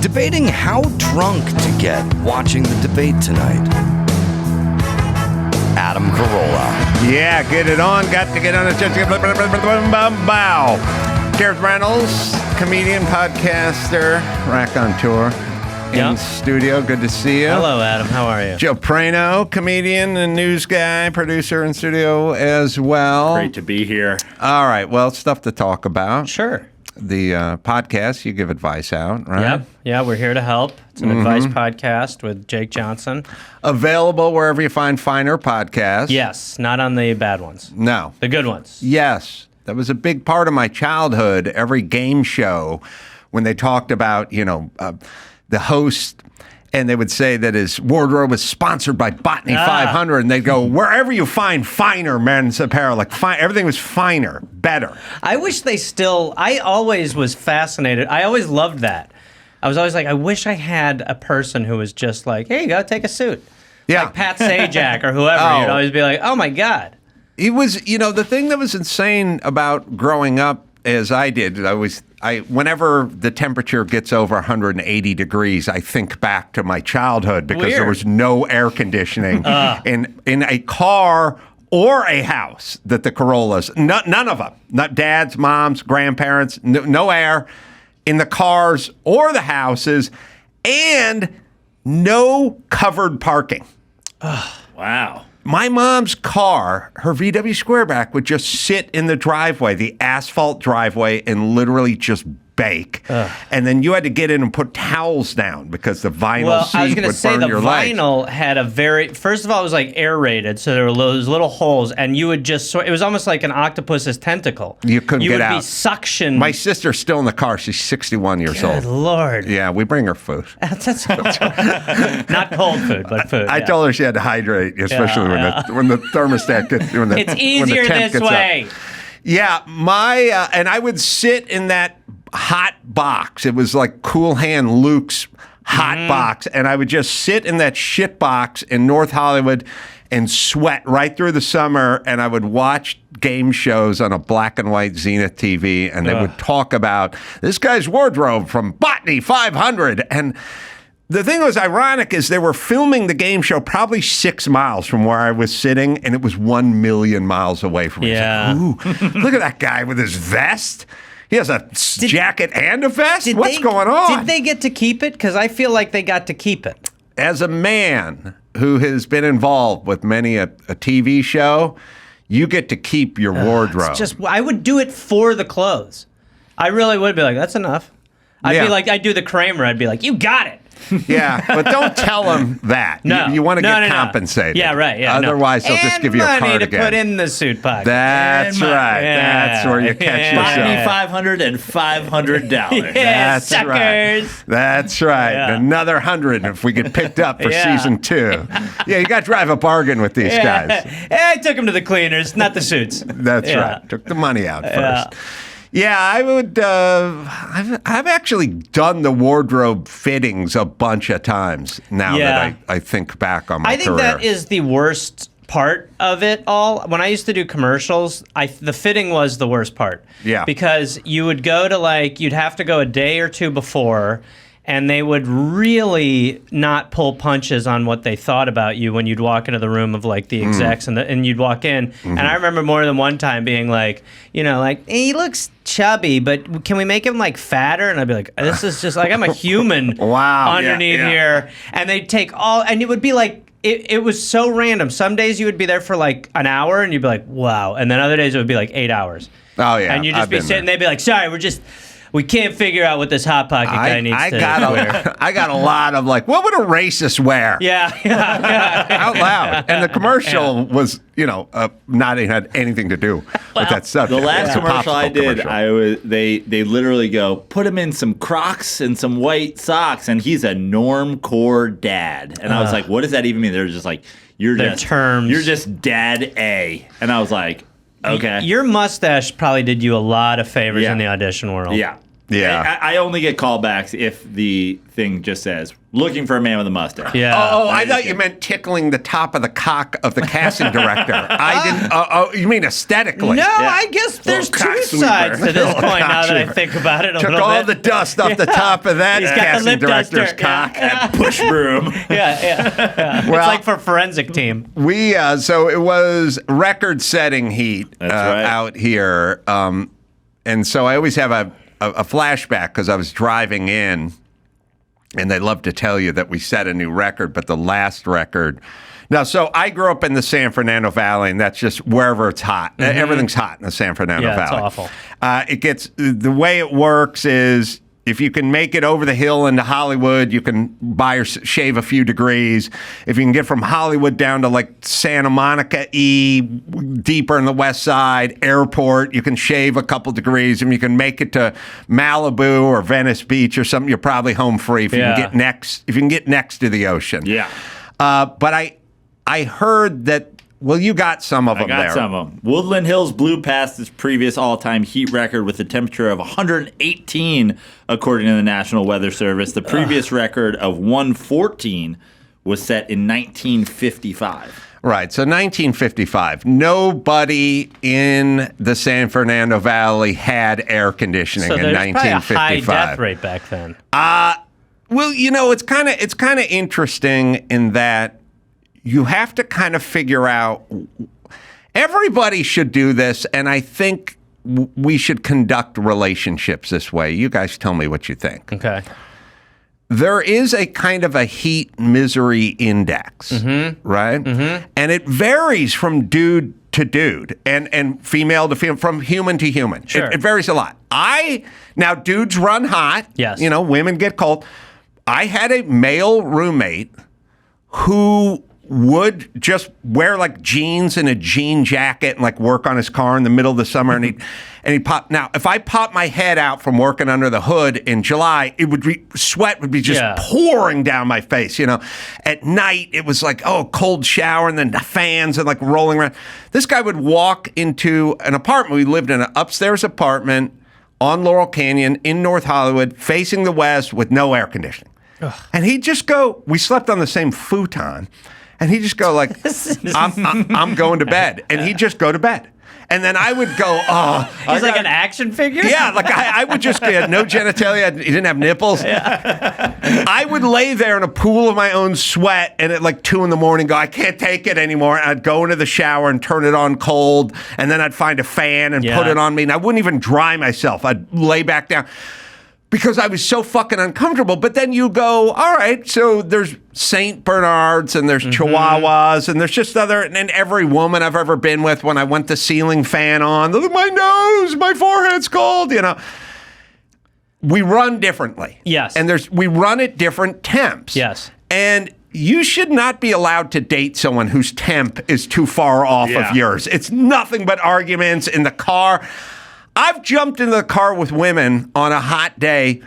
debating how drunk to get watching the debate tonight. Adam Carolla. Yeah, get it on. Got to get on it. Bow. Gareth Reynolds, comedian, podcaster, rack on tour. In studio. Good to see you. Hello, Adam. How are you? Joe Praino, comedian and news guy, producer in studio as well. Great to be here. All right. Well, stuff to talk about. Sure. The podcast, you give advice out, right? Yep. Yeah, we're here to help. It's an advice podcast with Jake Johnson. Available wherever you find finer podcasts. Yes, not on the bad ones. No. The good ones. Yes. That was a big part of my childhood. Every game show, when they talked about, the host, and they would say that his wardrobe was sponsored by Botany 500, and they'd go, wherever you find finer men's apparel, everything was finer, better. I wish I always was fascinated. I always loved that. I was always like, I wish I had a person who was just like, here you go, take a suit. Yeah. Like Pat Sajak or whoever. You'd always be like, oh my God. He was, the thing that was insane about growing up as I did, whenever the temperature gets over 180 degrees, I think back to my childhood because there was no air conditioning in a car or a house that the Carollas, none of them, not dads, moms, grandparents, no air in the cars or the houses, and no covered parking. Wow. My mom's car, her VW Squareback, would just sit in the driveway, the asphalt driveway, and literally just bake. And then you had to get in and put towels down because the vinyl seat would burn your legs. The vinyl had first of all, it was like aerated, so there were those little holes, and you would just it was almost like an octopus's tentacle. You couldn't get out. You would be suctioned. My sister's still in the car. She's 61 years old. Good Lord. Yeah, we bring her food. That's not cold food, but food. I told her she had to hydrate, especially when the thermostat gets it's easier this way. Up. Yeah, and I would sit in that hot box. It was like Cool Hand Luke's hot box, and I would just sit in that shit box in North Hollywood and sweat right through the summer, and I would watch game shows on a black and white Zenith TV, and they would talk about this guy's wardrobe from Botany 500, and the thing that was ironic is they were filming the game show probably 6 miles from where I was sitting, and it was 1 million miles away from me. Yeah. Like, ooh, look at that guy with his vest. He has a jacket and a vest? What's going on? Did they get to keep it? Because I feel like they got to keep it. As a man who has been involved with many a TV show, you get to keep your wardrobe. I would do it for the clothes. I really would be like, that's enough. I'd do the Kramer. I'd be like, you got it. Yeah, but don't tell them that. No. You want to get compensated. Yeah, right. Yeah, otherwise, they'll just give you a money cardigan. to put in the suit pocket. That's right. Yeah. That's where you catch yourself. $500 and $500. That's suckers. Right. That's right. Yeah. Another 100 if we get picked up for season 2. Yeah, you got to drive a bargain with these guys. I took them to the cleaners, not the suits. That's right. Took the money out first. Yeah, I would. I've actually done the wardrobe fittings a bunch of times now that I think back on my career. I think that is the worst part of it all. When I used to do commercials, the fitting was the worst part. Yeah. Because you would go to you'd have to go a day or two before, and they would really not pull punches on what they thought about you when you'd walk into the room of the execs and you'd walk in. And I remember more than one time being like, he looks chubby, but can we make him fatter? And I'd be like, this is just I'm a human underneath here. And they'd take and it would be it was so random. Some days you would be there for an hour and you'd be like, wow. And then other days it would be 8 hours. Oh yeah. And you'd just be sitting, they'd be like, sorry, we can't figure out what this Hot Pocket guy needs to wear. I got a lot of what would a racist wear? Yeah. Out loud. And the commercial was, not had anything to do with that subject. The last commercial I did, they literally go, put him in some Crocs and some white socks, and he's a normcore dad. And I was like, what does that even mean? They're just you're just dad A. And I was like, okay. Your mustache probably did you a lot of favors in the audition world. Yeah. Yeah. I only get callbacks if the thing just says, looking for a man with a mustache. Yeah. Oh, I thought you meant tickling the top of the cock of the casting director. I didn't. Oh, you mean aesthetically? No, Yeah. I guess there's Little two cock sides sweeper. to this Little point cock now that I sweeper. think about it a Took little all bit. the dust off the top of that He's got the casting lip director's duster. cock. Yeah. Push broom. Yeah. Well, it's like for forensic team. We so it was record-setting heat That's right. out here, and so I always have a flashback because I was driving in, and they love to tell you that we set a new record, but the last record. Now, so I grew up in the San Fernando Valley, and that's just wherever it's hot. Everything's hot in the San Fernando Yeah, it's Valley. awful. It gets the way it works is if you can make it over the hill into Hollywood, you can buy or shave a few degrees. If you can get from Hollywood down to like Santa Monica deeper in the west side, airport, you can shave a couple degrees. And you can make it to Malibu or Venice Beach or something, you're probably home free if you can Yeah. get next. If you can get next to the ocean. Yeah. But I heard that. Well, you got some of them I got there. some of them. Woodland Hills blew past its previous all-time heat record with a temperature of 118, according to the National Weather Service. The previous record of 114 was set in 1955. Right. So 1955. Nobody in the San Fernando Valley had air conditioning So in there's probably a 1955. high death rate back then. Well, you know, it's kind of interesting in that you have to kind of figure out. Everybody should do this, and I think we should conduct relationships this way. You guys tell me what you think. Okay. There is a kind of a heat misery index, right? Mm-hmm. And it varies from dude to dude and female to female, from human to human. Sure. It varies a lot. Now dudes run hot. Yes. You know, women get cold. I had a male roommate who would just wear like jeans and a jean jacket and like work on his car in the middle of the summer, and he'd pop. Now, if I popped my head out from working under the hood in July, it would be sweat would be just pouring down my face. You know, at night it was like cold shower and then the fans and like rolling around. This guy would walk into an apartment. We lived in an upstairs apartment on Laurel Canyon in North Hollywood, facing the west with no air conditioning. And he'd just go. We slept on the same futon. And he'd just go like, I'm going to bed. And he'd just go to bed. And then I would go, He's like an action figure? Yeah, like I would just get no genitalia. He didn't have nipples. Yeah. I would lay there in a pool of my own sweat and at like 2 a.m. go, I can't take it anymore. And I'd go into the shower and turn it on cold. And then I'd find a fan and put it on me. And I wouldn't even dry myself. I'd lay back down. Because I was so fucking uncomfortable. But then you go, all right, so there's St. Bernards and there's Chihuahuas and there's just and every woman I've ever been with, when I went the ceiling fan on, look at my nose, my forehead's cold, you know. We run differently. Yes. And we run at different temps. Yes. And you should not be allowed to date someone whose temp is too far off of yours. It's nothing but arguments in the car. I've jumped into the car with women on a hot day,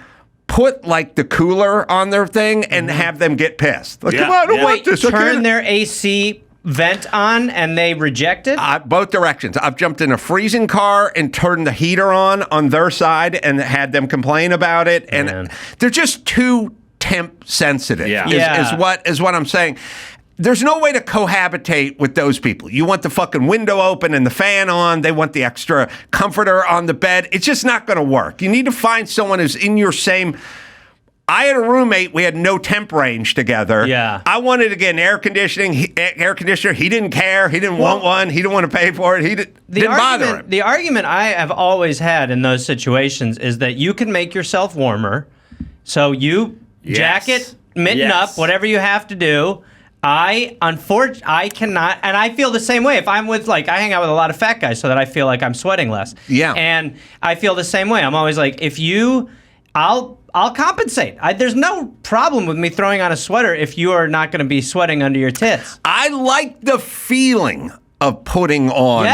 put like the cooler on their thing, and have them get pissed. Like, come on, I don't want this. Turn their AC vent on and they reject it? Both directions. I've jumped in a freezing car and turned the heater on their side and had them complain about it. And they're just too temp sensitive. Is what I'm saying. There's no way to cohabitate with those people. You want the fucking window open and the fan on. They want the extra comforter on the bed. It's just not going to work. You need to find someone who's in your same. I had a roommate. We had no temp range together. Yeah. I wanted to get an air conditioner. He didn't care. He didn't want one. He didn't want to pay for it. Didn't bother him. The argument I have always had in those situations is that you can make yourself warmer. So you jacket, mitten up, whatever you have to do. I cannot, and I feel the same way. If I'm with, I hang out with a lot of fat guys so that I feel like I'm sweating less. Yeah. And I feel the same way. I'm always like, I'll compensate. There's no problem with me throwing on a sweater if you are not going to be sweating under your tits. I like the feeling of putting on,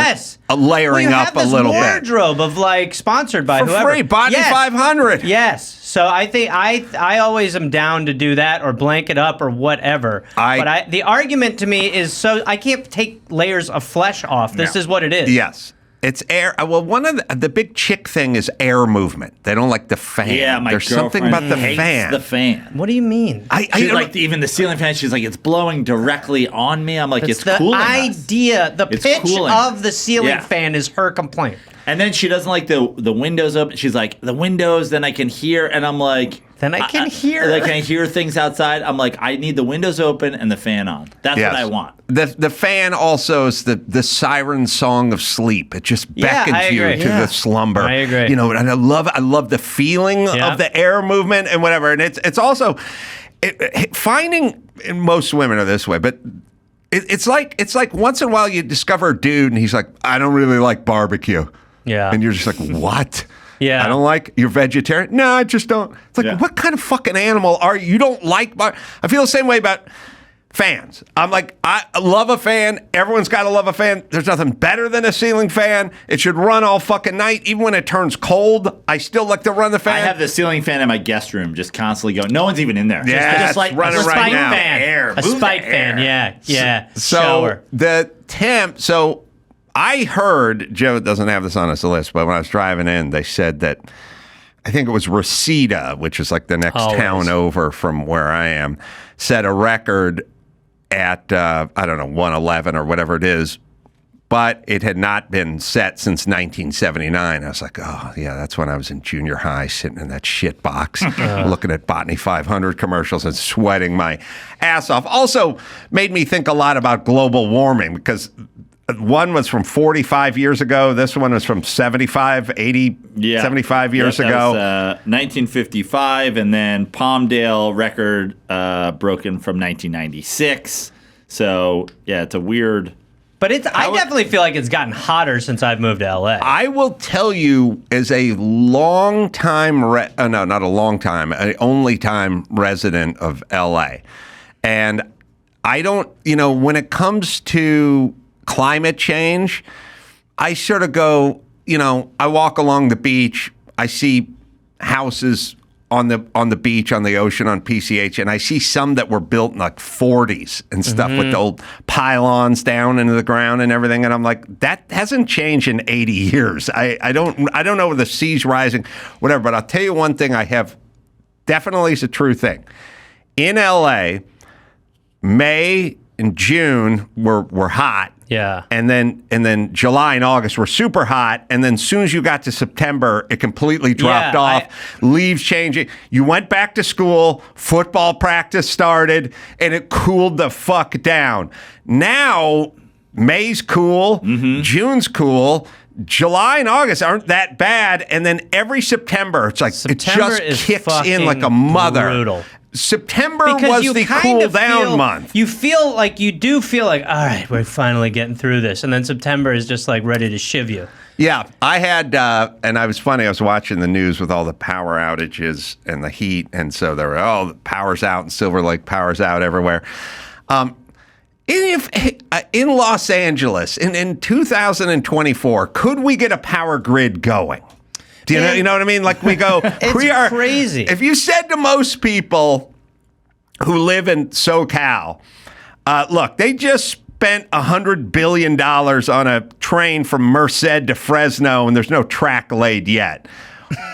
layering up a little bit. Wardrobe of sponsored by for whoever. free, Body 500. Yes. So I think I always am down to do that or blanket up or whatever. The argument to me is I can't take layers of flesh off. This is what it is. Yes. It's air. Well, one of the big chick thing is air movement. They don't like the fan. Yeah, my There's something about the hates fan. the fan. What do you mean? She's like, even the ceiling fan, she's like, it's blowing directly on me. I'm like, it's the cooling us. idea. The It's pitch cooling of us. the ceiling Yeah. fan is her complaint. And then she doesn't like the windows open. She's like, the windows, then I can hear. And I'm like... Then I can hear. Like, can I hear things outside? I'm like, I need the windows open and the fan on. That's what I want. The fan also is the siren song of sleep. It just beckons I you agree. to the slumber. I agree. You know, and I love the feeling of the air movement and whatever. And it's also finding, and most women are this way, but it's like once in a while you discover a dude and he's like, I don't really like barbecue. Yeah. And you're just like, what? Yeah. I don't like, you're vegetarian? No, I just don't. It's like, what kind of fucking animal are you? You don't like I feel the same way about fans. I'm like, I love a fan. Everyone's got to love a fan. There's nothing better than a ceiling fan. It should run all fucking night. Even when it turns cold, I still like to run the fan. I have the ceiling fan in my guest room just constantly going. No one's even in there. Yeah, just like running a right spike now. fan. A spike fan, yeah. So Shower. the temp, I heard, Joe doesn't have this on his list, but when I was driving in, they said that, I think it was Reseda, which is like the next town over from where I am, set a record at, I don't know, 111 or whatever it is, but it had not been set since 1979. I was like, oh, yeah, that's when I was in junior high sitting in that shit box looking at Botany 500 commercials and sweating my ass off. Also made me think a lot about global warming because one was from 45 years ago. This one was from 75 years ago. 1955, and then Palmdale record broken from 1996. So, yeah, it's a weird... But I definitely feel like it's gotten hotter since I've moved to LA. I will tell you, as a long time, not a long time, an only time resident of LA, and I don't, when it comes to climate change, I sort of go, I walk along the beach, I see houses on the beach, on the ocean, on PCH, and I see some that were built in like 40s and stuff with the old pylons down into the ground and everything, and I'm like, that hasn't changed in 80 years. I don't know where the sea's rising, whatever, but I'll tell you one thing I have definitely is a true thing. In LA, May and June were hot. Yeah. And then July and August were super hot. And then as soon as you got to September, it completely dropped off. Leaves changing. You went back to school, football practice started, and it cooled the fuck down. Now, May's cool, June's cool. July and August aren't that bad. And then every September, it's like September it just kicks in like a mother. Brutal. September was the cool down month. You do feel like, all right, we're finally getting through this. And then September is just like ready to shiv you. Yeah, I had, and I was funny, I was watching the news with all the power outages and the heat. And so there were, the power's out in Silver Lake, power's out everywhere. In Los Angeles, in 2024, could we get a power grid going? Do you know what I mean? Like we go, it's crazy. If you said to most people who live in SoCal, look, they just spent $100 billion on a train from Merced to Fresno, and there's no track laid yet.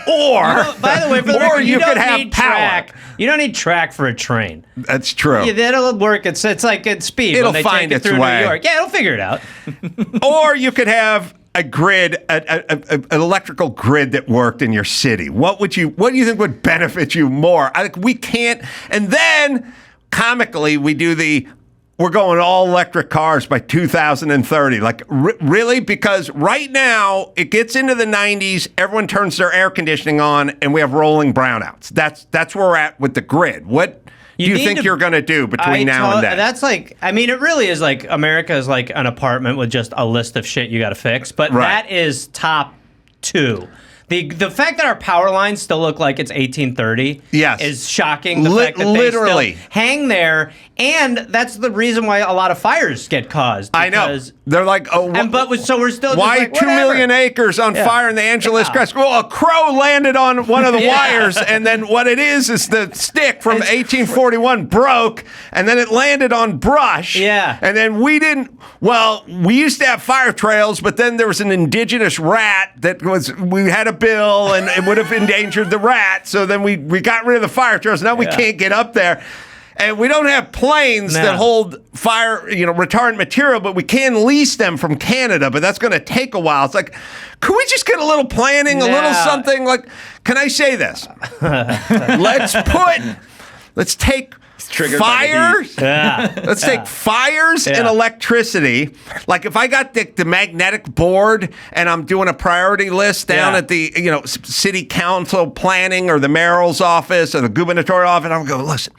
Or, by the way, for the record, you could have need power. Track. You don't need track for a train. That's true. Yeah, that'll work. It's like at speed. It'll when they find take its it through way. New York. Yeah, it'll figure it out. Or you could have a grid, an electrical grid that worked in your city. What do you think would benefit you more? We can't. And then comically, we're going all electric cars by 2030. Like, really? Because right now, it gets into the 90s, everyone turns their air conditioning on, and we have rolling brownouts. That's where we're at with the grid. What do you think you're going to do between now and then? That's like, I mean, it really is like America is like an apartment with just a list of shit you got to fix. But that is top two. The fact that our power lines still look like it's 1830 is shocking. The fact that they still hang there And that's the reason why a lot of fires get caused. I know. They're like, oh, so we're still why just like, 2 million acres on fire in the Angeles Crest? Well, a crow landed on one of the wires, and then what it is the stick from 1841 broke, and then it landed on brush. Yeah. And then we used to have fire trails, but then there was an indigenous rat we had a bill, and it would have endangered the rat, so then we got rid of the fire trails. Now we can't get up there. And we don't have planes that hold fire, retardant material, but we can lease them from Canada, but that's going to take a while. It's like, could we just get a little planning, a little something? Like, can I say this? Let's take fires. Let's take fires and electricity. Like if I got the magnetic board and I'm doing a priority list down at the city council planning or the mayoral's office or the gubernatorial office, I'm going to go, listen.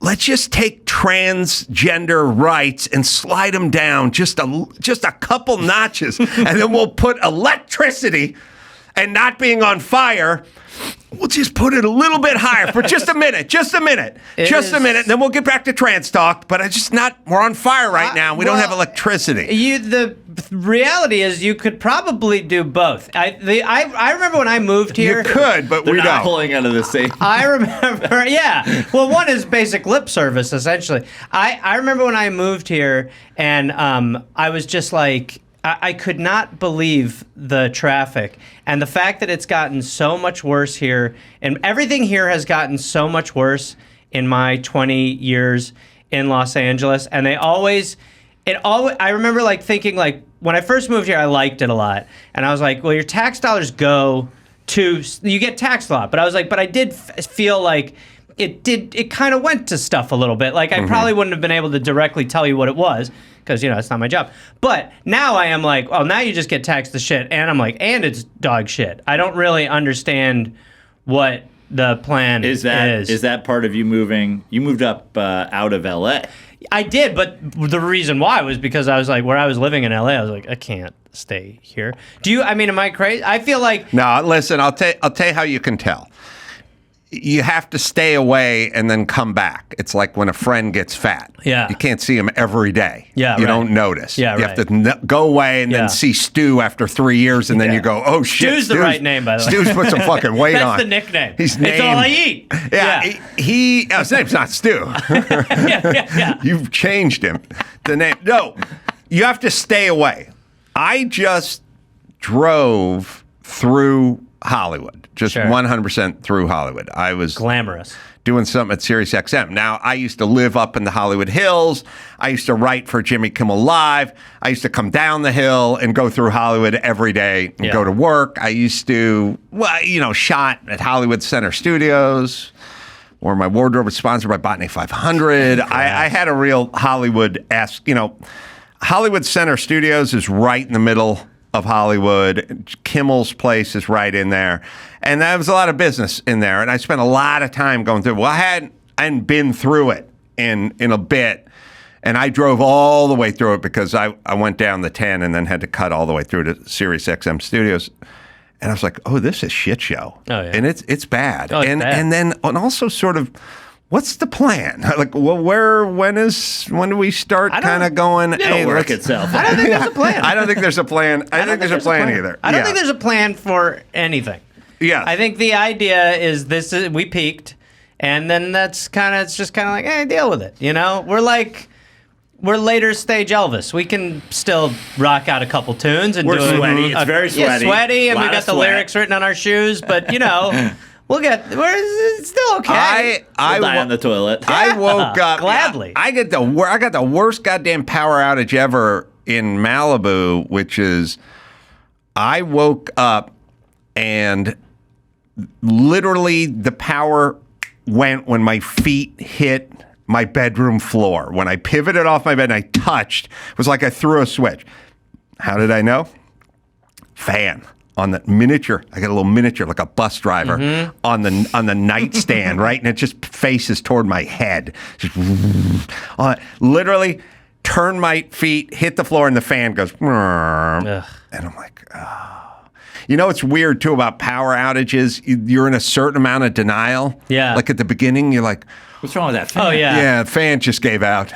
Let's just take transgender rights and slide them down just a couple notches, and then we'll put electricity and not being on fire. We'll just put it a little bit higher for just a minute, a minute. Then we'll get back to trans talk. But we're on fire right now. We don't have electricity. The reality is you could probably do both. I remember when I moved here. You could, but They're we not don't. pulling out of the same. I remember, Well, one is basic lip service, essentially. I remember when I moved here, and I was just like, I could not believe the traffic and the fact that it's gotten so much worse here, and everything here has gotten so much worse in my 20 years in Los Angeles. And I remember like thinking like when I first moved here, I liked it a lot, and I was like, well, your tax dollars go to, you get taxed a lot, but I was like, but I did feel like it kind of went to stuff a little bit. Like I probably wouldn't have been able to directly tell you what it was, because it's not my job. But now I am like, well, now you just get taxed the shit, and I'm like, and it's dog shit. I don't really understand what the plan is. Is that part of you moving? You moved up out of LA. I did, but the reason why was because I was like, where I was living in LA, I was like, I can't stay here. Am I crazy? I feel like... No, listen, I'll tell you how you can tell. You have to stay away and then come back. It's like when a friend gets fat. Yeah. You can't see him every day. Yeah, You don't notice. Yeah, you have to go away and then see Stu after 3 years, and then you go, oh, shit. Stu's the right name, by the way. Stu's put some fucking weight on. That's the nickname. He's named. It's all I eat. Yeah. His name's not Stu. Yeah. You've changed him. The name. No, you have to stay away. I just drove through Hollywood, just 100% through Hollywood. I was glamorous doing something at Sirius XM. Now, I used to live up in the Hollywood Hills. I used to write for Jimmy Kimmel Live. I used to come down the hill and go through Hollywood every day and go to work. I used to, shot at Hollywood Center Studios, where my wardrobe was sponsored by Botany 500. I had a real Hollywood-esque, Hollywood Center Studios is right in the middle of Hollywood. Kimmel's place is right in there. And there was a lot of business in there. And I spent a lot of time going through. Well, I hadn't been through it in a bit. And I drove all the way through it because I went down the 10 and then had to cut all the way through to Sirius XM Studios. And I was like, oh, this is a shit show. Oh, yeah. And it's bad. Oh, it's bad. And then also sort of, what's the plan? Like, well, when do we start kind of going? It'll work itself. I don't think there's a plan. I don't think there's a plan. I don't think there's a plan either. I don't think there's a plan for anything. Yeah. I think the idea is we peaked, and then it's just kind of like, hey, deal with it. We're later stage Elvis. We can still rock out a couple tunes and we're sweaty. It's very sweaty. Yeah, sweaty, and we got the lyrics written on our shoes, but it's still okay. We'll die on the toilet. I woke up gladly. I got the worst goddamn power outage ever in Malibu, which is I woke up and literally the power went when my feet hit my bedroom floor. When I pivoted off my bed and I touched, it was like I threw a switch. How did I know? Fan. On the miniature, I got a little miniature, like a bus driver, on the nightstand, right? And it just faces toward my head. Just literally turn my feet, hit the floor, and the fan goes, and I'm like, oh. You know what's weird too about power outages? You're in a certain amount of denial. Yeah. Like at the beginning, you're like, What's wrong with that fan? Oh, yeah. yeah, the fan just gave out.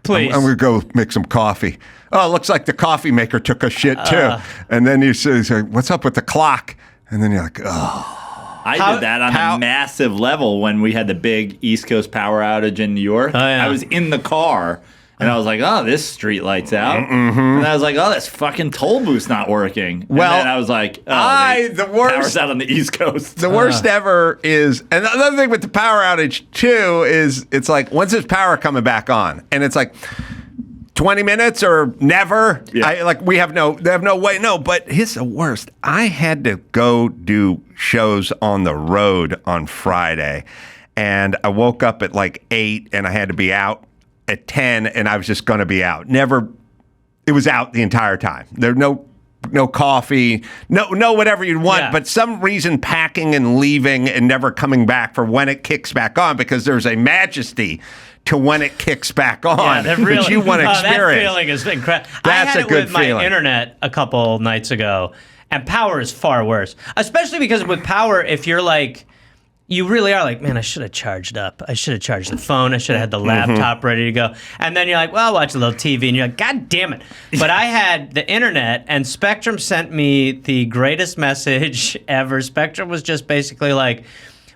Please. I'm going to go make some coffee. Oh, it looks like the coffee maker took a shit too. And then you say, what's up with the clock? And then you're like, oh. I did that on a massive level when we had the big East Coast power outage in New York. Oh, yeah. I was in the car. And I was like, oh, this street light's out. Mm-hmm. And I was like, oh, this fucking toll booth's not working. Well, and then I was like, oh, the worst, power's out on the East Coast. The worst ever is, and another thing with the power outage too is it's like, when's this power coming back on? And it's like 20 minutes or never. Yeah. They have no way. No, but here's the worst. I had to go do shows on the road on Friday, and I woke up at like 8 and I had to be out at 10, and I was just going to be out. It was out the entire time. There no coffee, no whatever you'd want, Yeah. but some reason packing and leaving and never coming back for when it kicks back on, because there's a majesty to when it kicks back on that really, that you want to experience. That feeling is incredible. I That's had a it good with my feeling. internet a couple nights ago, and power is far worse. Especially because with power, if you're like, you really are like, man, I should have charged up. I should have charged the phone. I should have had the laptop ready to go. And then you're like, well, I'll watch a little TV. And you're like, God damn it. But I had the internet, and Spectrum sent me the greatest message ever. Spectrum was just basically like,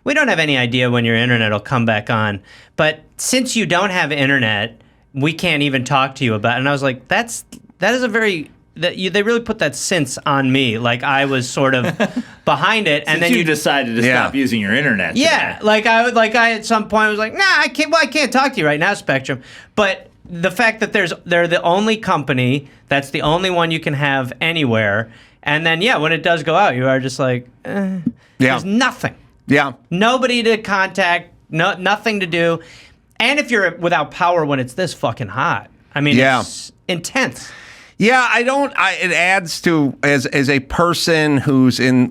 we don't have any idea when your internet will come back on. But since you don't have internet, we can't even talk to you about it. And I was like, that is a very... they really put that since on me, like I was sort of behind it, and then you decided to stop using your internet. Yeah, today. I at some point was like, nah, I can't. Well, I can't talk to you right now, Spectrum. But the fact that they're the only company, that's the only one you can have anywhere, and then when it does go out, you are just like, there's nothing. Yeah, Nobody to contact, nothing to do, and if you're without power when it's this fucking hot, I mean, it's intense. Yeah, it adds to, as a person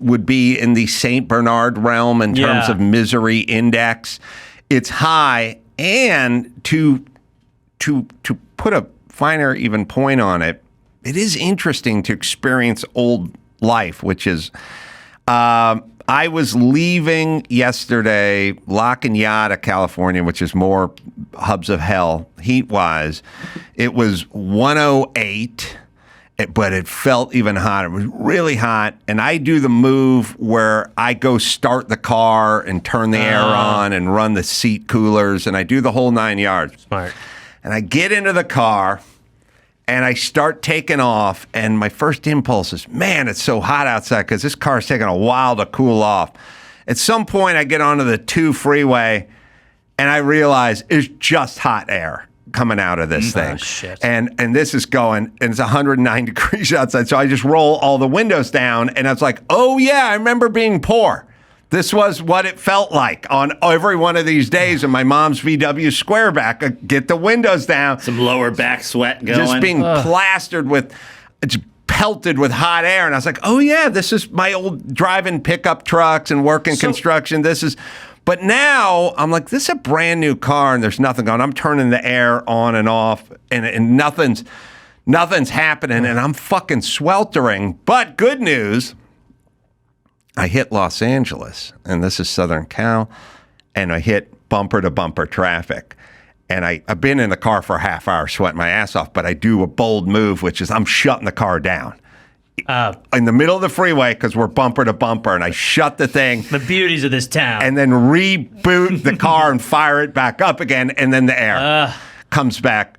would be in the St. Bernard realm in terms of misery index, it's high. And to put a finer even point on it, it is interesting to experience old life, which is, I was leaving yesterday, La Cañada, California, which is more hubs of hell, heat-wise. It was 108, but it felt even hotter. It was really hot, and I do the move where I go start the car and turn the air on and run the seat coolers, and I do the whole 9 yards. Smart. And I get into the car, and I start taking off, and my first impulse is, man, it's so hot outside because this car's taking a while to cool off. At some point, I get onto the 2 freeway, and I realize it's just hot air coming out of this thing. Shit. And this is going, and it's 109 degrees outside, so I just roll all the windows down, and I was like, oh, yeah, I remember being poor. This was what it felt like on every one of these days in my mom's VW Squareback. Get the windows down. Some lower back sweat going. Just being plastered with, it's pelted with hot air. And I was like, oh, yeah, this is my old driving pickup trucks and working construction. But now I'm like, this is a brand new car and there's nothing going on. I'm turning the air on and off and nothing's happening and I'm fucking sweltering. But good news. I hit Los Angeles, and this is Southern Cal, and I hit bumper-to-bumper traffic. And I've been in the car for a half hour sweating my ass off, but I do a bold move, which is I'm shutting the car down. In the middle of the freeway, because we're bumper-to-bumper, and I shut the thing. The beauties of this town. And then reboot the car and fire it back up again, and then the air comes back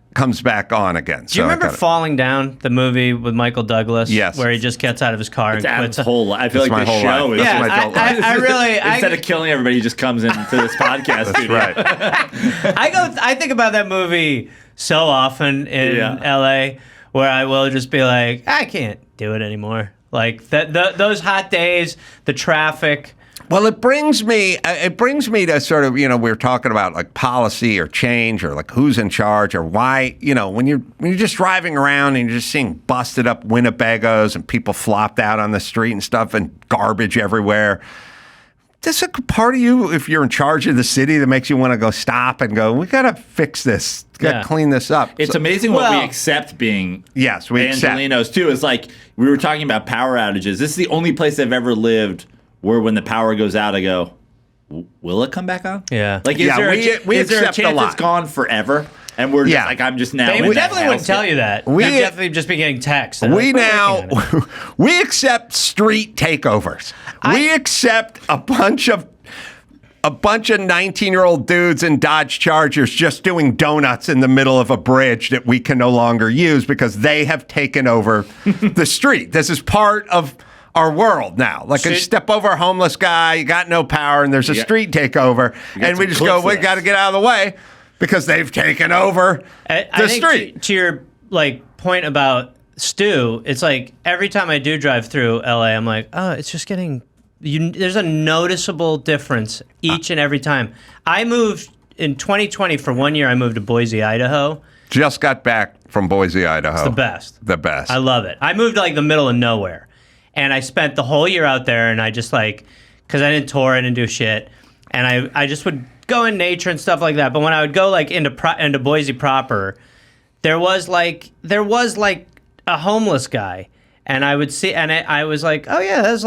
on again. Do you remember Falling Down, the movie with Michael Douglas? Yes. Where he just gets out of his car and quits. Whole life. I feel like the show is... I really... Instead of killing everybody, he just comes into this podcast studio. Right. I think about that movie so often in L.A., where I will just be like, I can't do it anymore. Like, those hot days, the traffic... Well, it brings me to sort of, we were talking about like policy or change or like who's in charge or why, when you're just driving around and you're just seeing busted up Winnebagos and people flopped out on the street and stuff and garbage everywhere. there's a part of you, if you're in charge of the city, that makes you want to go stop and go, we got to fix this. Got to clean this up. It's amazing what we accept being we Angelinos, too. It's like we were talking about power outages. This is the only place I've ever lived where when the power goes out, I go, will it come back on? Yeah. Like, is there a chance it's gone forever? And we're just like, I'm just now. They definitely wouldn't tell you that. We definitely just be getting texts. We accept street takeovers. We accept a bunch of 19-year-old dudes in Dodge Chargers just doing donuts in the middle of a bridge that we can no longer use because they have taken over the street. This is part of our world now. Like, you step over a homeless guy, you got no power, and there's a street takeover, and we just go, we got to get out of the way. Because they've taken over the street. To your point about Stu, it's like every time I do drive through LA, I'm like, oh, it's just getting. There's a noticeable difference each and every time. I moved in 2020 for 1 year. I moved to Boise, Idaho. Just got back from Boise, Idaho. It's the best. The best. I love it. I moved to the middle of nowhere, and I spent the whole year out there. And I just because I didn't tour, I didn't do shit, and I just would go in nature and stuff like that. But when I would go into Boise proper, there was a homeless guy, and I would see, and I was like, oh yeah, that's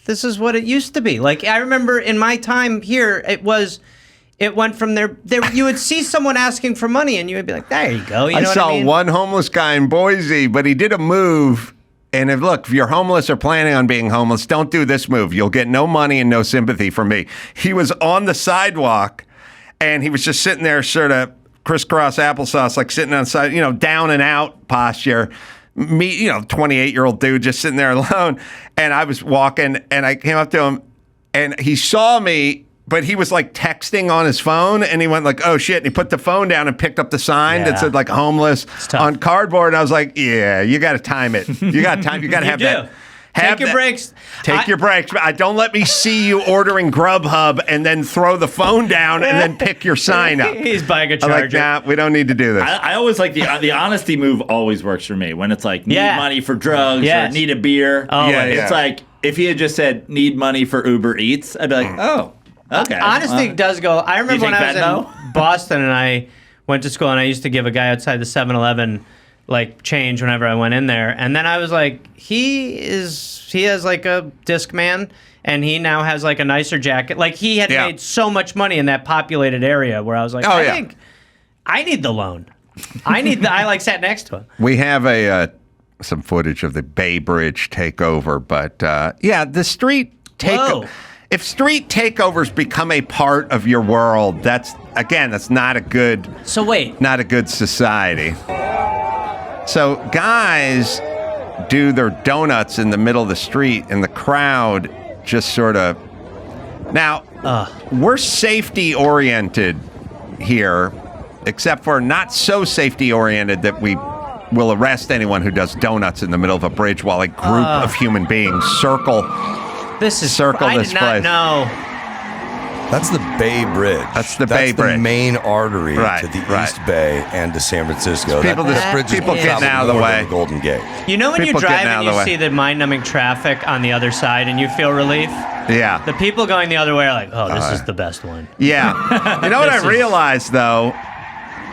this is what it used to be. Like, I remember in my time here, it went from there. You would see someone asking for money, and you would be like, there you go. You know I saw what I mean? one homeless guy in Boise, but he did a move. And if you're homeless or planning on being homeless, don't do this move. You'll get no money and no sympathy from me. He was on the sidewalk, and he was just sitting there sort of crisscross applesauce, like sitting on the side, down and out posture. Me, 28-year-old dude just sitting there alone. And I was walking, and I came up to him, and he saw me, but he was texting on his phone, and he went oh shit, and he put the phone down and picked up the sign that said homeless on cardboard, and I was like, yeah, you got to time it. You got to have that. Take your breaks. Take your breaks. Don't let me see you ordering Grubhub and then throw the phone down and then pick your sign up. He's buying a charger. Nah, we don't need to do this. I always the honesty move always works for me when it's need money for drugs or need a beer. It's if he had just said need money for Uber Eats, I'd be like, oh. Okay. Honesty does go. I remember when I was in Boston and I went to school and I used to give a guy outside the 7-Eleven change whenever I went in there, and then I was like, he has a disc man, and he now has a nicer jacket. He had made so much money in that populated area where I was like, I think I need the loan. I sat next to him. We have some footage of the Bay Bridge takeover, but the street takeover. If street takeovers become a part of your world, that's not a good. So wait, not a good society. So guys do their donuts in the middle of the street, and the crowd just sort of. Now we're safety oriented here, except for not so safety oriented that we will arrest anyone who does donuts in the middle of a bridge while a group of human beings circle. This is circle this place. I did not know. That's the Bay Bridge. That's the Bay Bridge. The main artery to the East Bay and to San Francisco. People getting out of the way. The Golden Gate. You know when you drive and you see the mind-numbing traffic on the other side and you feel relief? Yeah. The people going the other way are like, oh, this is the best one. Yeah. You know what I realized, though,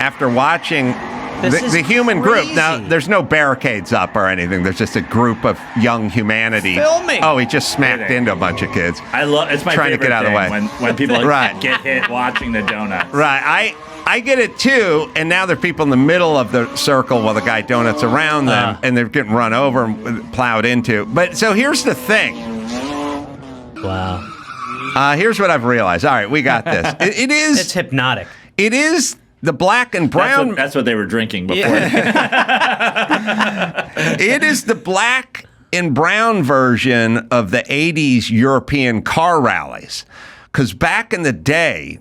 after watching the human group. Now, there's no barricades up or anything. There's just a group of young humanity. Filming. Oh, he just smacked into a bunch of kids. It's my trying to get out of the way. When people get hit watching the donuts. Right. I get it too, and now there are people in the middle of the circle while the guy donuts around them, and they're getting run over and plowed into. But so here's the thing. Wow. Here's what I've realized. All right, we got this. It's hypnotic. It is the black and brown. That's what they were drinking before. It is the black and brown version of the 80s European car rallies. Because back in the day,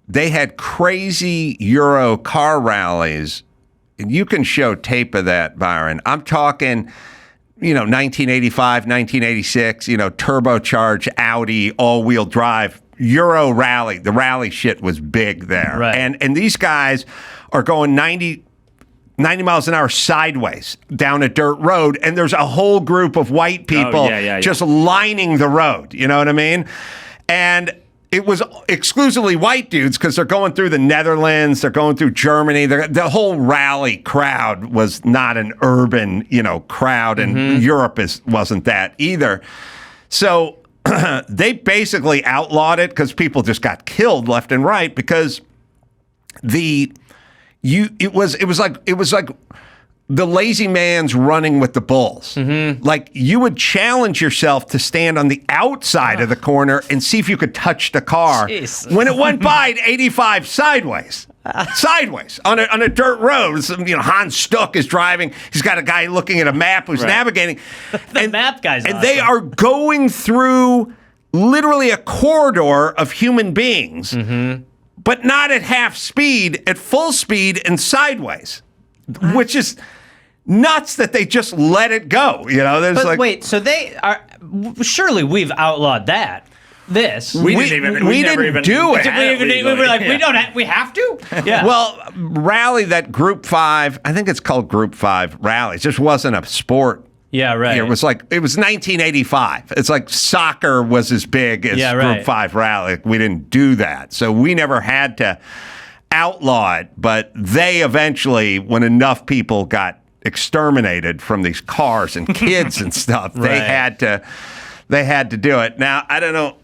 they had crazy Euro car rallies. And you can show tape of that, Byron. I'm talking, 1985, 1986, turbocharged Audi, all-wheel drive. Euro rally. The rally shit was big there. Right. And these guys are going 90 miles an hour sideways down a dirt road, and there's a whole group of white people just lining the road. You know what I mean? And it was exclusively white dudes because they're going through the Netherlands, they're going through Germany. The whole rally crowd was not an urban, crowd, and Europe wasn't that either. So they basically outlawed it because people just got killed left and right because it was like the lazy man's running with the bulls. Like you would challenge yourself to stand on the outside of the corner and see if you could touch the car. Jeez. When it went by at 85 sideways on a dirt road. Hans Stuck is driving. He's got a guy looking at a map who's navigating. The map guy's and awesome. they are going through literally a corridor of human beings, but not at half speed, at full speed and sideways, which is nuts that they just let it go. But wait, so they are surely we've outlawed that. We didn't do it. We were like, we have to. Yeah. Well, rally that Group 5. I think it's called Group 5 rally. It just wasn't a sport. Yeah, right. It was 1985. It's like soccer was as big as Group 5 rally. We didn't do that, so we never had to outlaw it. But they eventually, when enough people got exterminated from these cars and kids and stuff, they had to do it. Now I don't know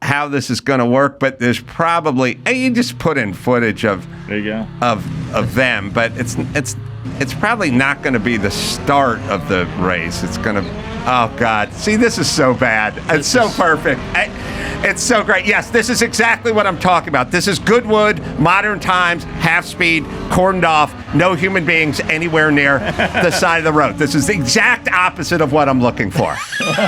how this is going to work, but there's probably you just put in footage of them, but it's probably not going to be the start of the race. It's going to. Oh, God. See, this is so bad. It's so perfect. It's so great. Yes, this is exactly what I'm talking about. This is Goodwood, modern times, half speed, cordoned off, no human beings anywhere near the side of the road. This is the exact opposite of what I'm looking for.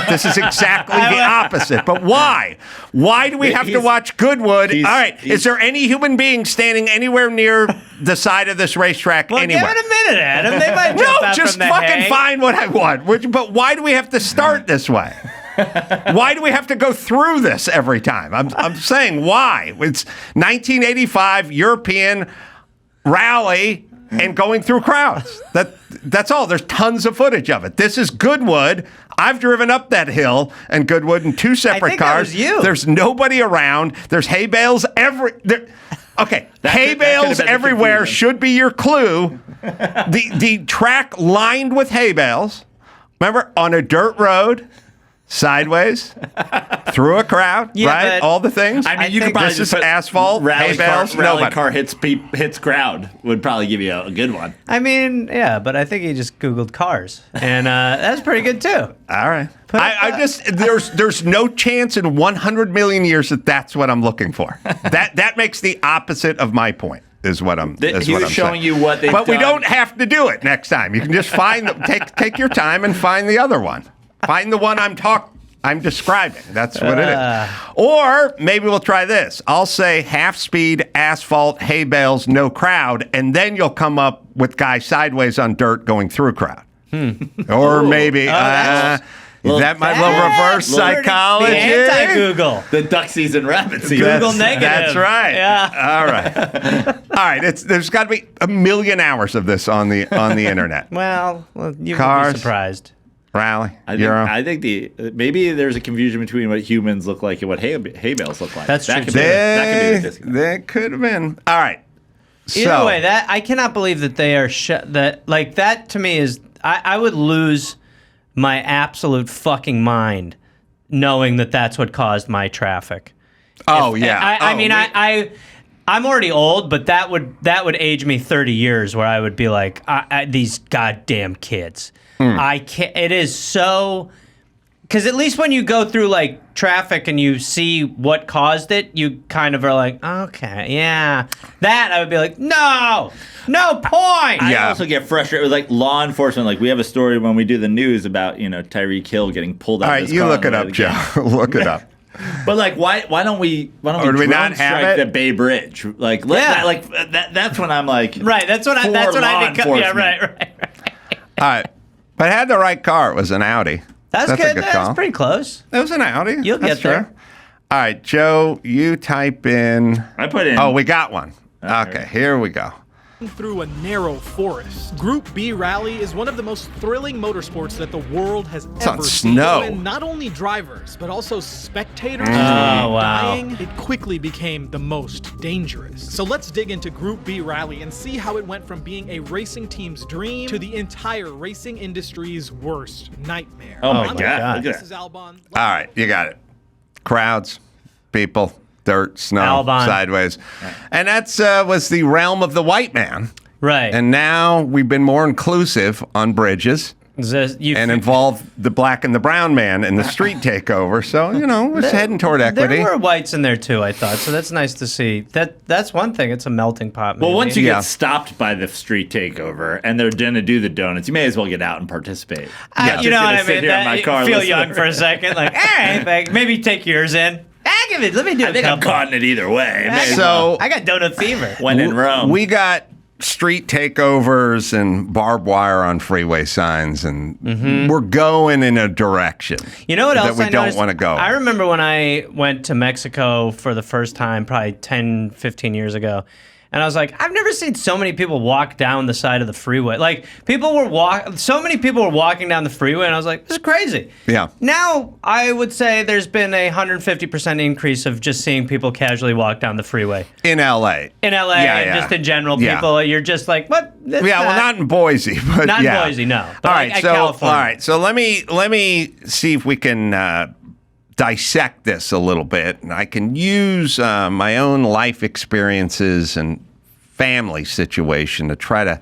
This is exactly the opposite. But why? Why do we have to watch Goodwood? All right. Is there any human being standing anywhere near the side of this racetrack anywhere? Give it a minute, Adam. They might jump out just from the fucking hay. find what I want. But why do we have to start this way? Why do we have to go through this every time? I'm saying why. It's 1985 European rally and going through crowds. That's all. There's tons of footage of it. This is Goodwood. I've driven up that hill and Goodwood in two separate cars. That was you. There's nobody around. There's hay bales Okay, hay bales everywhere should be your clue. The track lined with hay bales. Remember, on a dirt road, sideways, through a crowd, right? All the things. I mean, you could probably just put asphalt, hay bales, rally car hits crowd would probably give you a good one. I mean, yeah, but I think he just Googled cars, and that's pretty good too. All right. There's no chance in 100 million years that that's what I'm looking for. That makes the opposite of my point. Is what I'm. He was showing you what they've done. But we don't have to do it next time. You can just take your time and find the other one. Find the one I'm describing. That's what it is. Or maybe we'll try this. I'll say half speed, asphalt, hay bales, no crowd, and then you'll come up with guy sideways on dirt going through crowd. Or maybe. That might reverse psychology. Anti-Google. The duck season, rabbit season. Google negative. That's right. Yeah. All right. There's got to be a million hours of this on the internet. Well, you Cars. would be surprised. Rally. I think maybe there's a confusion between what humans look like and what hay bales look like. That's true. That could be the disconnect. That could have been. All right. Either way, I cannot believe that they are that to me is I would lose my absolute fucking mind knowing that that's what caused my traffic. Oh, yeah. I'm already old, but that would age me 30 years where I would be like, these goddamn kids. I can't. It is so. Because at least when you go through like traffic and you see what caused it, you kind of are like, okay, yeah. That I would be like, no point. I also get frustrated with like law enforcement. Like we have a story when we do the news about Tyreek Hill getting pulled out. All of right, his you car look it up, Joe. Look it up. But like, why don't we do we not have strike it? the Bay Bridge? Like, that's when I'm like, right. That's what I become. Yeah, right. All right, but I had the right car. It was an Audi. That's good. A good call. That's pretty close. It was an Audi. You'll That's get there. True. All right, Joe, you type in. I put in. Oh, we got one. Oh, okay, here we go. through a narrow forest. Group B Rally is one of the most thrilling motorsports that the world has ever seen. Snow. And not only drivers, but also spectators wow. dying, it quickly became the most dangerous. So let's dig into Group B Rally and see how it went from being a racing team's dream to the entire racing industry's worst nightmare. Oh my God. This is Albon. All right, you got it. Crowds, people, dirt, snow, Albon. sideways. And that's was the realm of the white man. Right. And now we've been more inclusive on bridges and involved the black and the brown man in the street takeover. So, it's heading toward equity. There were whites in there too, I thought. So that's nice to see. That's one thing. It's a melting pot. Maybe. Well, once you get stopped by the street takeover and they're going to do the donuts, you may as well get out and participate. You know what I mean? Here in my car feel young for a second. Like, all right, maybe take yours in. Let me do I think I'm caught in it either way. So I got donut fever. When in Rome. We got street takeovers and barbed wire on freeway signs, and we're going in a direction. You know what else that we I don't noticed? want to go. I remember when I went to Mexico for the first time, probably 10, 15 years ago. And I was like, I've never seen so many people walk down the side of the freeway. Like, so many people were walking down the freeway, and I was like, this is crazy. Yeah. Now, I would say there's been a 150% increase of just seeing people casually walk down the freeway. In L.A. In L.A., and just in general, Yeah. people, you're just like, what? That's not in Boise, but Not yeah. in Boise, no. But All like right, at so California. all right, so let me see if we can dissect this a little bit, and I can use my own life experiences and family situation to try to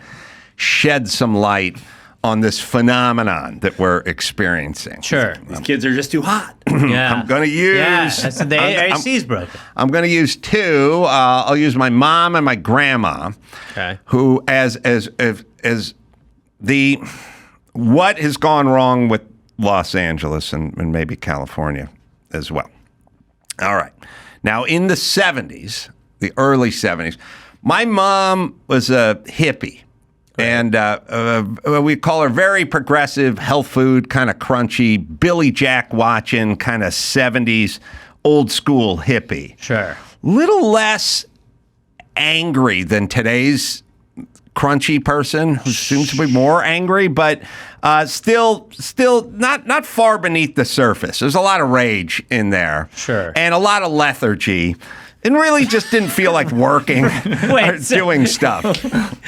shed some light on this phenomenon that we're experiencing. Sure. These kids are just too hot. Yeah. I'm going to use. Yeah, the AC's broken. I'm going to use two. I'll use my mom and my grandma. Okay. Who, as the what has gone wrong with Los Angeles and maybe California as well. All right. Now, in the 70s, the early 70s, my mom was a hippie. And we call her very progressive, health food, kind of crunchy, Billy Jack watching, kind of 70s, old school hippie. Sure. Little less angry than today's crunchy person who seems to be more angry, but still not far beneath the surface. There's a lot of rage in there. Sure. And a lot of lethargy. And really just didn't feel like working or doing stuff.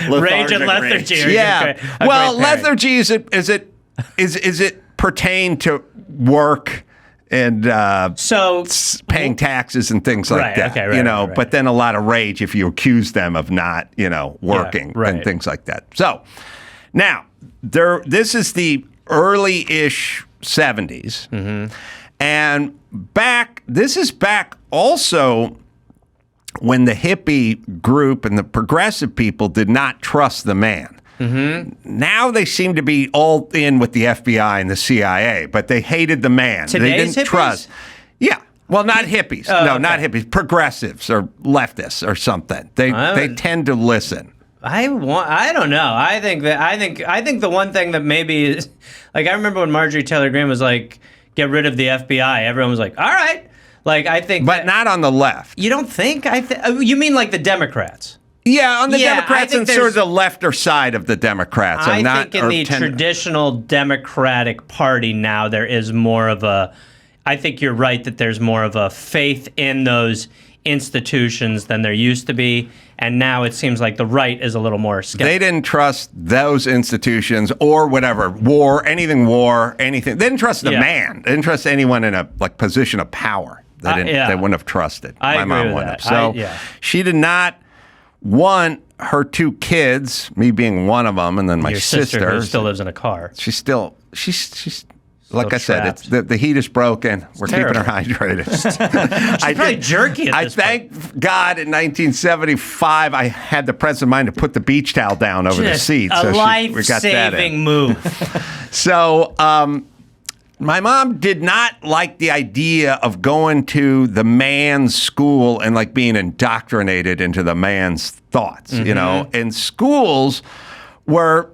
Rage and lethargy. Yeah. Well, lethargy is it pertain to work and paying taxes and things like that. Okay, right. But then a lot of rage if you accuse them of not, working and things like that. So now this is the early-ish 70s. Mm-hmm. And this is back also when the hippie group and the progressive people did not trust the man. Mm-hmm. Now they seem to be all in with the FBI and the CIA, but they hated the man. Today's they didn't hippies? trust. Yeah. Well, not hippies. Not hippies. Progressives or leftists or something. They tend to listen. I don't know. I think the one thing that maybe is, like, I remember when Marjorie Taylor Greene was like, get rid of the FBI. Everyone was like, all right. Like, I think, but not on the left. You don't think? You mean like the Democrats? Yeah, on the Democrats and sort of the left or side of the Democrats. I think in the traditional Democratic Party now there is more of a. I think you're right that there's more of a faith in those institutions than there used to be, and now it seems like the right is a little more skeptical. They didn't trust those institutions or whatever, anything. They didn't trust the man. They didn't trust anyone in a position of power. They wouldn't have trusted. My mom wouldn't have. So she did not want her two kids, me being one of them, and then my sister who still lives in a car. She's like I said, the heat is broken. We're keeping her hydrated. She's probably jerky at this point. Thank God in 1975 I had the presence of mind to put the beach towel down over the seat. A life-saving move. So my mom did not like the idea of going to the man's school and like being indoctrinated into the man's thoughts, And schools were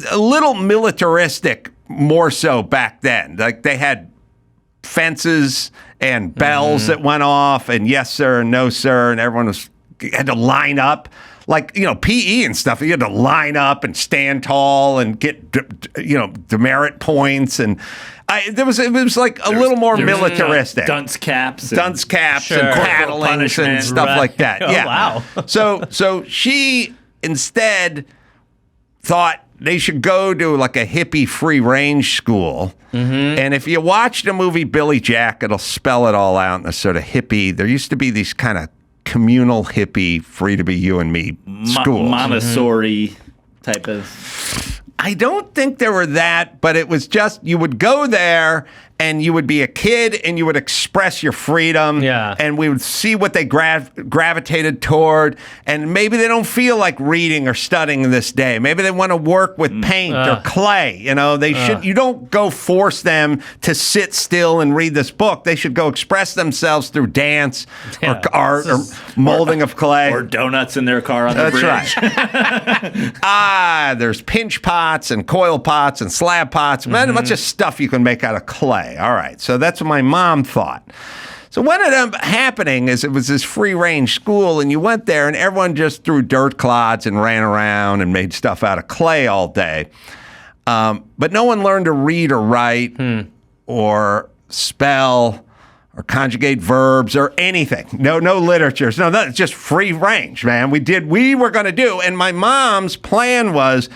a little militaristic, more so back then. Like they had fences and bells that went off and yes sir and no sir, and everyone had to line up like, PE and stuff. You had to line up and stand tall and get, demerit points. And it was like a little more militaristic. Dunce caps. And Sure. paddlings and stuff like that. Oh, Yeah. wow. So she instead thought they should go to like a hippie free range school. And if you watch the movie Billy Jack, it'll spell it all out in a sort of hippie. There used to be these kind of communal hippie, free to be you and me schools. Montessori type of. I don't think there were that, but it was just you would go there and you would be a kid and you would express your freedom. Yeah. And we would see what they gravitated toward. And maybe they don't feel like reading or studying this day. Maybe they want to work with paint or clay. They should. You don't go force them to sit still and read this book. They should go express themselves through dance or art or molding of clay. Or donuts in their car on the bridge. That's right. There's pinch pots and coil pots and slab pots. A bunch of stuff you can make out of clay. All right. So that's what my mom thought. So what ended up happening is it was this free-range school, and you went there, and everyone just threw dirt clods and ran around and made stuff out of clay all day. But no one learned to read or write or spell or conjugate verbs or anything. No literatures. No, it's just free range, man. We were going to do. And my mom's plan was,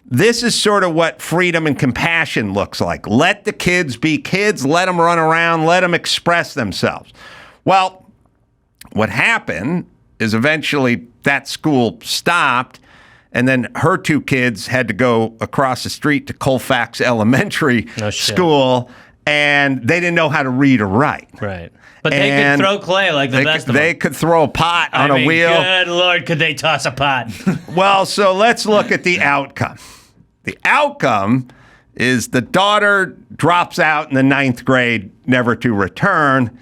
this is sort of what freedom and compassion looks like. Let the kids be kids. Let them run around. Let them express themselves. Well, what happened is eventually that school stopped, and then her two kids had to go across the street to Colfax Elementary School, and they didn't know how to read or write. Right. But they could throw clay like the best of them. They could throw a pot on a wheel. Good Lord, could they toss a pot? Well, so let's look at the outcome. The outcome is the daughter drops out in the 9th grade, never to return.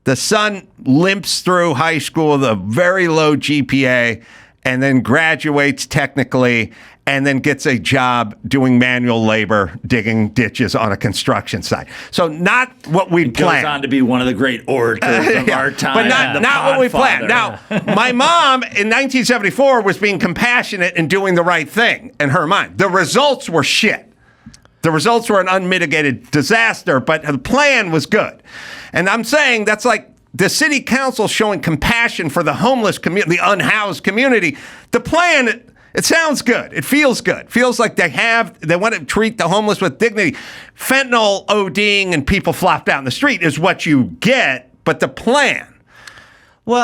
The son limps through high school with a very low GPA and then graduates technically and then gets a job doing manual labor, digging ditches on a construction site. So not what we planned. Goes on to be one of the great orators of our time. But not what we planned. Now, my mom in 1974 was being compassionate and doing the right thing in her mind. The results were shit. The results were an unmitigated disaster, but the plan was good. And I'm saying that's like the city council showing compassion for the homeless community, the unhoused community. The plan, it sounds good. It feels good. Feels like they want to treat the homeless with dignity. Fentanyl ODing and people flopped out in the street is what you get, but the plan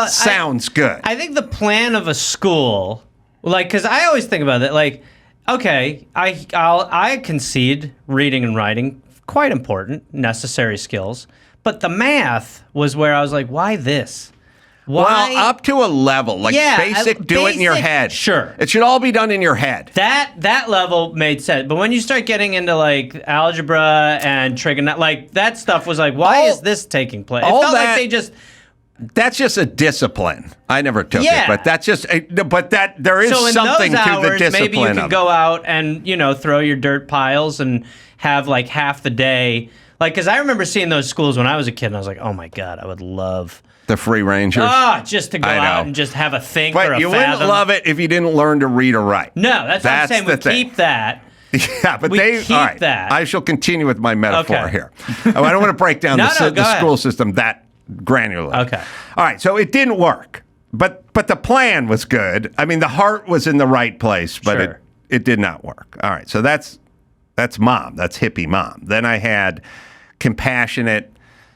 sounds good. I think the plan of a school, because I always think about it, okay, I concede reading and writing, quite important, necessary skills, but the math was where I was like, why this? Why? Well, up to a level, basic, do it in your head. Sure. It should all be done in your head. That level made sense. But when you start getting into algebra and trigonometry, that stuff was why is this taking place? It felt like they just... That's just a discipline. I never took it, but that's just. There is something those hours, to the discipline. Maybe you can go out and throw your dirt piles and have half the day. Because I remember seeing those schools when I was a kid, and I was like, oh my god, I would love the free rangers. Just to go out and just have a think or a But you fathom. wouldn't love it if you didn't learn to read or write. No, that's what I'm saying. We keep that. Yeah, but we keep all right, that. I shall continue with my metaphor here. I don't want to break down the school system that granular. Okay. All right, so it didn't work, but the plan was good. I mean, the heart was in the right place, but it did not work. All right, so that's mom. That's hippie mom. Then I had compassionate,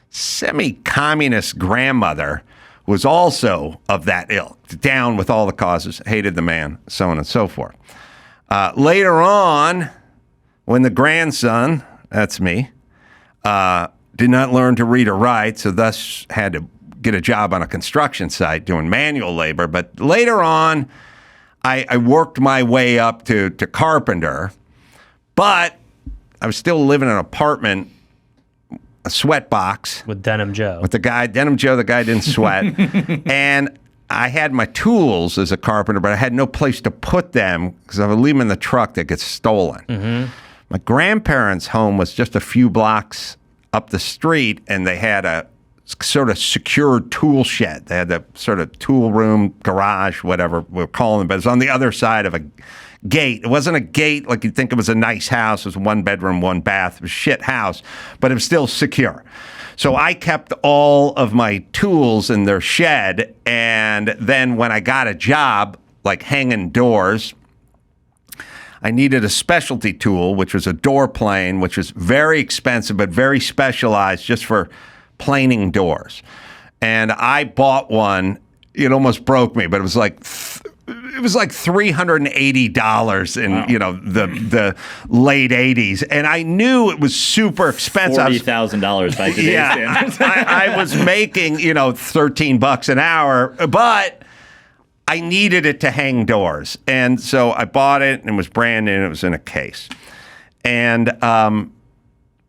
semi-communist grandmother who was also of that ilk, down with all the causes, hated the man, so on and so forth. Later on, when the grandson, that's me, did not learn to read or write, so thus had to get a job on a construction site doing manual labor. But later on, I worked my way up to carpenter, but I was still living in an apartment, a sweat box. With Denim Joe. With the guy didn't sweat. And I had my tools as a carpenter, but I had no place to put them because I would leave them in the truck that gets stolen. Mm-hmm. My grandparents' home was just a few blocks up the street, and they had a sort of secure tool shed. They had the sort of tool room, garage, whatever we're calling it, but it's on the other side of a gate. It wasn't a gate like you'd think it was a nice house. It was 1 bedroom, 1 bath. It was a shit house, but it was still secure. So I kept all of my tools in their shed, and then when I got a job, like hanging doors, I needed a specialty tool, which was a door plane, which was very expensive but very specialized just for planing doors. And I bought one. It almost broke me, but it was like $380 in the late 80s, and I knew it was super expensive. $40,000 by today's standards. I was making $13 an hour, but I needed it to hang doors, and so I bought it, and it was brand new, and it was in a case, and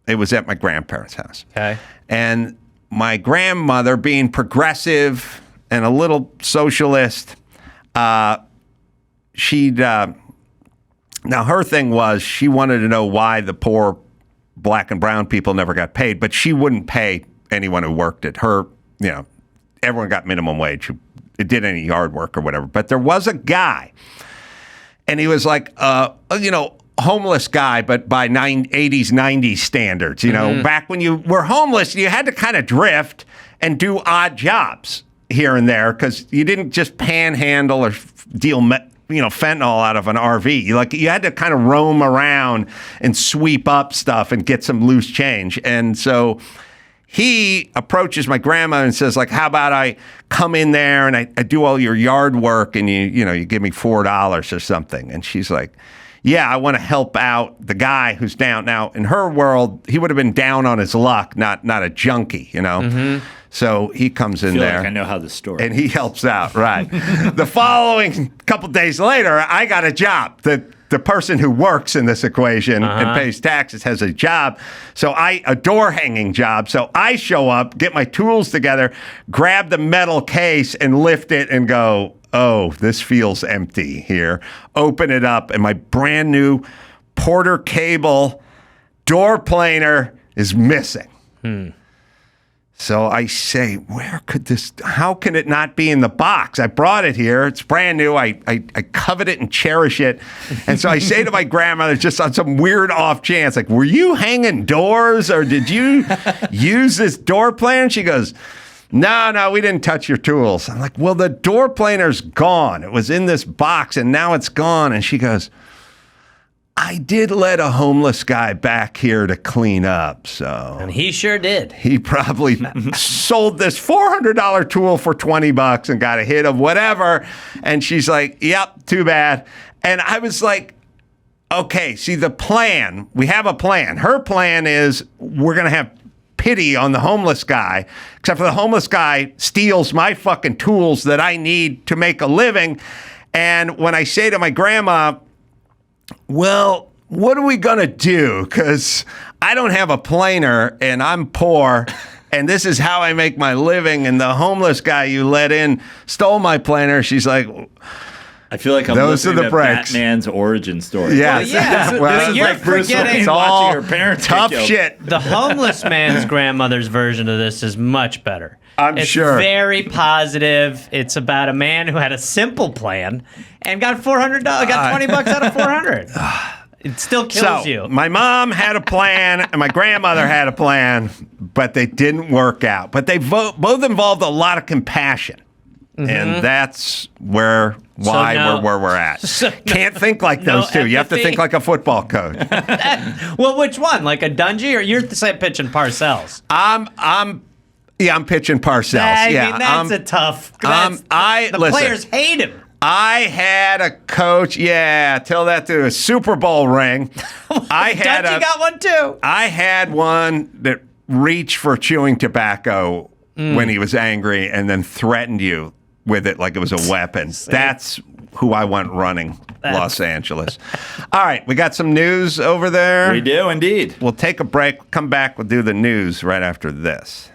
it was at my grandparents' house. Okay, and my grandmother, being progressive and a little socialist, she'd now her thing was she wanted to know why the poor black and brown people never got paid, but she wouldn't pay anyone who worked at her. Everyone got minimum wage who did any yard work or whatever. But there was a guy, and he was like, homeless guy, but by 80s, 90s standards. Back when you were homeless, you had to kind of drift and do odd jobs here and there because you didn't just panhandle or deal fentanyl out of an RV. You had to kind of roam around and sweep up stuff and get some loose change. And so he approaches my grandma and says, like, how about I come in there and I do all your yard work and you give me $4 or something. And she's like, yeah, I want to help out the guy who's down. Now, in her world, he would have been down on his luck, not a junkie, Mm-hmm. So he comes in there. Like I know how the story and he helps out, right. The following couple days later, I got a job. The person who works in this equation and pays taxes has a job. So a door hanging job. So I show up, get my tools together, grab the metal case and lift it and go, oh, this feels empty here. Open it up, and my brand new Porter cable door planer is missing. So I say, how can it not be in the box? I brought it here. It's brand new. I covet it and cherish it. And so I say to my grandmother, just on some weird off chance, like, were you hanging doors or did you use this door planer? And she goes, no, we didn't touch your tools. I'm like, well, the door planer's gone. It was in this box and now it's gone. And she goes, I did let a homeless guy back here to clean up, so. And he sure did. He probably sold this $400 tool for $20 and got a hit of whatever. And she's like, yep, too bad. And I was like, okay, see the plan, we have a plan. Her plan is we're going to have pity on the homeless guy, except for the homeless guy steals my fucking tools that I need to make a living. And when I say to my grandma, well, what are we going to do? Because I don't have a planer and I'm poor and this is how I make my living. And the homeless guy you let in stole my planer. She's like, I feel like I'm listening to Batman's origin story. Yes. But you're forgetting watching your parents tough get killed. shit. The homeless man's grandmother's version of this is much better. It's sure. Very positive. It's about a man who had a simple plan and got $400. Got $20 out of $400. It still kills you. My mom had a plan and my grandmother had a plan, but they didn't work out. But they both involved a lot of compassion. Mm-hmm. And that's why we're where we're at. Can't think like those two. Empathy. You have to think like a football coach. Well, which one? Like a Dungy, or you're pitching Parcells? I'm pitching Parcells. I mean, that's a tough. The players hate him. I had a coach. Yeah, tell that to a Super Bowl ring. Dungy got one too. I had one that reached for chewing tobacco when he was angry, and then threatened you with it like it was a weapon. That's who I want running Los Angeles. All right, we got some news over there. We do indeed. We'll take a break. Come back. We'll do the news right after this.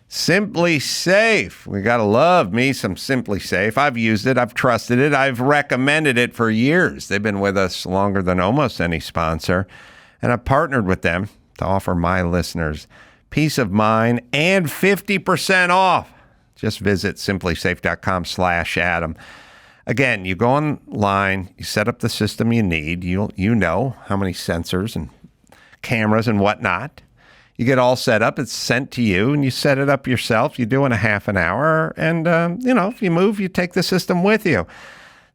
Simply Safe. We got to love me some Simply Safe. I've used it. I've trusted it. I've recommended it for years. They've been with us longer than almost any sponsor. And I've partnered with them to offer my listeners peace of mind, and 50% off. Just visit simplysafe.com/Adam. Again, you go online, you set up the system you need. You know how many sensors and cameras and whatnot. You get all set up. It's sent to you, and you set it up yourself. You do in a half an hour, and, if you move, you take the system with you.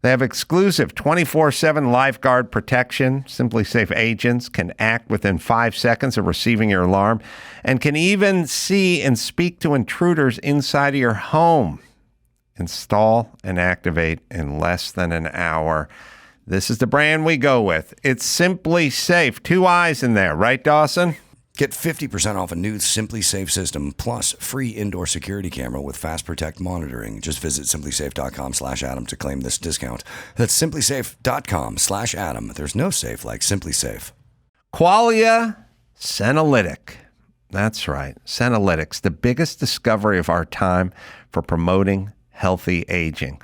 They have exclusive 24/7 lifeguard protection. Simply Safe agents can act within 5 seconds of receiving your alarm and can even see and speak to intruders inside of your home. Install and activate in less than an hour. This is the brand we go with. It's Simply Safe. 2 eyes in there, right, Dawson? Get 50% off a new Simply Safe system plus free indoor security camera with Fast Protect monitoring. Just visit simplysafe.com/Adam to claim this discount. That's simplysafe.com/Adam. There's no safe like Simply Safe. Qualia Senolytic. That's right. Senolytics, the biggest discovery of our time for promoting healthy aging.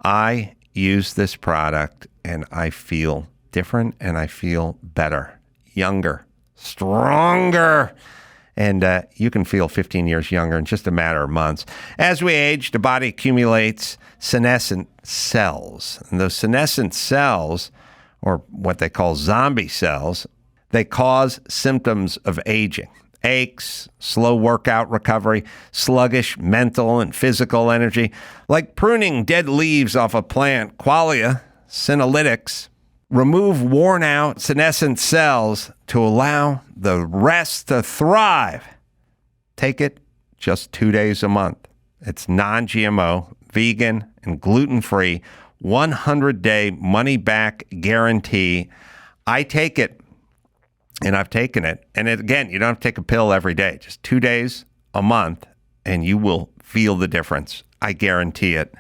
I use this product and I feel different and I feel better, younger, stronger. And you can feel 15 years younger in just a matter of months. As we age, the body accumulates senescent cells. And those senescent cells, or what they call zombie cells, they cause symptoms of aging. Aches, slow workout recovery, sluggish mental and physical energy. Like pruning dead leaves off a plant, Qualia Senolytics remove worn-out senescent cells to allow the rest to thrive. Take it just 2 days a month. It's non-GMO, vegan, and gluten-free, 100-day money-back guarantee. I take it, and I've taken it. And again, you don't have to take a pill every day. Just 2 days a month, and you will feel the difference. I guarantee it.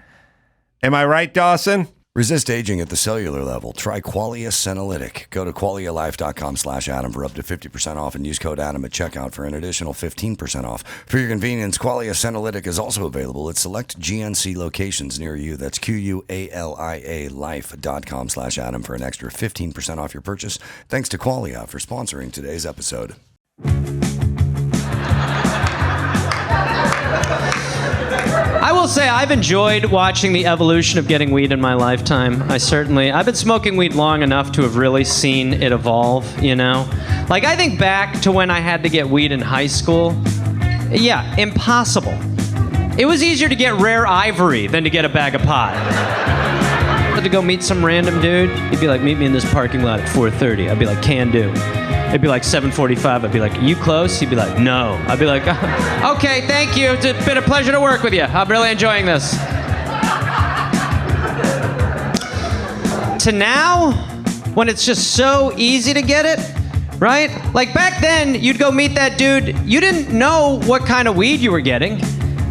Am I right, Dawson? Resist aging at the cellular level. Try Qualia Senolytic. Go to qualialife.com/Adam for up to 50% off and use code Adam at checkout for an additional 15% off. For your convenience, Qualia Senolytic is also available at select GNC locations near you. That's QUALIA life.com/Adam for an extra 15% off your purchase. Thanks to Qualia for sponsoring today's episode. I will say I've enjoyed watching the evolution of getting weed in my lifetime. I've been smoking weed long enough to have really seen it evolve, you know? Like, I think back to when I had to get weed in high school. Yeah, impossible. It was easier to get rare ivory than to get a bag of pot. I had to go meet some random dude. He'd be like, meet me in this parking lot at 4:30. I'd be like, can do. It'd be like 7:45. I'd be like, you close? He'd be like, no. I'd be like, okay, thank you. It's been a pleasure to work with you. I'm really enjoying this. To now, when it's just so easy to get it, right? Like back then, you'd go meet that dude. You didn't know what kind of weed you were getting.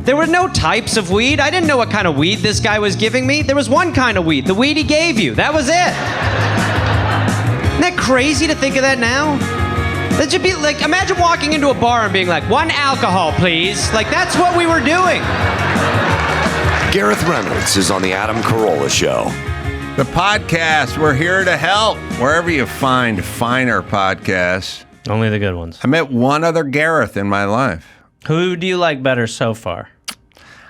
There were no types of weed. I didn't know what kind of weed this guy was giving me. There was one kind of weed, the weed he gave you. That was it. Isn't that crazy to think of that now? That should be like, imagine walking into a bar and being like, 1 alcohol, please. Like, that's what we were doing. Gareth Reynolds is on the Adam Carolla Show. The podcast, we're here to help wherever you find finer podcasts. Only the good ones. I met one other Gareth in my life. Who do you like better so far?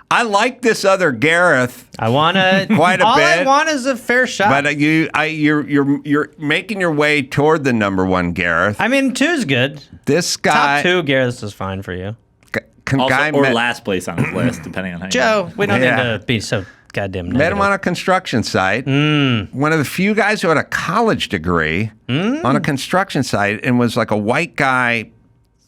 I like this other Gareth. I want to quite a all bit. I want is a fair shot. But you're making your way toward the number one Gareth. I mean, 2's good. This guy, top 2 Gareth's is fine for you. Last place on his list, depending on how. Joe, we don't need to be so goddamn negative. Met him on a construction site. One of the few guys who had a college degree on a construction site and was like a white guy.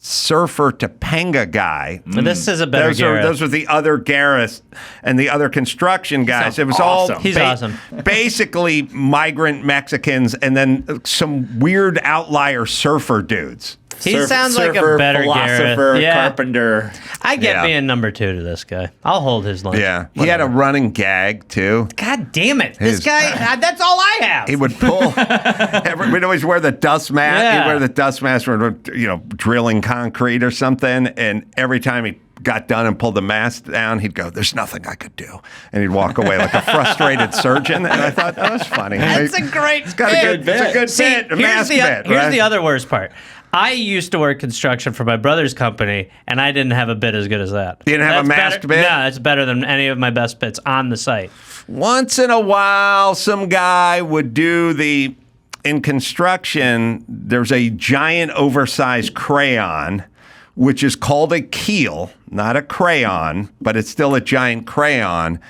Surfer Topanga guy. But this is a better Gareth. Those were the other Gareths and the other construction guys. It was awesome. all He's awesome. Basically migrant Mexicans and then some weird outlier surfer dudes. He sounds like a better philosopher, Gareth. Yeah. carpenter. I get being number 2 to this guy. I'll hold his lunch. Yeah. He had a running gag, too. God damn it. This guy, that's all I have. He would pull. We'd always wear the dust mask. Yeah. He'd wear the dust mask when, drilling concrete or something. And every time he'd got done and pulled the mask down, he'd go, "There's nothing I could do," and he'd walk away like a frustrated surgeon. And I thought, "Oh, that's funny." That's a great It's got a good bit. It's a good bit. A mask bit. Here's the other worst part. I used to work construction for my brother's company, and I didn't have a bit as good as that. You didn't have a masked bit? No, it's better than any of my best bits on the site. Once in a while, some guy would do in construction, there's a giant oversized crayon, which is called a keel, not a crayon, but it's still a giant crayon.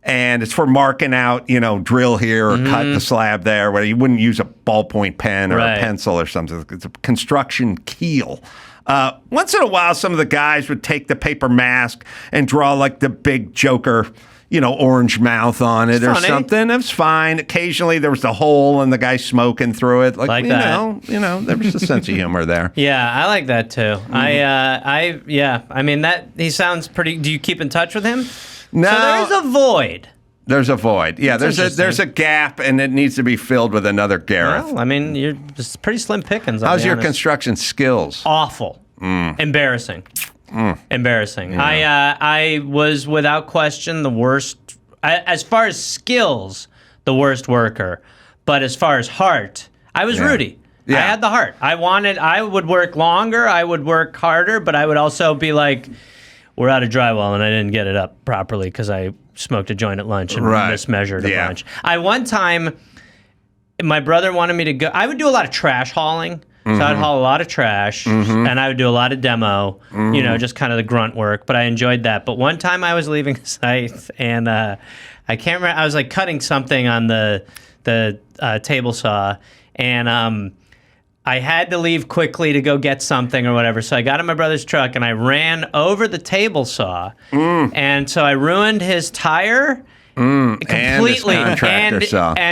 And it's for marking out, drill here or cut the slab there, where you wouldn't use a ballpoint pen or a pencil or something. It's a construction keel. Once in a while, some of the guys would take the paper mask and draw like the big Joker, orange mouth on it or something. It was fine. Occasionally, there was a hole and the guy smoking through it. Like that. There was a sense of humor there. Yeah, I like that too. I mean, he sounds pretty. Do you keep in touch with him? No. So there's a void. There's a void. Yeah, there's a gap, and it needs to be filled with another Gareth. Well, I mean, you're just pretty slim pickings. How's your construction skills? Awful. Embarrassing. Embarrassing. Yeah. I was without question the worst. As far as skills, the worst worker. But as far as heart, I was Rudy. Yeah. I had the heart. I would work longer. I would work harder, but I would also be like, we're out of drywall, and I didn't get it up properly because I smoked a joint at lunch and mismeasured a bunch. One time, my brother wanted me to go. I would do a lot of trash hauling. So I'd haul a lot of trash, and I would do a lot of demo, just kind of the grunt work, but I enjoyed that. But one time I was leaving a site, and I can't remember, I was like cutting something on the table saw, and I had to leave quickly to go get something or whatever. So I got in my brother's truck and I ran over the table saw. And so I ruined his tire completely and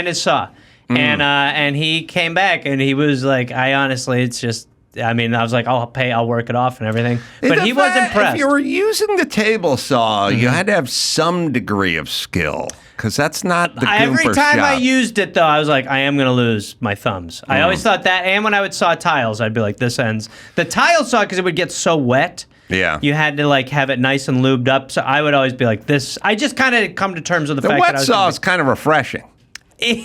his saw. And he came back and he was like, I was like, I'll work it off and everything. But he was impressed. If you were using the table saw, you had to have some degree of skill. Because that's not the Every Goomper time shop. I used it, though, I was like, I am going to lose my thumbs. I always thought that. And when I would saw tiles, I'd be like, this ends. The tile saw, because it would get so wet. Yeah. You had to have it nice and lubed up. So I would always be like, this. I just kind of come to terms with the fact that I was. The wet saw is kind of refreshing.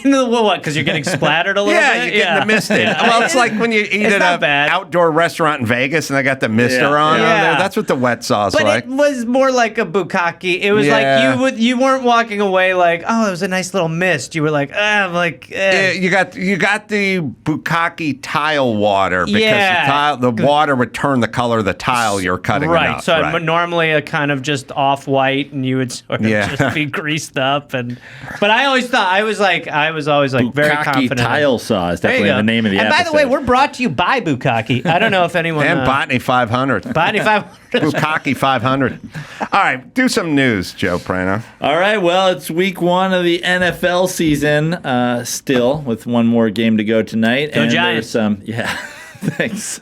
What? Because you're getting splattered a little bit? You're getting the mist in. Well, it's like when you eat at an outdoor restaurant in Vegas and they got the mister on there. That's what the wet sauce like. But it was more like a bukkake. It was like you weren't walking away like, oh, it was a nice little mist. You were like, You got the bukkake tile water because the water would turn the color of the tile you're cutting up. Right. So normally a kind of just off-white and you would sort of just be greased up. But I always thought, I was always like very confident. Tile saw is definitely the name of the episode. And by the way, we're brought to you by Bukkake. I don't know if anyone... and Botany 500. Botany 500. Bukkake 500. All right, do some news, Joe Praino. All right, well, it's week 1 of the NFL season still, with one more game to go tonight. Go Giants. Thanks.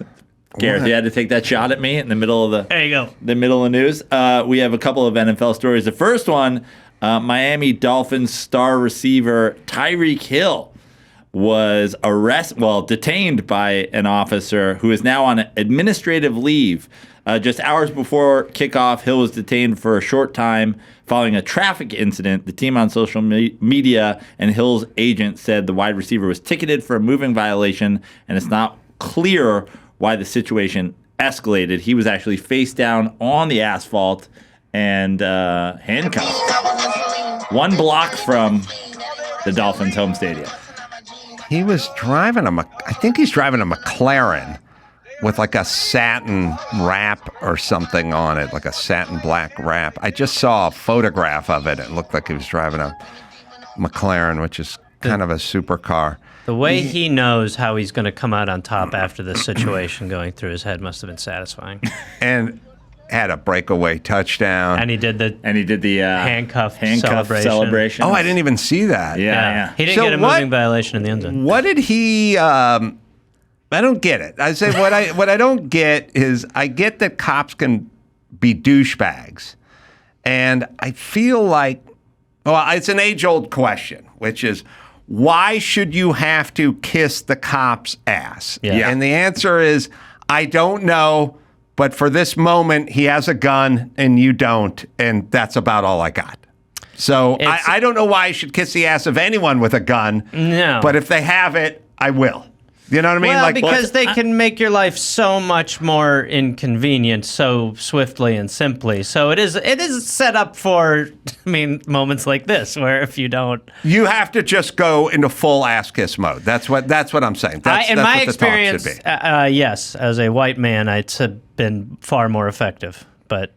Gareth, you had to take that shot at me in the middle of there you go. The middle of the news. We have a couple of NFL stories. The first one... Miami Dolphins star receiver Tyreek Hill was detained by an officer who is now on administrative leave. Just hours before kickoff, Hill was detained for a short time following a traffic incident. The team on social media and Hill's agent said the wide receiver was ticketed for a moving violation, and it's not clear why the situation escalated. He was actually face down on the asphalt and handcuffed. 1 block from the Dolphins' home stadium. He was driving I think he's driving a McLaren with like a satin wrap or something on it, like a satin black wrap. I just saw a photograph of it. It looked like he was driving a McLaren, which is kind of a supercar. The way he knows how he's going to come out on top after this situation going through his head must have been satisfying. And had a breakaway touchdown. And he did the handcuff celebration. Oh, I didn't even see that. Yeah. He didn't get a moving violation in the end zone. What did he I don't get it. I say what I don't get is I get that cops can be douchebags. And I feel like it's an age-old question, which is why should you have to kiss the cop's ass? Yeah. And the answer is I don't know. But for this moment, he has a gun and you don't, and that's about all I got. So I don't know why I should kiss the ass of anyone with a gun. No. But if they have it, I will. You know what I mean? Well, because they can make your life so much more inconvenient so swiftly and simply. So it is set up for, moments like this where if you don't, you have to just go into full ass kiss mode. That's what I'm saying. That's in my what experience, the talk should be. yes, as a white man, it's been far more effective. But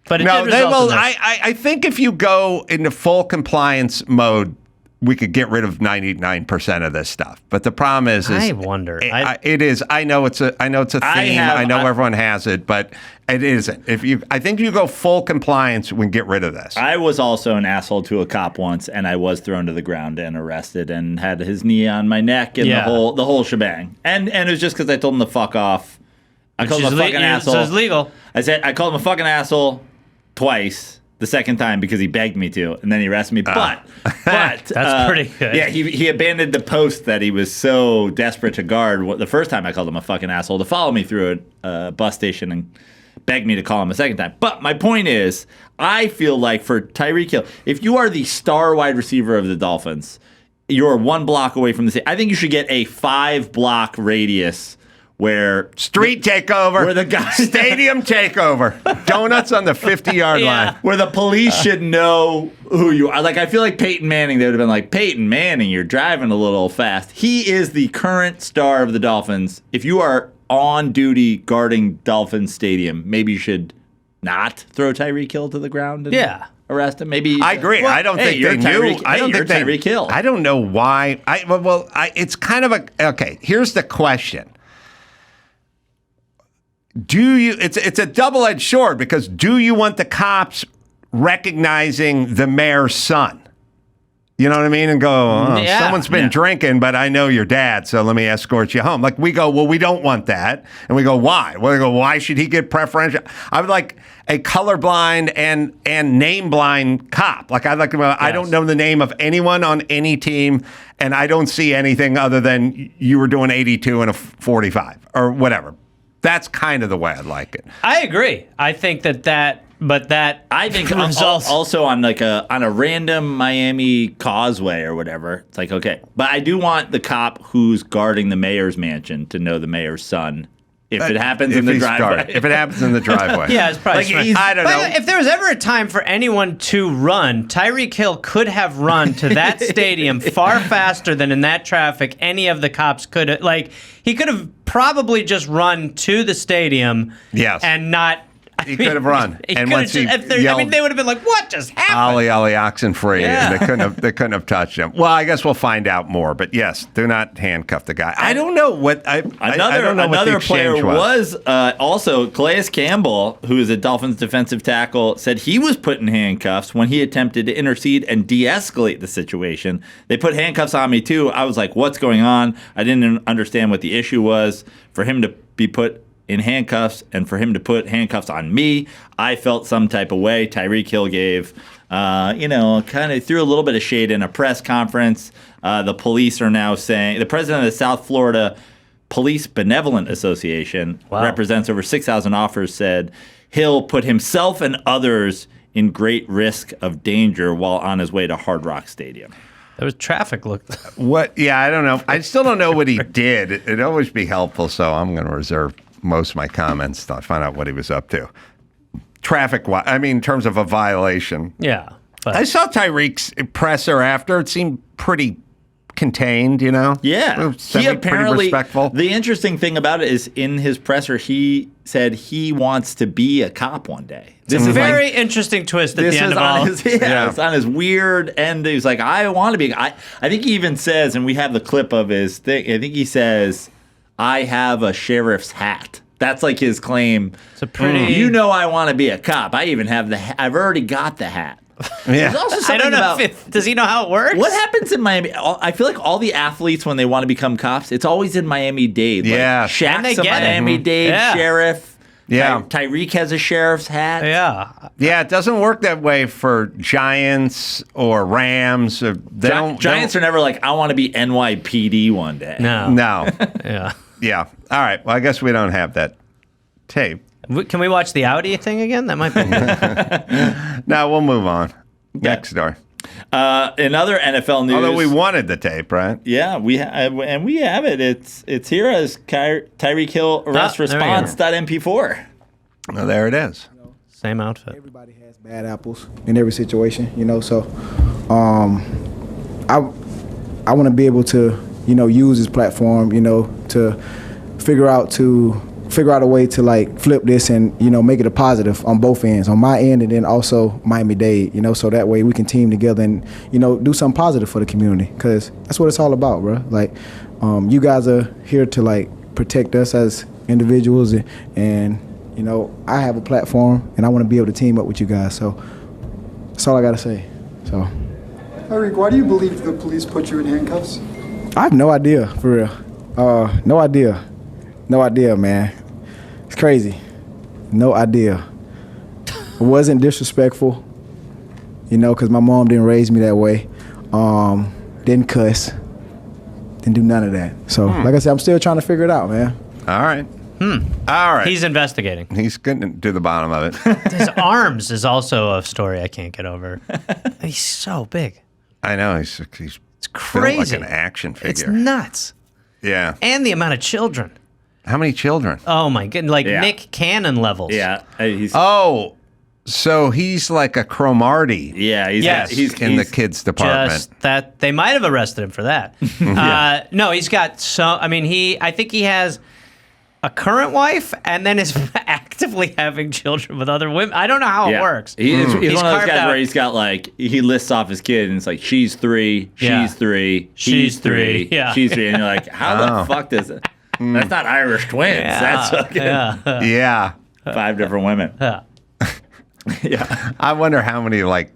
it no, did they result will. in this. I think if you go into full compliance mode, we could get rid of 99% of this stuff. But the problem is I wonder. It is. I know it's a theme. I know everyone has it, but it isn't. I think if you go full compliance, we can get rid of this. I was also an asshole to a cop once, and I was thrown to the ground and arrested, and had his knee on my neck and the whole shebang. And it was just because I told him to fuck off. I called him a fucking asshole. So it's legal. I called him a fucking asshole twice. The second time because he begged me to, and then he arrested me. But that's pretty good. Yeah, he abandoned the post that he was so desperate to guard. The first time I called him a fucking asshole to follow me through a bus station and begged me to call him a second time. But my point is, I feel like for Tyreek Hill, if you are the star wide receiver of the Dolphins, you're 1 block away from the city. I think you should get a 5-block radius. Where street takeover, where the guy stadium takeover, donuts on the 50-yard line, where the police should know who you are. Like I feel like Peyton Manning, they would have been like, Peyton Manning, you're driving a little fast. He is the current star of the Dolphins. If you are on duty guarding Dolphins Stadium, maybe you should not throw Tyreek Hill to the ground. And arrest him. Maybe I agree. I don't think they knew. I don't think Tyreek Hill. I don't know why. It's kind of okay. Here's the question. It's a double-edged sword because do you want the cops recognizing the mayor's son? You know what I mean? And go, someone's been drinking, but I know your dad, so let me escort you home. Like we go, well, we don't want that. And we go, why? Well, we go, why should he get preferential? I would like a colorblind and name-blind cop. Like I don't know the name of anyone on any team, and I don't see anything other than you were doing 82 and a 45 or whatever. That's kind of the way I'd like it. I agree. I think that I think also on a random Miami causeway or whatever. It's like, okay, but I do want the cop who's guarding the mayor's mansion to know the mayor's son. If it happens in the driveway. If it happens in the driveway. Yeah, it's probably I don't know. If there was ever a time for anyone to run, Tyreek Hill could have run to that stadium far faster than in that traffic any of the cops could have. Like, he could have probably just run to the stadium and not... He could have run. And once he yelled, they would have been like, what just happened? Ollie, Ollie, oxen free. Yeah. And they couldn't have touched him. Well, I guess we'll find out more. But yes, do not handcuff the guy. I don't know what I don't know what the player was also Calais Campbell, who is a Dolphins defensive tackle, said he was put in handcuffs when he attempted to intercede and de-escalate the situation. They put handcuffs on me too. I was like, what's going on? I didn't understand what the issue was. For him to be put in handcuffs and for him to put handcuffs on me, I felt some type of way. Tyreek Hill gave, kind of threw a little bit of shade in a press conference. The police are now saying, the president of the South Florida Police Benevolent Association represents over 6,000 officers, said Hill put himself and others in great risk of danger while on his way to Hard Rock Stadium. There was traffic. What? Yeah, I don't know. I still don't know what he did. It'd always be helpful, so I'm going to reserve most of my comments to find out what he was up to. In terms of a violation. Yeah. But I saw Tyreek's presser after. It seemed pretty contained, Yeah. He apparently, pretty respectful. The interesting thing about it is in his presser, he said he wants to be a cop one day. This is a very interesting twist at the end of all. It's on his weird end. He's like, I want to be. I think he even says, and we have the clip of his thing, I think he says, I have a sheriff's hat. That's like his claim. It's a pretty... I want to be a cop. I even have I've already got the hat. Yeah. There's also I don't know does he know how it works? What happens in Miami? I feel like all the athletes, when they want to become cops, it's always in Miami-Dade. Yeah. Like Shaq's a Miami-Dade sheriff. Yeah. Tyreek has a sheriff's hat. Yeah. Yeah, it doesn't work that way for Giants or Rams. Giants are never like, I want to be NYPD one day. No. No. Yeah. Yeah. All right. Well, I guess we don't have that tape. Can we watch the Audi thing again? That might be good. No, we'll move on. Next story. In other NFL news, Although we wanted the tape, right? yeah, we and we have it. It's here as Tyreek Hill arrest there we go. response.mp4. Well, there it is. Same outfit. Everybody has bad apples in every situation, so I want to be able to, use this platform, to figure out a way to like flip this and, make it a positive on both ends, on my end and then also Miami-Dade, so that way we can team together and, do something positive for the community, because that's what it's all about, bro. Like, you guys are here to like protect us as individuals and I have a platform and I want to be able to team up with you guys. So that's all I got to say. So, Tyreek, why do you believe the police put you in handcuffs? I have no idea, for real. No idea. No idea, man. It's crazy. No idea. It wasn't disrespectful, because my mom didn't raise me that way. Didn't cuss. Didn't do none of that. So, like I said, I'm still trying to figure it out, man. All right. All right. He's investigating. He's getting to the bottom of it. His arms is also a story I can't get over. He's so big. I know. He's It's crazy. built like an action figure. It's nuts. Yeah. And the amount of children. How many children? Oh my goodness, like Yeah. Nick Cannon levels. Yeah, he's So he's like a Cromartie. yeah, Yes. he's in the kids department. Just that they might have arrested him for that. No, he's got I think he has a current wife and then is actively having children with other women. I don't know how it works. He's one of those carved guys out- where he's got like he lists off his kid and it's like she's 3, Yeah. she's 3, She's he's 3, three. Yeah. she's 3, and you're like, how the fuck does it? That's not Irish twins. That's fucking Yeah. 5 different women. Yeah. Yeah. I wonder how many like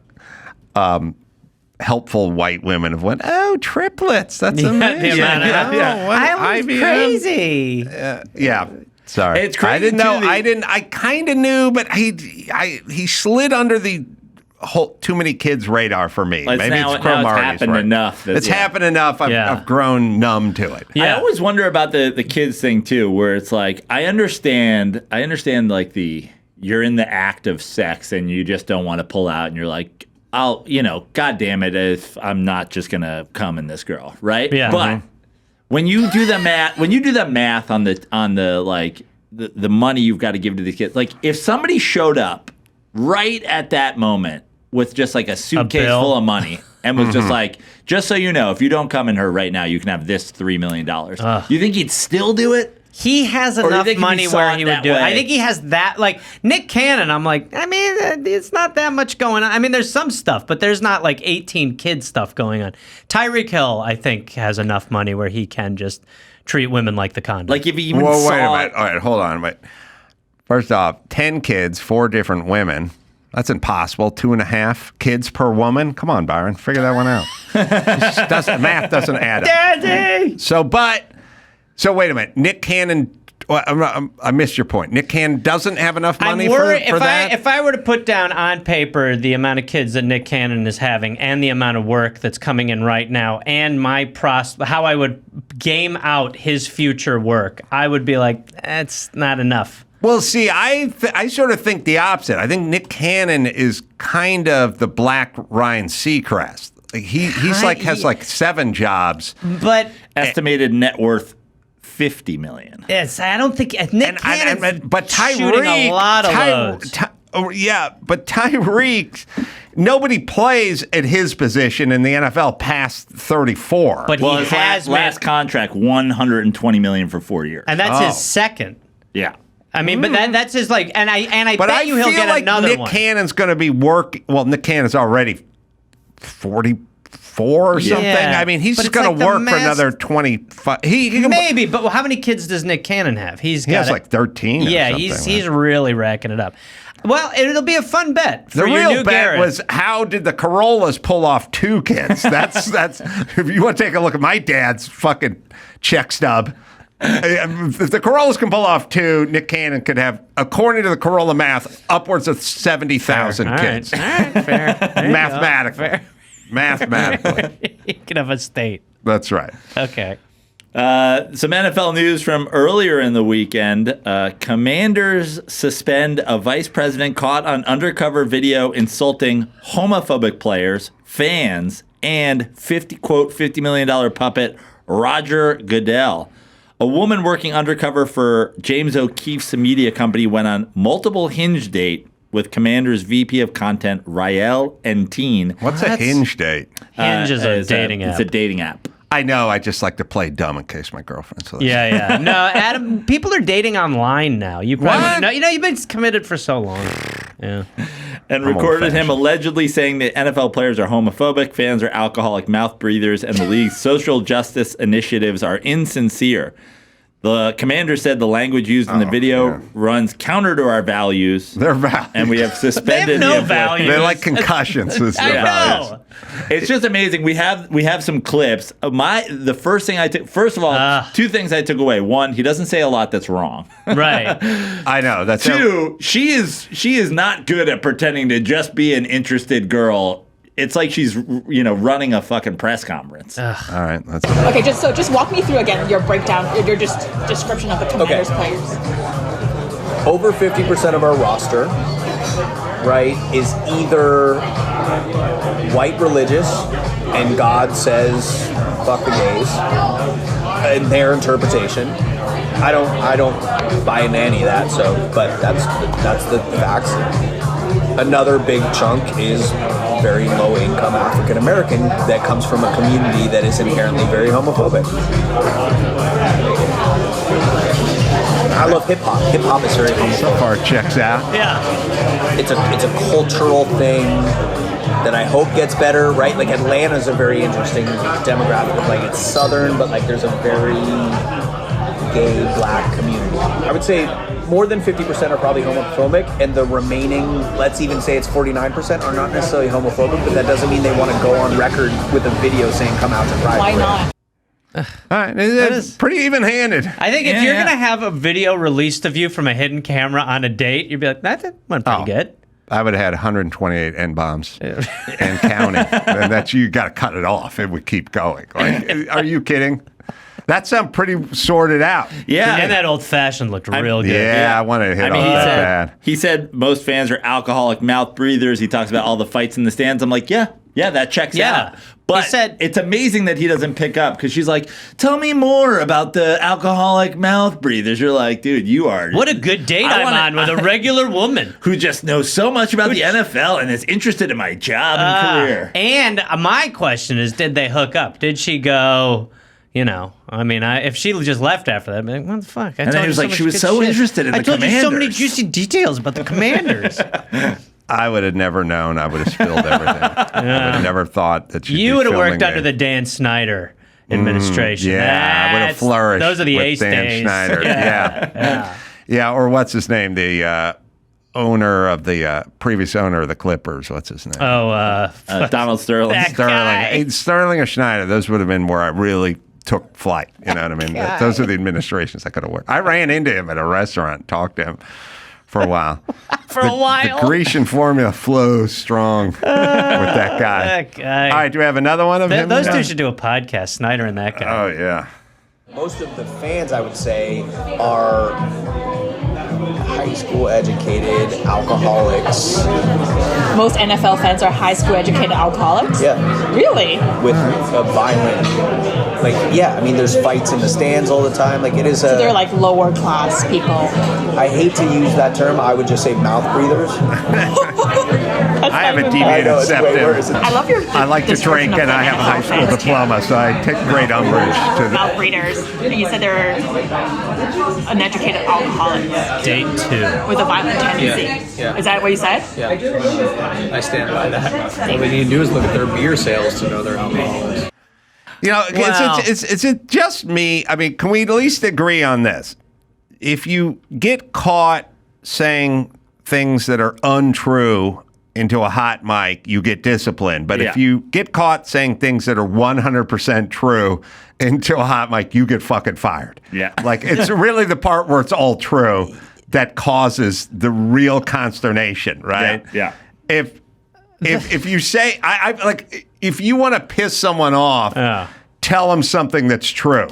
helpful white women have went, oh, triplets. That's amazing. The amount of- Yeah. What, I was IBM? crazy. Yeah. Sorry. It's crazy, I didn't know. too, I kind of knew, but he slid under the whole too many kids radar for me. It's Maybe now it's it's Cromartie's happened right. enough. It's happened enough. I've grown numb to it. Yeah. I always wonder about the kids thing too, where it's like I understand like you're in the act of sex and you just don't want to pull out and you're like, God damn it, if I'm not just gonna come in this girl, right? Yeah. But when you do the math on the like the money you've got to give to the kids, like if somebody showed up right at that moment with just like a suitcase bill. full of money and was just like, just so you know, if you don't come in her right now, you can have this $3 million. You think he'd still do it? He has Or do you enough think if he money saw where it he would that do it. I way- think he has that. Like Nick Cannon, I'm like, it's not that much going on. I mean, there's some stuff, but there's not like 18 kid stuff going on. Tyreek Hill, I think, has enough money where he can just treat women like the condom. Like if he even Whoa, saw wait a minute. All right, hold on. Wait. First off, 10 kids, 4 different women. That's impossible. 2.5 kids per woman. Come on, Byron. Figure that one out. Math doesn't add up. Daddy! So wait a minute. Nick Cannon, I missed your point. Nick Cannon doesn't have enough money I'm for worried that? if I were to put down on paper the amount of kids that Nick Cannon is having and the amount of work that's coming in right now and how I would game out his future work, I would be like, that's not enough. Well, see, I sort of think the opposite. I think Nick Cannon is kind of the Black Ryan Seacrest. Like he's like has like 7 jobs. But estimated net worth $50 million. yes, I don't think Nick Cannon's but Tyreek, shooting a lot of loads. But Tyreek, nobody plays at his position in the NFL past 34. But Well, he his has last contract, $120 million for 4 years. and that's his second. Yeah. I mean, but that's his like, and I But bet you he'll feel get like another Nick one. Cannon's going to be working. Well, Nick Cannon's already 44 or something. Yeah. I mean, he's But it's going like to the work for mass- another 25. He can, Maybe, but how many kids does Nick Cannon have? He has like 13. Yeah, or he's something, he's right? really racking it up. Well, it'll be a fun bet for The your real new bet Garrett. was how did the Carollas pull off 2 kids? That's if you want to take a look at my dad's fucking check stub. If the Carollas can pull off 2, Nick Cannon could have, according to the Carolla math, upwards of 70,000 All kids. right, fair. There you go. Mathematically. Fair. Mathematically. You can have a state. That's right. Okay. Some NFL news from earlier in the weekend. Commanders suspend a vice president caught on undercover video insulting homophobic players, fans, and $50 million puppet Roger Goodell. A woman working undercover for James O'Keefe's media company went on multiple Hinge date with Commander's VP of content, Rael Enteen. What's a Hinge date? Hinge is a dating app. It's a dating app. I know. I just like to play dumb in case my girlfriend's listening. Yeah. No, Adam, people are dating online now. You probably know. You've been committed for so long. Yeah. And recorded him allegedly saying that NFL players are homophobic, fans are alcoholic mouth breathers, and the league's social justice initiatives are insincere. The commander said the language used in the video runs counter to our values. Their values. And we have suspended they have no values. They're like concussions. Is their values. It's just amazing. We have some clips. The first thing I took, first of all, two things I took away. One, he doesn't say a lot that's wrong. Right. I know. That's two. She is not good at pretending to just be an interested girl. It's like she's, running a fucking press conference. All right. Okay, just walk me through again your breakdown, your just description of the Commanders players. Over 50% of our roster, right, is either white religious and God says fuck the gays in their interpretation. I don't buy into any of that, but that's the facts. Another big chunk is very low-income African American that comes from a community that is inherently very homophobic. I love hip hop. Hip hop is very homophobic. So far, checks out. Yeah. It's a cultural thing that I hope gets better. Right, like Atlanta's a very interesting demographic. Like it's southern, but like there's a very gay black community. I would say more than 50% are probably homophobic, and the remaining, let's even say it's 49%, are not necessarily homophobic, but that doesn't mean they want to go on record with a video saying come out to pride. Why not? All right, it's pretty even-handed. I think if you're going to have a video released of you from a hidden camera on a date, you'd be like, that went pretty good. I would have had 128 N-bombs and counting. And that's, you got to cut it off. It would keep going. Like, are you kidding? That sounded pretty sorted out. Yeah. And that old-fashioned looked real good. Yeah, I wanted to hit off that bad. He said most fans are alcoholic mouth breathers. He talks about all the fights in the stands. I'm like, yeah, that checks out. But it's amazing that he doesn't pick up because she's like, tell me more about the alcoholic mouth breathers. You're like, dude, you are. What a good date I'm on with a regular woman. Who just knows so much about the NFL and is interested in my job and career. And my question is, did they hook up? Did she go... if she just left after that, I'd be like, what the fuck? And then he was like, she was so interested in the Commanders. I told you so many juicy details about the Commanders. I would have never known. I would have spilled everything. I would have never thought that she'd You would have worked under the Dan Snyder administration. I would have flourished. Those are the with ace Dan days. Schneider. Yeah, or what's his name? The owner of the previous owner of the Clippers. What's his name? Donald Sterling. Sterling or Schneider. Those would have been where I really took flight. You know what I mean? Those are the administrations I could have worked. I ran into him at a restaurant and talked to him for a while. The Grecian formula flows strong with that guy. That guy. All right, do we have another one of him? Those two should do a podcast, Snyder and that guy. Oh, yeah. Most of the fans, I would say, are high school educated alcoholics. Most NFL fans are high school educated alcoholics? Yeah. Really? With a violent, there's fights in the stands all the time. Like, it is So they're like lower class people. I hate to use that term. I would just say mouth breathers. I have a deviated septum. I love your I like to drink, and I have a high school diploma, so I take great umbrage to that. Mouth breeders. You said they're uneducated alcoholics. Date 2. With a violent tendency. Yeah. Is that what you said? Yeah. I stand by that. All they need to do is look at their beer sales to know they're alcoholics. Is it just me? I mean, can we at least agree on this? If you get caught saying things that are untrue into a hot mic, you get disciplined. But if you get caught saying things that are 100% true into a hot mic, you get fucking fired. Yeah. Like, it's really the part where it's all true that causes the real consternation, right? Yeah. If you say, if you want to piss someone off, tell them something that's true.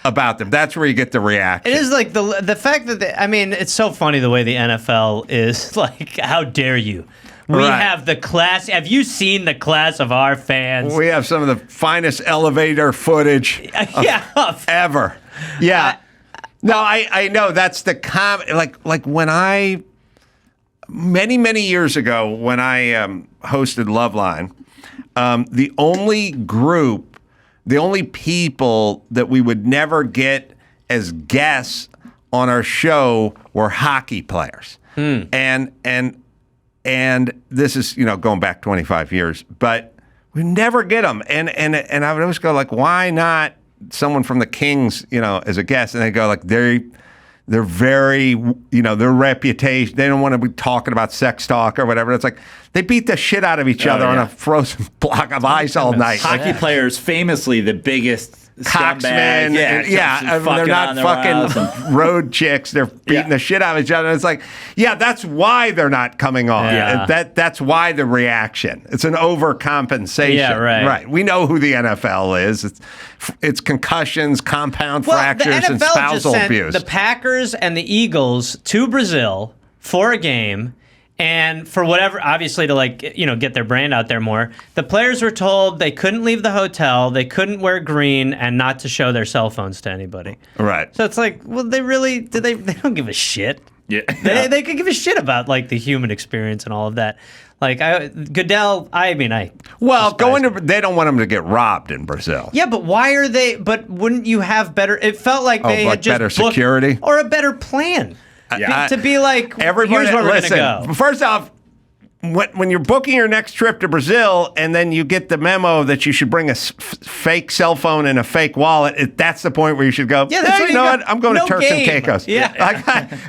about them. That's where you get the reaction. It is like the fact that it's so funny the way the NFL is like, how dare you? We have the class. Have you seen the class of our fans? We have some of the finest elevator footage ever. Yeah. No, I know that's the like when I many years ago when I hosted Loveline, the only people that we would never get as guests on our show were hockey players. And this is, going back 25 years, but we never get them. And I would always go like, why not someone from the Kings, as a guest? And they go like, they're very, their reputation, they don't want to be talking about sex talk or whatever. It's like they beat the shit out of each other on a frozen block of ice all night. Hockey players, famously the biggest cocksmen, they're not fucking road chicks. They're beating the shit out of each other. It's like, that's why they're not coming on. Yeah. That's why the reaction. It's an overcompensation. Yeah, right. We know who the NFL is. It's concussions, compound fractures, and spousal abuse. The Packers and the Eagles to Brazil for a game. And for whatever, obviously to get their brand out there more, the players were told they couldn't leave the hotel, they couldn't wear green, and not to show their cell phones to anybody. Right. So it's like, well, they don't give a shit. Yeah. They could give a shit about the human experience and all of that. Goodell, they don't want them to get robbed in Brazil. Yeah, but why are they? But wouldn't you have better? It felt like they had just better security or a better plan. To be like, everybody, here's where we're going to go. First off, when you're booking your next trip to Brazil and then you get the memo that you should bring a fake cell phone and a fake wallet, that's the point where you should go, that's where what? I'm going to Turks and Caicos. Yeah.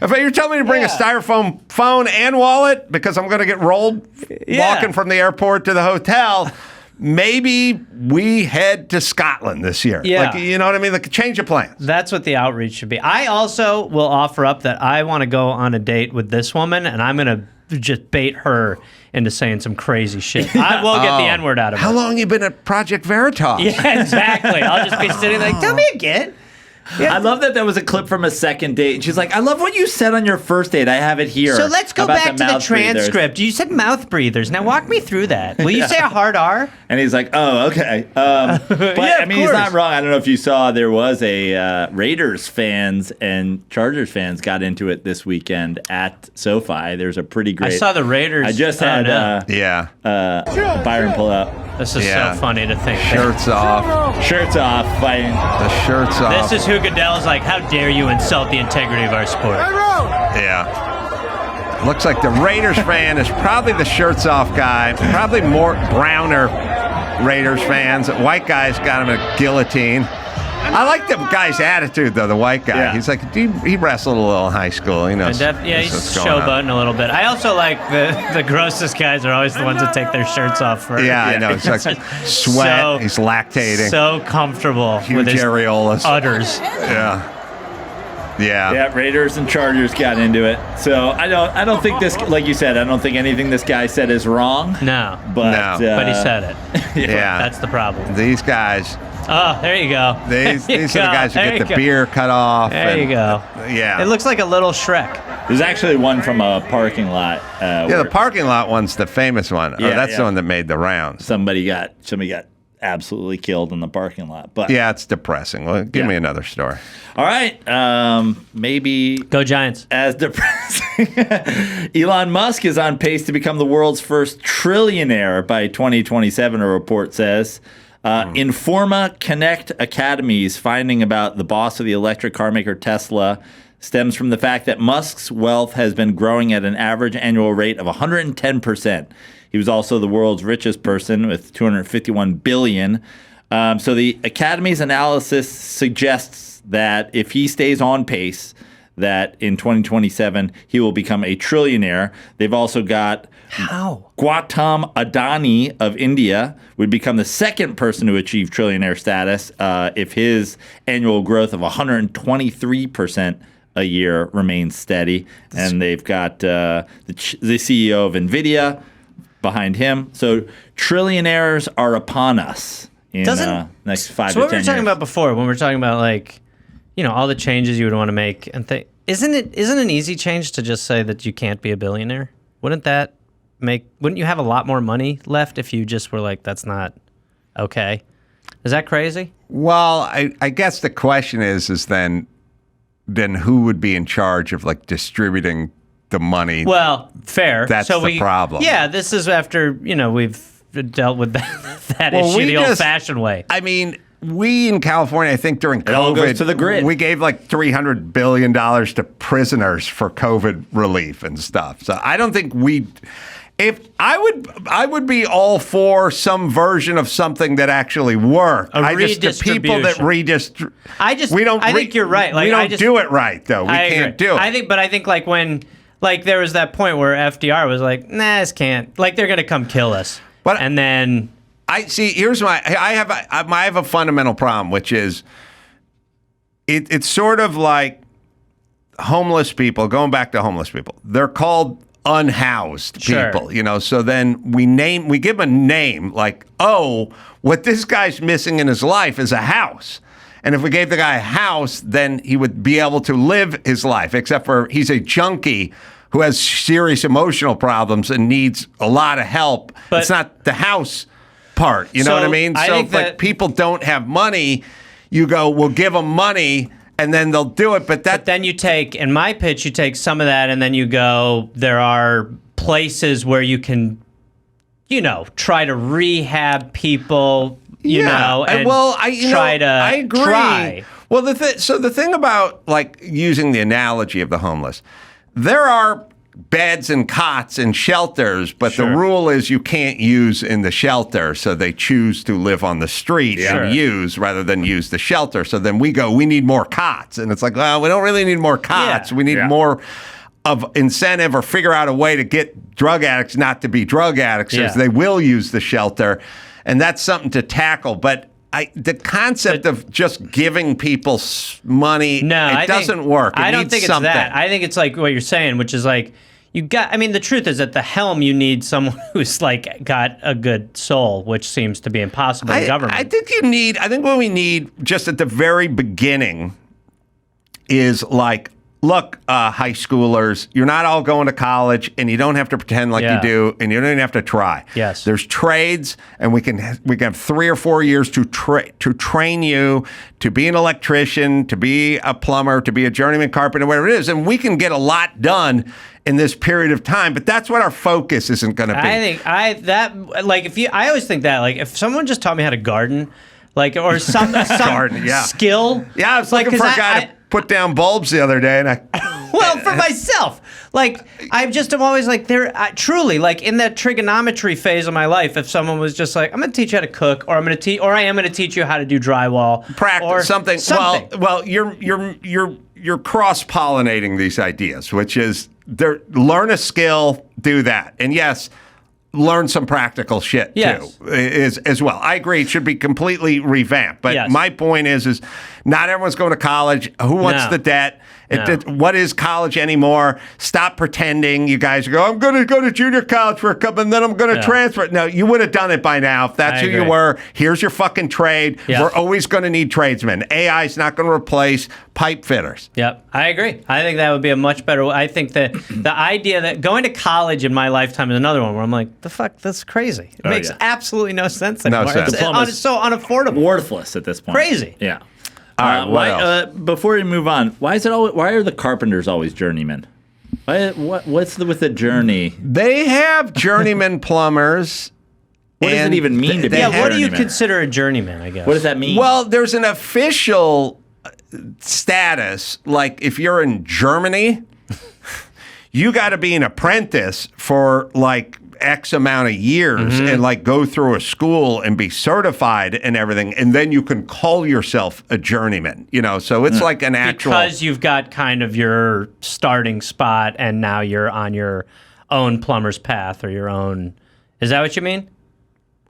If you're telling me to bring a styrofoam phone and wallet because I'm going to get rolled walking from the airport to the hotel, maybe we head to Scotland this year. Yeah. You know what I mean? Change of plans. That's what the outreach should be. I also will offer up that I want to go on a date with this woman, and I'm going to just bait her into saying some crazy shit. I will get the N-word out of her. How long you been at Project Veritas? Yeah, exactly. I'll just be sitting like, tell me again. Yeah. I love that was a clip from a second date. And she's like, I love what you said on your first date. I have it here. So let's go back to the transcript. You said mouth breathers. Now walk me through that. Will you say a hard R? And he's like, oh, okay. But he's not wrong. I don't know if you saw, there was a Raiders fans and Chargers fans got into it this weekend at SoFi. There's a pretty great. I saw the Raiders. I just had Byron pull out. This is so funny to think. Shirts off, fighting. The shirts off. This is who Goodell's like, how dare you insult the integrity of our sport? Yeah. Looks like the Raiders fan is probably the shirts off guy. Probably more browner Raiders fans. White guy's got him a guillotine. I like the guy's attitude, though, the white guy. Yeah. He's like, he wrestled a little in high school. He knows. He's showboating a little bit. I also like the grossest guys are always the ones that take their shirts off first. Yeah, I know. It's like sweat. He's lactating. So comfortable with his areolas. Udders. Yeah, Raiders and Chargers got into it. So I don't think this, like you said, I don't think anything this guy said is wrong. No. But he said it. That's the problem. These guys. Oh, there you go. These are the guys who get the beer cut off. There you go. Yeah. It looks like a little Shrek. There's actually one from a parking lot. The parking lot one's the famous one. That's the one that made the rounds. Somebody got absolutely killed in the parking lot. But it's depressing. Well, give me another story. All right. Maybe go Giants. As depressing. Elon Musk is on pace to become the world's first trillionaire by 2027, a report says. Informa Connect Academy's finding about the boss of the electric car maker Tesla stems from the fact that Musk's wealth has been growing at an average annual rate of 110%. He was also the world's richest person with $251 billion. So the Academy's analysis suggests that if he stays on pace, that in 2027 he will become a trillionaire. They've also got Gautam Adani of India would become the second person to achieve trillionaire status if his annual growth of 123% a year remains steady. And they've got the CEO of NVIDIA behind him. So trillionaires are upon us in next 5 to 10 years. So what we were talking about before, when we were talking about like all the changes you would want to make and think. Isn't an easy change to just say that you can't be a billionaire? Wouldn't you have a lot more money left if you just were like, that's not okay? Is that crazy? Well, I guess the question is then who would be in charge of like distributing the money? Well, fair. That's the problem. Yeah, this is after, we've dealt with that issue the old-fashioned way. I mean, we in California, I think during COVID, all goes to the grid. We gave like $300 billion to prisoners for COVID relief and stuff. So I don't think if I would be all for some version of something that actually worked. The people that I think you're right. Like, we don't do it right, though. We can't do it. I think like when there was that point where FDR was like, nah, this can't. Like, they're gonna come kill us. And then I see. Here's I have a fundamental problem, which is it's sort of like homeless people. Going back to homeless people, they're called unhoused people, so then we give them a name like, what this guy's missing in his life is a house. And if we gave the guy a house, then he would be able to live his life, except for he's a junkie who has serious emotional problems and needs a lot of help. But it's not the house part, you know what I mean? So if like people don't have money, you go, we'll give them money, and then they'll do it. But then you take, in my pitch, you take some of that and then you go, there are places where you can, try to rehab people, and I agree. Try. Well, the thing about like using the analogy of the homeless, there are beds and cots and shelters, but the rule is you can't use in the shelter, so they choose to live on the street and use rather than use the shelter. So then we need more cots, and it's like, well, we don't really need more cots. We need more of incentive, or figure out a way to get drug addicts not to be drug addicts, as they will use the shelter, and that's something to tackle. But the concept of just giving people money, it doesn't work. I don't think it's that. I think it's like what you're saying, which is like, the truth is at the helm, you need someone who's like got a good soul, which seems to be impossible in government. I think what we need just at the very beginning is like, look, high schoolers, you're not all going to college, and you don't have to pretend like you do, and you don't even have to try. Yes. There's trades, and we can have 3 or 4 years to train you to be an electrician, to be a plumber, to be a journeyman carpenter, whatever it is, and we can get a lot done in this period of time. But that's what our focus isn't going to be. I always think that, like, if someone just taught me how to garden, like, or some garden, skill. Yeah, I was looking for a guy to put down bulbs the other day, and well, for myself, like, I'm always like, truly, like, in that trigonometry phase of my life, if someone was just like, I'm going to teach you how to cook, or I am going to teach you how to do drywall, practice or something. Well, you're cross-pollinating these ideas, which is learn a skill, do that, and yes, learn some practical shit too, as well. I agree, it should be completely revamped. But my point is not everyone's going to college. Who wants the debt? What is college anymore? Stop pretending. You guys go, I'm going to go to junior college for a couple, and then I'm going to transfer. No, you would have done it by now. If that's who you were, here's your fucking trade. We're always going to need tradesmen. AI is not going to replace pipe fitters. Yep, I agree. I think that would be a much better way. I think that the idea that going to college in my lifetime is another one where I'm like, the fuck, that's crazy. It makes absolutely no sense anymore. It's so unaffordable. Worthless at this point. Crazy. Yeah. All right, before we move on, why are the carpenters always journeymen? What's with the journey? They have journeyman plumbers. What does it even mean to be a journeyman? What do you consider a journeyman, I guess? What does that mean? Well, there's an official status. Like, if you're in Germany, you got to be an apprentice for like X amount of years and like go through a school and be certified and everything, and then you can call yourself a journeyman, so it's like an actual, because you've got kind of your starting spot and now you're on your own plumber's path or your own. Is that what you mean?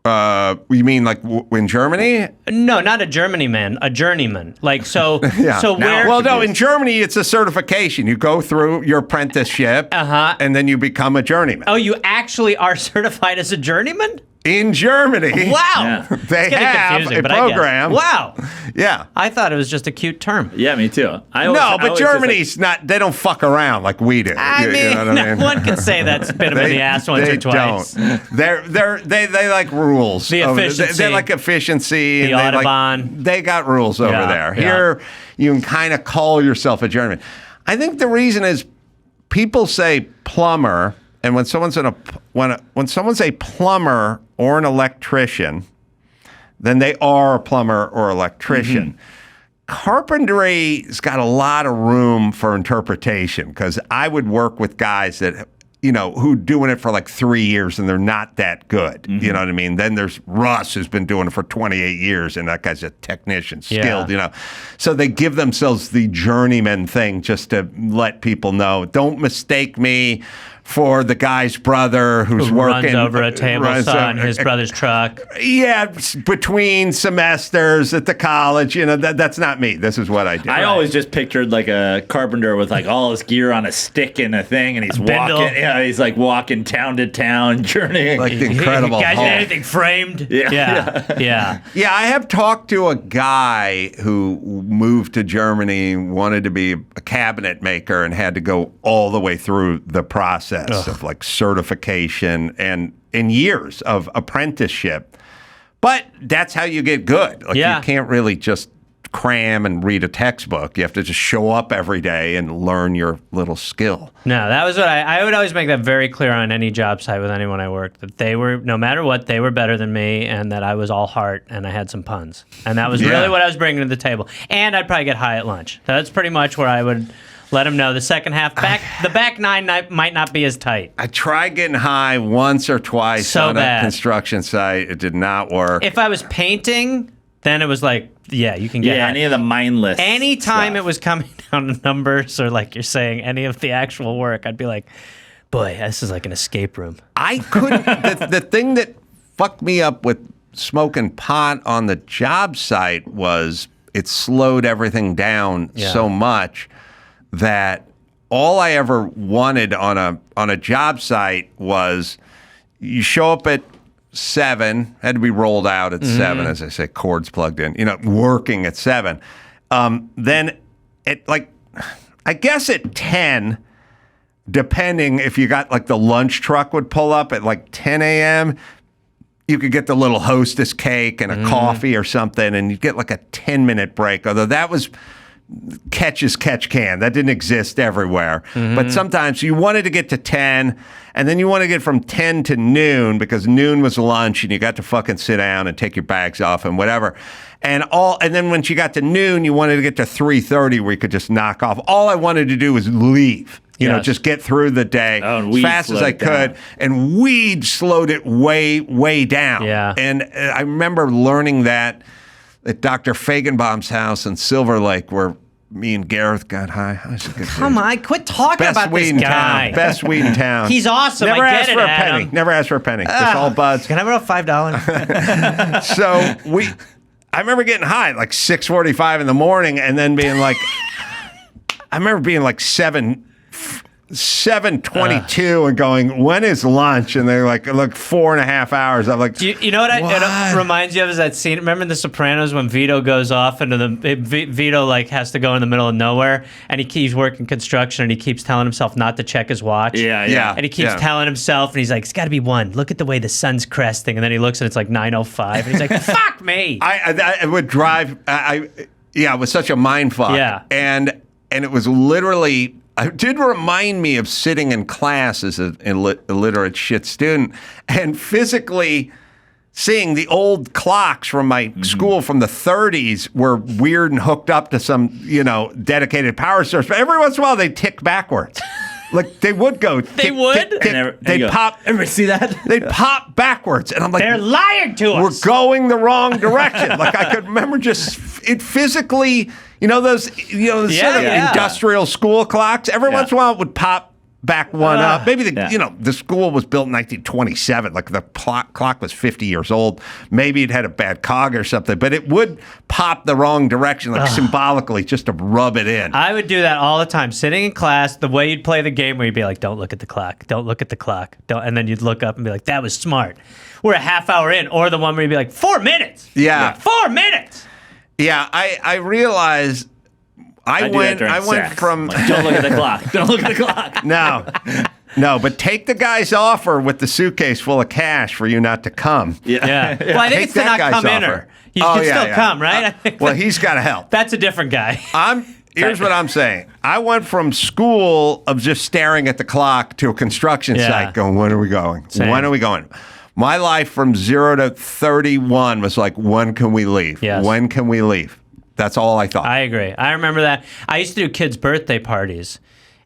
You mean like in Germany? No, not a journeyman, a journeyman. Like, so, in Germany, it's a certification. You go through your apprenticeship, and then you become a journeyman. Oh, you actually are certified as a journeyman? In Germany. Wow. They have a program. Wow. Yeah. I thought it was just a cute term. Yeah, me too. But Germany's not, they don't fuck around like we do. I mean, one can say that's a bit of in the ass once or twice. They like rules. The efficiency. They like efficiency. The Autobahn. They got rules over there. Here, you can kind of call yourself a German. I think the reason is people say plumber, and when someone's when someone's a plumber or an electrician, then they are a plumber or electrician. Carpentry's got a lot of room for interpretation because I would work with guys that, who doing it for like 3 years and they're not that good. You know what I mean? Then there's Russ who's been doing it for 28 years and that guy's a technician, skilled, So they give themselves the journeyman thing just to let people know. Don't mistake me for the guy's brother who runs over a table saw in his brother's truck. Yeah, between semesters at the college, that's not me. This is what I do. I always just pictured like a carpenter with like all his gear on a stick and a thing, and he's walking. Yeah, he's like walking town to town, journeying. Like the Incredible Hulk. Guys, Hulk. anything framed? Yeah. I have talked to a guy who moved to Germany, wanted to be a cabinet maker, and had to go all the way through the process of like certification and years of apprenticeship. But that's how you get good. Like you can't really just cram and read a textbook. You have to just show up every day and learn your little skill. No, that was what I would always make that very clear on any job site with anyone I worked, that they were, no matter what, they were better than me, and that I was all heart and I had some puns. And that was really what I was bringing to the table. And I'd probably get high at lunch. That's pretty much where I would let them know the second half. The back nine might not be as tight. I tried getting high once or twice on a construction site. It did not work. If I was painting, then it was like, you can get high. Any of the mindless Anytime stuff. it was coming down to numbers or like you're saying any of the actual work, I'd be like, boy, this is like an escape room. I couldn't. the thing that fucked me up with smoking pot on the job site was it slowed everything down so much that all I ever wanted on a job site was you show up at 7, had to be rolled out at 7, as I say, cords plugged in, working at 7. Then at I guess at 10, depending if you got like the lunch truck would pull up at like 10 a.m., you could get the little hostess cake and a coffee or something, and you'd get like a 10-minute break, although that was catch as catch can. That didn't exist everywhere. But sometimes you wanted to get to 10, and then you want to get from 10 to noon because noon was lunch and you got to fucking sit down and take your bags off and whatever. And then once you got to noon, you wanted to get to 3:30 where you could just knock off. All I wanted to do was leave. Just get through the day as fast as I could. And weed slowed it way, way down. Yeah. And I remember learning that at Dr. Fagenbaum's house in Silver Lake, where me and Gareth got high. Come on, quit talking about this guy. Best weed in town. He's awesome. Never I asked get for it, a penny. Adam. Never asked for a penny. Just all buds. Can I borrow $5? So I remember getting high at like 6:45 in the morning, and then being like, I remember being like 7:22 and going, when is lunch? And they're like, look, 4.5 hours. I'm like, you know what it reminds you of is that scene. Remember in The Sopranos when Vito goes off into Vito like has to go in the middle of nowhere, and he's working construction, and he keeps telling himself not to check his watch. Yeah. And he keeps telling himself, and he's like, it's got to be 1. Look at the way the sun's cresting, and then he looks and it's like 9:05, and he's like, fuck me. I would drive. It was such a mind fuck. Yeah. And it was literally. It did remind me of sitting in class as an illiterate shit student and physically seeing the old clocks from my school from the 30s were weird and hooked up to some, dedicated power source. But every once in a while, they'd tick backwards. Like they would go. They'd pop. Ever see that? They'd pop backwards, and I'm like, they're lying to us. We're going the wrong direction. Like I could remember it physically. Those sort of industrial school clocks. Every once in a while, it would pop back one up. Maybe the school was built in 1927. Like the clock was 50 years old. Maybe it had a bad cog or something, but it would pop the wrong direction, like symbolically, just to rub it in. I would do that all the time, sitting in class. The way you'd play the game, where you'd be like, "Don't look at the clock. Don't look at the clock." And then you'd look up and be like, "That was smart. We're a half hour in." Or the one where you'd be like, 4 minutes. Yeah, 4 minutes. Yeah, I realized. I went from don't look at the clock. Don't look at the clock. No, but take the guy's offer with the suitcase full of cash for you not to come. Yeah. Well, I think it's to not come in her. You can still come, right? Well, he's got to help. That's a different guy. Here's what I'm saying. I went from school of just staring at the clock to a construction site going, when are we going? Same. When are we going? My life from 0 to 31 was like, when can we leave? Yes. When can we leave? That's all I thought. I agree. I remember that. I used to do kids' birthday parties,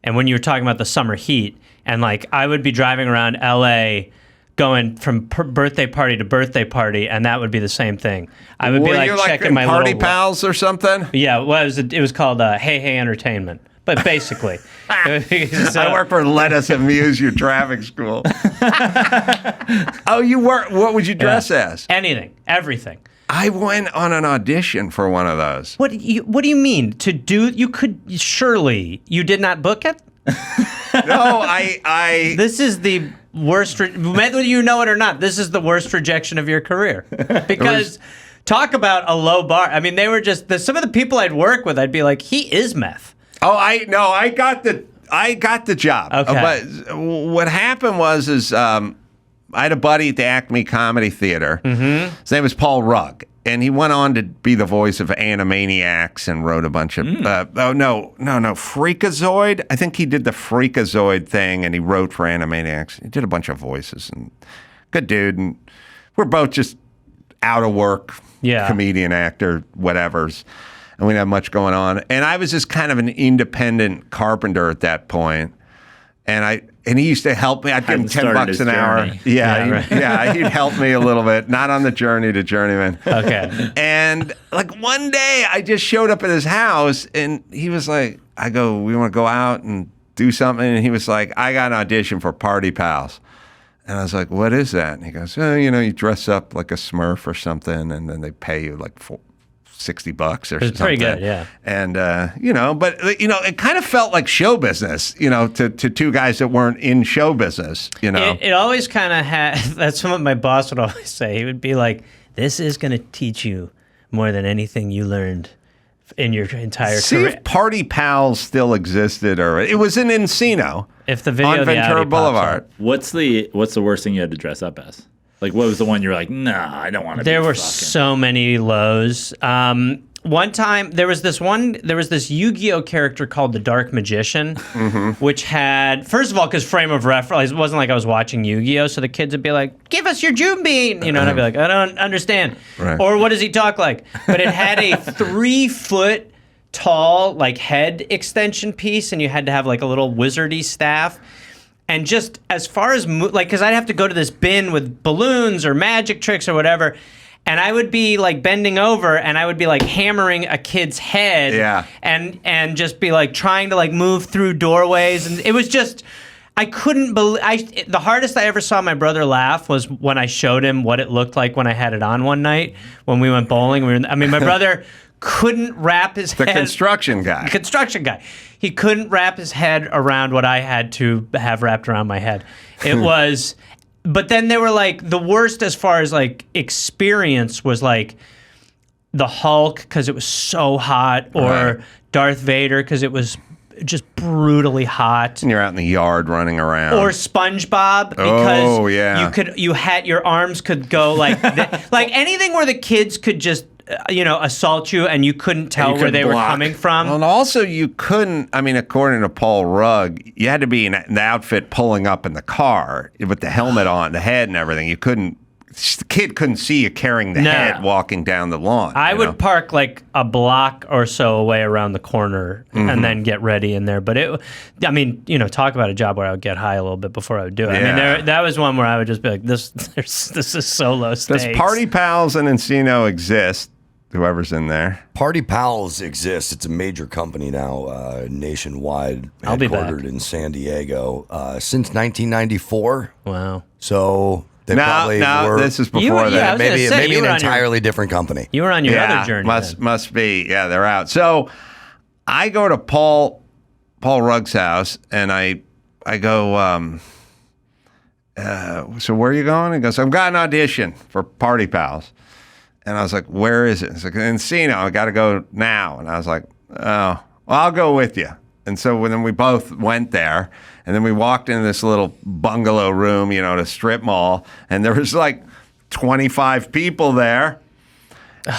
and when you were talking about the summer heat, and like I would be driving around LA going from birthday party to birthday party, and that would be the same thing. I would be like checking my Party little Pals or something? Yeah, it was called Hey Hey Entertainment. But basically, I work for Let Us Amuse You Traffic School. Oh, you work? What would you dress as? Anything, everything. I went on an audition for one of those. What do you mean to do? You could surely you did not book it. No, I. This is the worst. Whether you know it or not, this is the worst rejection of your career. Because talk about a low bar. I mean, they were just some of the people I'd work with. I'd be like, he is meth. Oh, I got the job. Okay. But what happened was I had a buddy at the Acme Comedy Theater. Mm-hmm. His name was Paul Rugg, and he went on to be the voice of Animaniacs and wrote a bunch of Freakazoid. I think he did the Freakazoid thing, and he wrote for Animaniacs. He did a bunch of voices, and good dude. And we're both just out of work, comedian, actor, whatevers. And we didn't have much going on. And I was just kind of an independent carpenter at that point. And he used to help me. I'd give him $10 an hour. He'd help me a little bit. Not on the journey to Journeyman. Okay. And like one day I just showed up at his house and he was like, I go, we want to go out and do something? And he was like, I got an audition for Party Pals. And I was like, what is that? And he goes, you dress up like a Smurf or something and then they pay you like $60 or something. It's pretty good, yeah. And, but, it kind of felt like show business, to two guys that weren't in show business, It always kind of had, that's what my boss would always say. He would be like, this is going to teach you more than anything you learned in your entire career. If Party Pals still existed, or it was in Encino. If the video on Ventura Boulevard. What's the worst thing you had to dress up as? Like, what was the one you were like, nah, I don't want to be There were fucking. so many lows. One time, there was this Yu-Gi-Oh character called the Dark Magician, which had, first of all, because frame of reference, it wasn't like I was watching Yu-Gi-Oh, so the kids would be like, give us your June bean, and I'd be like, I don't understand. Right. Or what does he talk like? But it had a 3-foot tall, like, head extension piece, and you had to have, like, a little wizardy staff. And just as far as, because I'd have to go to this bin with balloons or magic tricks or whatever, and I would be, like, bending over, and I would be, like, hammering a kid's head, and just be, like, trying to, like, move through doorways, and it was just, I couldn't believe, the hardest I ever saw my brother laugh was when I showed him what it looked like when I had it on one night, when we went bowling. My brother couldn't wrap his head. The construction guy. He couldn't wrap his head around what I had to have wrapped around my head. It was, but then they were like, the worst as far as like experience was like the Hulk because it was so hot, or Darth Vader because it was just brutally hot. And you're out in the yard running around. Or SpongeBob because your arms could go like like anything where the kids could just assault you and you couldn't tell where they were coming from. Well, and also you couldn't, according to Paul Rugg, you had to be in the outfit pulling up in the car with the helmet on, the head and everything. The kid couldn't see you carrying the head walking down the lawn. I would park like a block or so away around the corner and then get ready in there. But talk about a job where I would get high a little bit before I would do it. Yeah. That was one where I would just be like, this is so low stakes. Does Party Pals and Encino exist? whoever's in there. Party Pals exists. It's a major company now, nationwide, I'll be back. headquartered in San Diego since 1994. Wow. So they probably were. This is before that. Maybe an entirely different company. You were on your other journey. Must be. Yeah, they're out. So I go to Paul Rugg's house, and I go. So where are you going? He goes, I've got an audition for Party Pals. And I was like, where is it? It's like, Encino, I got to go now. And I was like, oh, well, I'll go with you. And so then we both went there. And then we walked into this little bungalow room, the strip mall. And there was like 25 people there.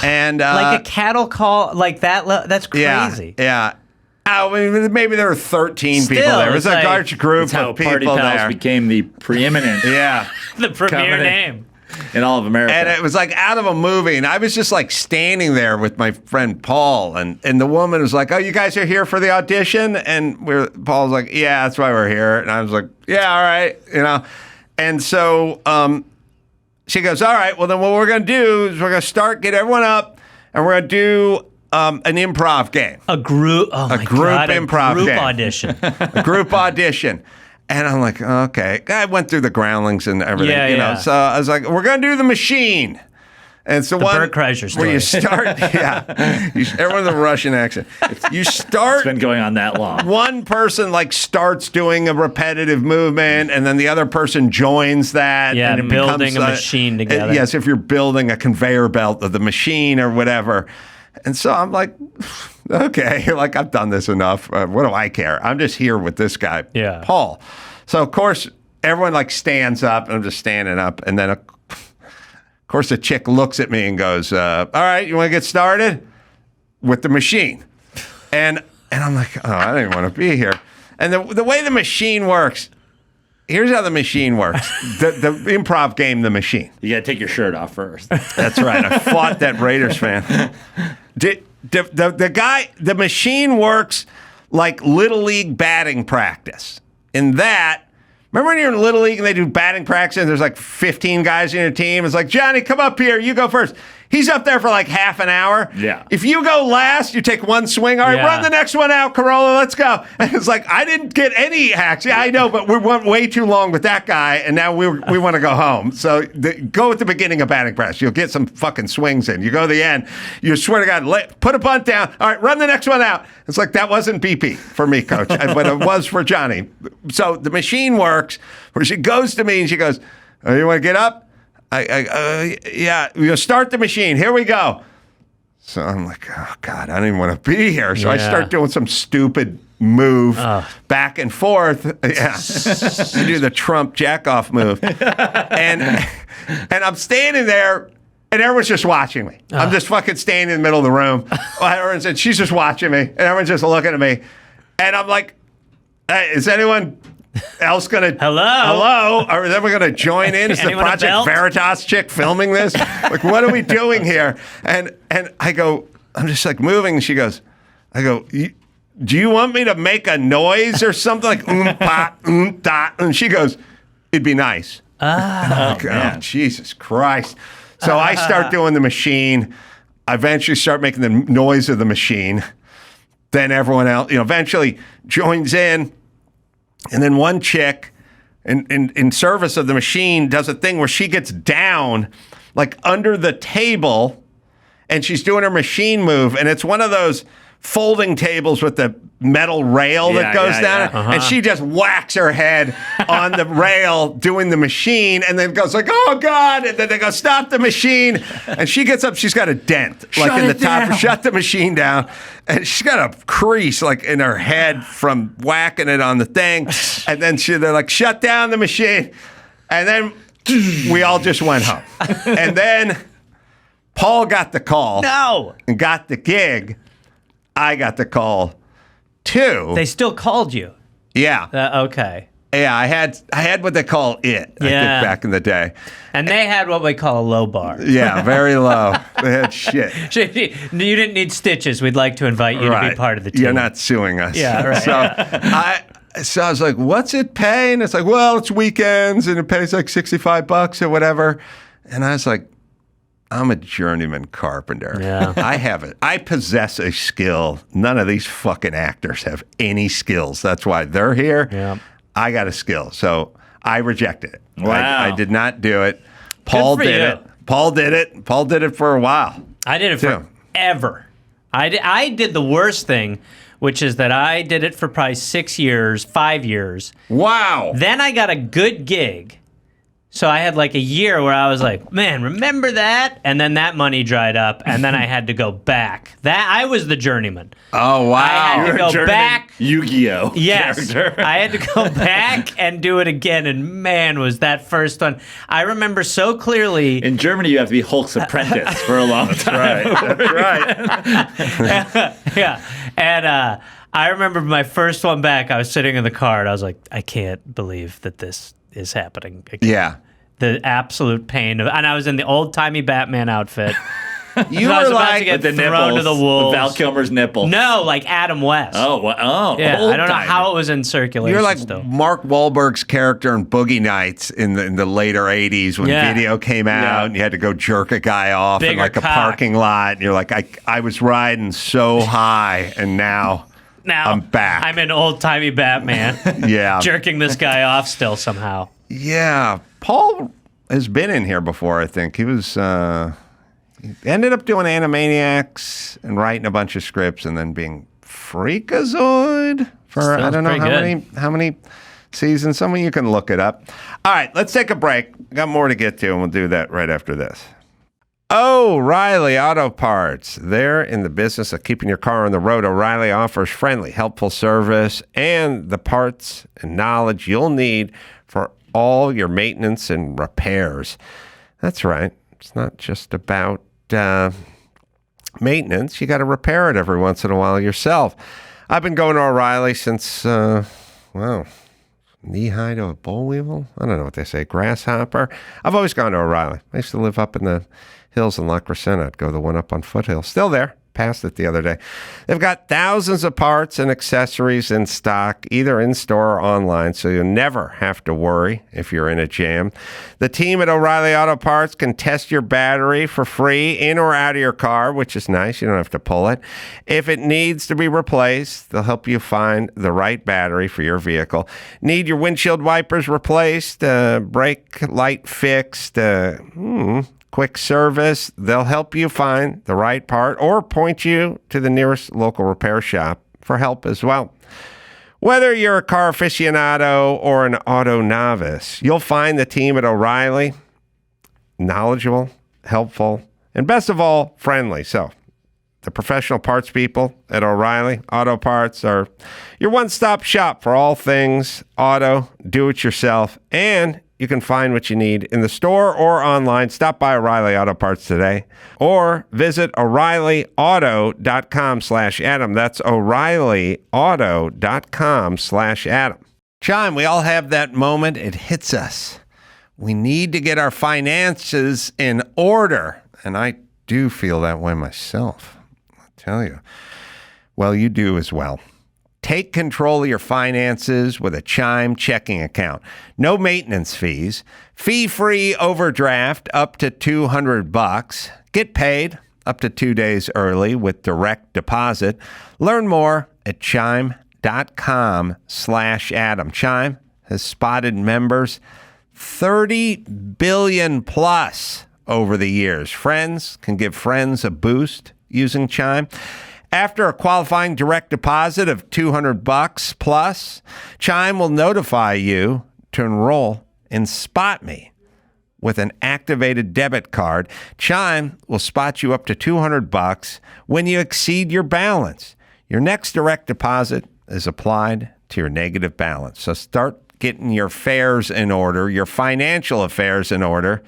And like a cattle call, like that. That's crazy. Yeah. I mean, maybe there were 13 Still, people there. It was a like, large group how of people Party Pals there. became the preeminent the premier name in all of America. And it was like out of a movie. And I was just like standing there with my friend Paul. And the woman was like, oh, you guys are here for the audition? And Paul was like, yeah, that's why we're here. And I was like, yeah, all right. And so she goes, all right, well, then what we're going to do is we're going to get everyone up, and we're going to do an improv game. A group improv game. Audition. A group audition. And I'm like, okay. I went through the groundlings and everything, you know. So I was like, we're going to do the machine. And so Bert Kreischer story. Where you start, everyone with a Russian accent. You start. It's been going on that long. One person starts doing a repetitive movement, and then the other person joins that. Yeah, and it building becomes a machine together. Yes, if you're building a conveyor belt of the machine or whatever. And so I'm like, okay, I've done this enough. What do I care? I'm just here with this guy, Paul. So of course everyone stands up, and I'm just standing up, and then of course the chick looks at me and goes, "All right, you want to get started with the machine?" And I'm like, "Oh, I don't even want to be here." And the way the machine works. Here's how the machine works. The improv game, the machine. You got to take your shirt off first. That's right. I fought that Raiders fan. The machine works like Little League batting practice. In that, remember when you're in Little League and they do batting practice and there's 15 guys in your team? It's like, Johnny, come up here. You go first. He's up there for half an hour. Yeah. If you go last, you take one swing. All right, run the next one out, Carolla. Let's go. And it's like, I didn't get any hacks. Yeah, I know, but we went way too long with that guy, and now we want to go home. So go at the beginning of batting practice. You'll get some fucking swings in. You go to the end. You swear to God, put a bunt down. All right, run the next one out. It's like, that wasn't BP for me, coach, but it was for Johnny. So the machine works where she goes to me and she goes, oh, you want to get up? Yeah, we'll start the machine. Here we go. So I'm like, oh, God, I don't even want to be here. So I start doing some stupid move back and forth. Yeah. I do the Trump jack-off move. And I'm standing there, and everyone's just watching me. I'm just fucking standing in the middle of the room. And she's just watching me, and everyone's just looking at me. And I'm like, hey, is anyone else gonna hello? Or then we're gonna join in? Is the Project Veritas chick filming this? What are we doing here? And I go, I'm just moving. And she goes, do you want me to make a noise or something da? And she goes, it'd be nice. Oh, Jesus Christ. So I start doing the machine. I eventually start making the noise of the machine. Then everyone else, eventually joins in. And then one chick, in service of the machine, does a thing where she gets down, under the table, and she's doing her machine move. And it's one of those folding tables with the metal rail that goes down. Yeah. And she just whacks her head on the rail doing the machine, and then goes oh, God. And then they go, stop the machine. And she gets up. She's got a dent, in the top. Shut the machine down. And she's got a crease, in her head from whacking it on the thing. And then they're like, shut down the machine. And then we all just went home. And then Paul got the call. No. And got the gig. I got the call too. They still called you. Yeah. Okay. Yeah, I had what they call it. I think back in the day. And they had what we call a low bar. Yeah, very low. They had shit. You didn't need stitches. We'd like to invite you to be part of the team. You're not suing us. Yeah, right. So I was like, what's it pay? And it's like, well, it's weekends and it pays $65 or whatever. And I was like, I'm a journeyman carpenter. Yeah. I possess a skill. None of these fucking actors have any skills. That's why they're here. Yeah. I got a skill. So I rejected it. Wow. I did not do it. Paul for did you. it. Paul did it. Paul did it for a while. I did it too. forever. I did the worst thing, which is that I did it for probably 6 years, 5 years. Wow. Then I got a good gig. So I had like a year where I was like, man, remember that? And then that money dried up, and then I had to go back. I was the journeyman. Oh, wow. I had to go back. Yu-Gi-Oh! Yes. Character. I had to go back and do it again, and man, was that first one. I remember so clearly. In Germany, you have to be Hulk's apprentice for a long time. That's right. Yeah. And I remember my first one back, I was sitting in the car, and I was like, I can't believe that this is happening again. Yeah. The absolute pain of, and I was in the old-timey Batman outfit. You I was were about like to get With the thrown nipples. to the wolves. With Val Kilmer's nipple. No, like Adam West. Oh, Yeah, I don't know old-timey. how it was in circulation. You're like still. Mark Wahlberg's character in Boogie Nights in the later 80s when Yeah. video came out Yeah. and you had to go jerk a guy off in Bigger like a cock. parking lot. And you're like, I was riding so high and now I'm back. I'm in old-timey Batman. Yeah. Jerking this guy off still somehow. Yeah. Paul has been in here before, I think. He was he ended up doing Animaniacs and writing a bunch of scripts and then being Freakazoid for Sounds I don't know pretty how many seasons. Some of you can look it up. All right, let's take a break. Got more to get to, and we'll do that right after this. O'Reilly Auto Parts. They're in the business of keeping your car on the road. O'Reilly offers friendly, helpful service and the parts and knowledge you'll need for all your maintenance and repairs. That's right. It's not just about maintenance. You got to repair it every once in a while yourself. I've been going to O'Reilly since, knee-high to a boll weevil? I don't know what they say, grasshopper. I've always gone to O'Reilly. I used to live up in the hills in La Crescenta. I'd go the one up on Foothill. Still there. Passed it the other day. They've got thousands of parts and accessories in stock, either in store or online, so you'll never have to worry if you're in a jam. The team at O'Reilly Auto Parts can test your battery for free in or out of your car, which is nice. You don't have to pull it. If it needs to be replaced, they'll help you find the right battery for your vehicle. Need your windshield wipers replaced, brake light fixed, quick service. They'll help you find the right part or point you to the nearest local repair shop for help as well. Whether you're a car aficionado or an auto novice, you'll find the team at O'Reilly knowledgeable, helpful, and best of all, friendly. So the professional parts people at O'Reilly Auto Parts are your one-stop shop for all things auto, do-it-yourself, and you can find what you need in the store or online. Stop by O'Reilly Auto Parts today or visit O'ReillyAuto.com/Adam. That's O'ReillyAuto.com/Adam. Chime, we all have that moment. It hits us. We need to get our finances in order. And I do feel that way myself. I'll tell you. Well, you do as well. Take control of your finances with a Chime checking account. No maintenance fees. Fee-free overdraft up to $200. Get paid up to 2 days early with direct deposit. Learn more at chime.com/Adam. Chime has spotted members 30 billion plus over the years. Friends can give friends a boost using Chime. After a qualifying direct deposit of $200 plus, Chime will notify you to enroll in Spot Me. With an activated debit card, Chime will spot you up to $200 when you exceed your balance. Your next direct deposit is applied to your negative balance. So start getting your affairs in order, your financial affairs in order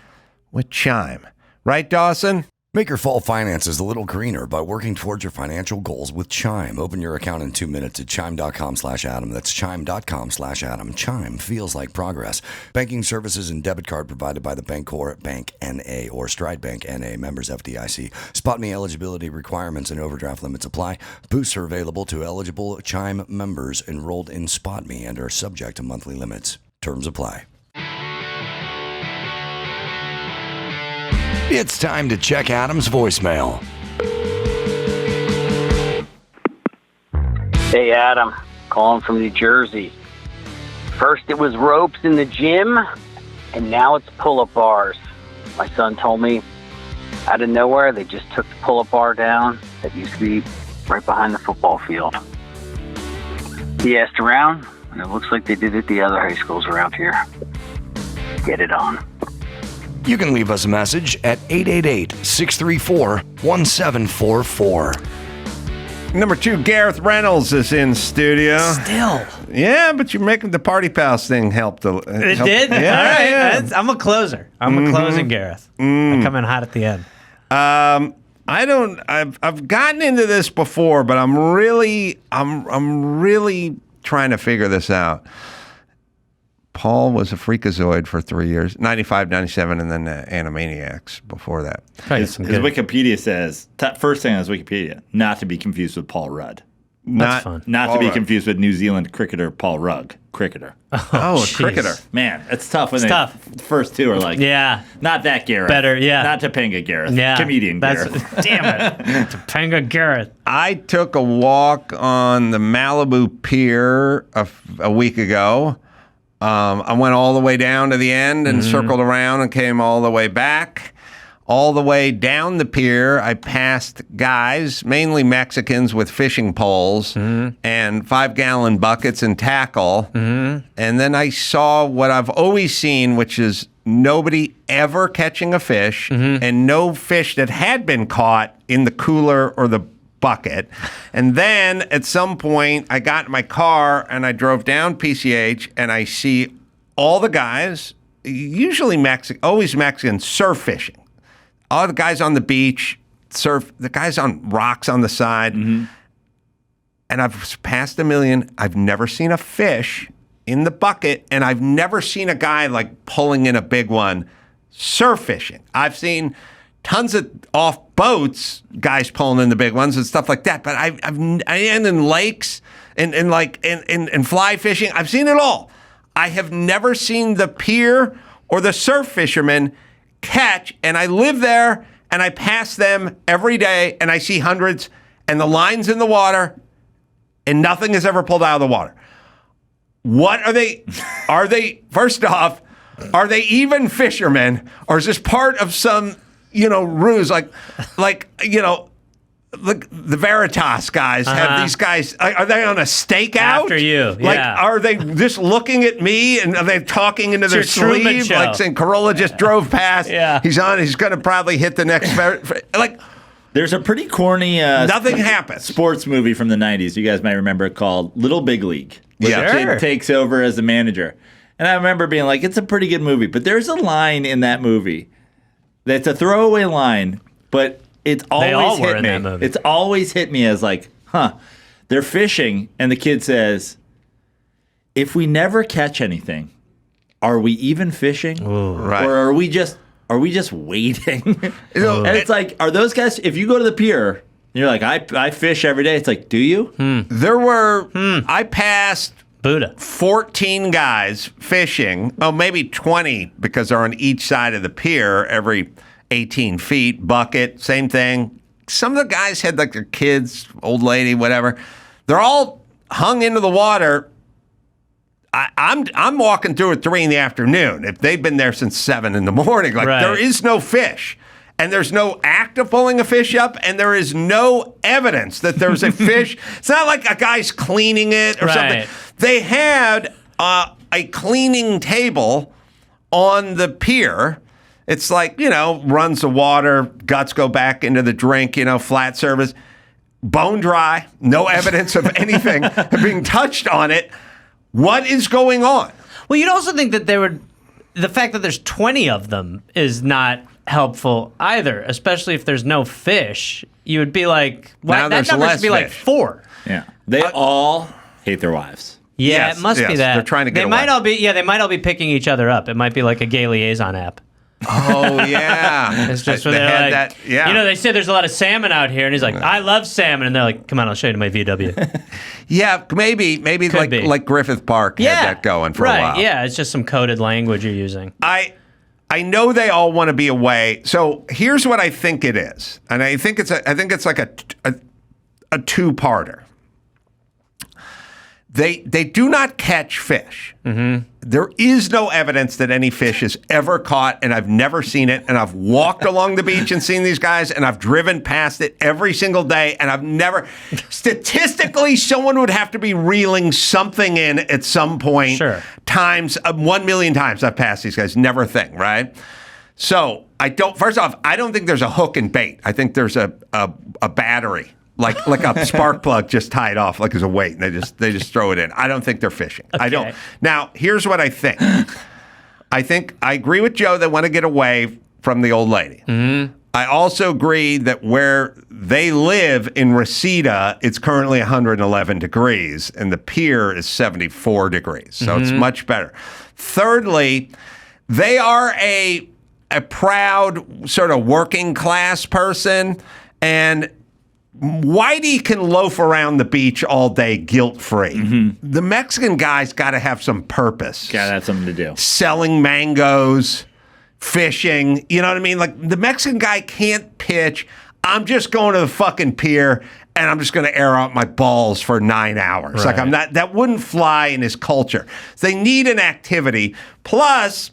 with Chime. Right, Dawson? Make your fall finances a little greener by working towards your financial goals with Chime. Open your account in 2 minutes at chime.com/Adam. That's chime.com/Adam. Chime feels like progress. Banking services and debit card provided by the Bancorp Bank N.A. or Stride Bank N.A. members FDIC. Spot Me eligibility requirements and overdraft limits apply. Boosts are available to eligible Chime members enrolled in Spot Me and are subject to monthly limits. Terms apply. It's time to check Adam's voicemail. Hey, Adam. Calling from New Jersey. First it was ropes in the gym, and now it's pull-up bars. My son told me out of nowhere they just took the pull-up bar down that used to be right behind the football field. He asked around, and it looks like they did it at the other high schools around here. Get it on. You can leave us a message at 888-634-1744. Number 2, Gareth Reynolds is in studio. Still. Yeah, but you're making the Party Pals thing help. It did? Yeah, All right. yeah. I'm a closer. I'm a closing Gareth. I come in hot at the end. I've gotten into this before, but I'm really trying to figure this out. Paul was a freakazoid for 3 years, 95, 97, and then Animaniacs before that. His Wikipedia says, first thing on his Wikipedia, not to be confused with Paul Rudd. That's fun. Not to be confused with New Zealand cricketer Paul Rugg. Cricketer. Oh, a cricketer. Man, it's tough when tough. The first two are like, not that Gareth. Better, yeah. Not Topanga Gareth. Yeah. Comedian Gareth. Damn it. Topanga Gareth. I took a walk on the Malibu Pier a week ago. I went all the way down to the end and circled around and came all the way back. All the way down the pier, I passed guys, mainly Mexicans, with fishing poles and 5-gallon buckets and tackle. And then I saw what I've always seen, which is nobody ever catching a fish and no fish that had been caught in the cooler or the bucket. And then at some point, I got in my car and I drove down PCH and I see all the guys, usually Mexican, always Mexican, surf fishing. All the guys on the beach, surf, the guys on rocks on the side. And I've passed a million. I've never seen a fish in the bucket, and I've never seen a guy like pulling in a big one surf fishing. I've seen tons of off boats, guys pulling in the big ones and stuff like that. But I am in lakes and fly fishing. I've seen it all. I have never seen the pier or the surf fishermen catch, and I live there and I pass them every day and I see hundreds and the line's in the water and nothing is ever pulled out of the water. What are they? Are they, first off, are they even fishermen, or is this part of some, ruse? Like, the Veritas guys have these guys. Are they on a stakeout? After you, Like, yeah. are they just looking at me and are they talking into their Truman sleeve? Show. Like saying Carolla just drove past. Yeah. He's going to probably hit the next. Like, there's a pretty corny nothing happens. Sports movie from the 90s. You guys might remember it, called Little Big League. Where the kid takes over as a manager. And I remember being like, it's a pretty good movie. But there's a line in that movie that's a throwaway line, but it's always hit me. It's always hit me as like, they're fishing, and the kid says, if we never catch anything, are we even fishing? Ooh, right. Or are we just waiting? And it's like, are those guys, if you go to the pier, and you're like, I fish every day, it's like, do you? There were, I passed Buddha. 14 guys fishing, maybe 20 because they're on each side of the pier every 18 feet, bucket, same thing. Some of the guys had like their kids, old lady, whatever. They're all hung into the water. I'm walking through at 3 in the afternoon. If they've been there since 7 in the morning, there is no fish. And there's no act of pulling a fish up, and there is no evidence that there's a fish. It's not like a guy's cleaning it or something. They had a cleaning table on the pier. It's like, runs the water, guts go back into the drink, flat surface, bone dry, no evidence of anything being touched on it. What is going on? Well, you'd also think that the fact that there's 20 of them is not helpful either, especially if there's no fish. You would be like, that number should be like 4. Yeah. They all hate their wives. Yeah, Yes, it must be that. they're trying to get They might all be, they might all be picking each other up. It might be like a gay liaison app. Oh, yeah. It's just They where they're had like, that, yeah. they say there's a lot of salmon out here, and he's like, I love salmon, and they're like, come on, I'll show you my VW. Yeah, maybe Could be. like Griffith Park had that going for a while. Yeah, it's just some coded language you're using. I I know they all want to be away. So here's what I think it is, and I think it's like a two-parter. They do not catch fish. Mm-hmm. There is no evidence that any fish is ever caught, and I've never seen it. And I've walked along the beach and seen these guys, and I've driven past it every single day, and I've never... Statistically, someone would have to be reeling something in at some point. Sure. Times 1 million times I've passed these guys. Never a thing, right? So first off, I don't think there's a hook and bait. I think there's a battery. Like a spark plug just tied off like as a weight, and they just throw it in. I don't think they're fishing. Okay. I don't. Now, here's what I think. I agree with Joe. They want to get away from the old lady. Mm-hmm. I also agree that where they live in Reseda, it's currently 111 degrees, and the pier is 74 degrees. So it's much better. Thirdly, they are a proud sort of working class person, and Whitey can loaf around the beach all day guilt-free. Mm-hmm. The Mexican guy's got to have some purpose. Got to have something to do. Selling mangoes, fishing, you know what I mean? Like, the Mexican guy can't pitch, I'm just going to the fucking pier and I'm just going to air out my balls for 9 hours. Right. Like, that wouldn't fly in his culture. They need an activity. Plus,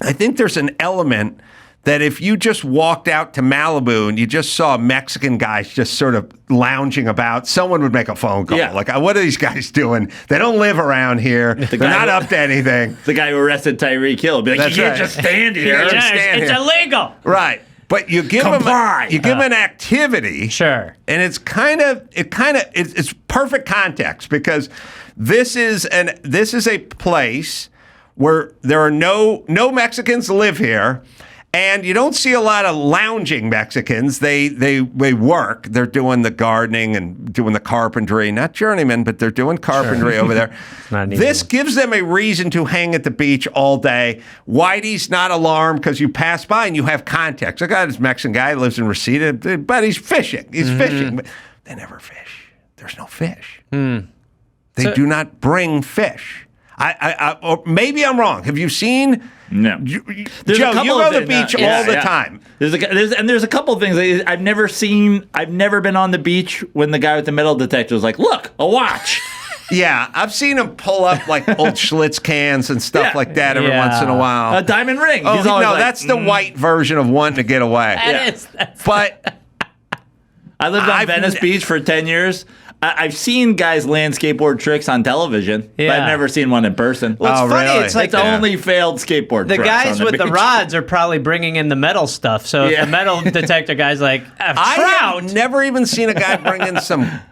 I think there's an element that if you just walked out to Malibu and you just saw Mexican guys just sort of lounging about, someone would make a phone call. Yeah. Like, what are these guys doing? They don't live around here. They're not up to anything. The guy who arrested Tyreek Hill. Be like, That's you can't right. just stand here. It's illegal. Right. But you give them an activity. Sure. And it's it's perfect context, because this is a place where there are no Mexicans live here. And you don't see a lot of lounging Mexicans. They work. They're doing the gardening and doing the carpentry. Not journeyman, but they're doing carpentry over there. This gives them a reason to hang at the beach all day. Whitey's not alarmed because you pass by and you have context. I got this Mexican guy who lives in Reseda, but he's fishing. He's fishing. But they never fish. There's no fish. They do not bring fish. Or maybe I'm wrong. Have you seen... No, Joe, you go to the beach all the time. There's a couple of things I've never seen. I've never been on the beach when the guy with the metal detector was like, "Look, a watch." Yeah, I've seen him pull up like old Schlitz cans and stuff like that every once in a while. A diamond ring. Oh, no, that's the white version of wanting to get away. But I lived on Venice Beach for 10 years. I've seen guys land skateboard tricks on television, but I've never seen one in person. Well, it's funny. Really? It's like the only failed skateboard. The guys with the rods are probably bringing in the metal stuff. So if the metal detector guy's like, I've never even seen a guy bring in a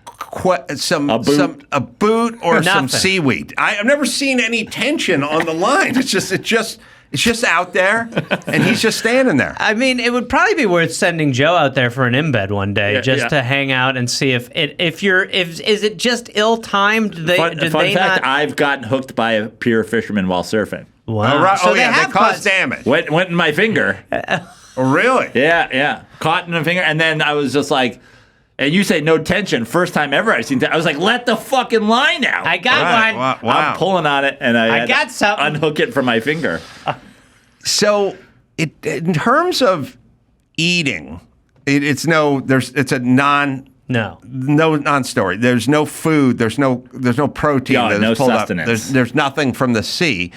boot or some seaweed. I've never seen any tension on the line. It's just out there, and he's just standing there. I mean, it would probably be worth sending Joe out there for an embed one day, to hang out and see if is it just ill-timed? Fun fact: I've gotten hooked by a pier fisherman while surfing. Wow! Right. So they caused damage. Went in my finger. Oh, really? Yeah. Caught in the finger, and then I was just like. And you say no tension. First time ever I've seen that. I was like, let the fucking line out. I got one. Wow. I'm pulling on it, and I got something. Unhook it from my finger. So, in terms of eating, it's a non-story. There's no food. There's no protein. No sustenance. There's nothing from the sea.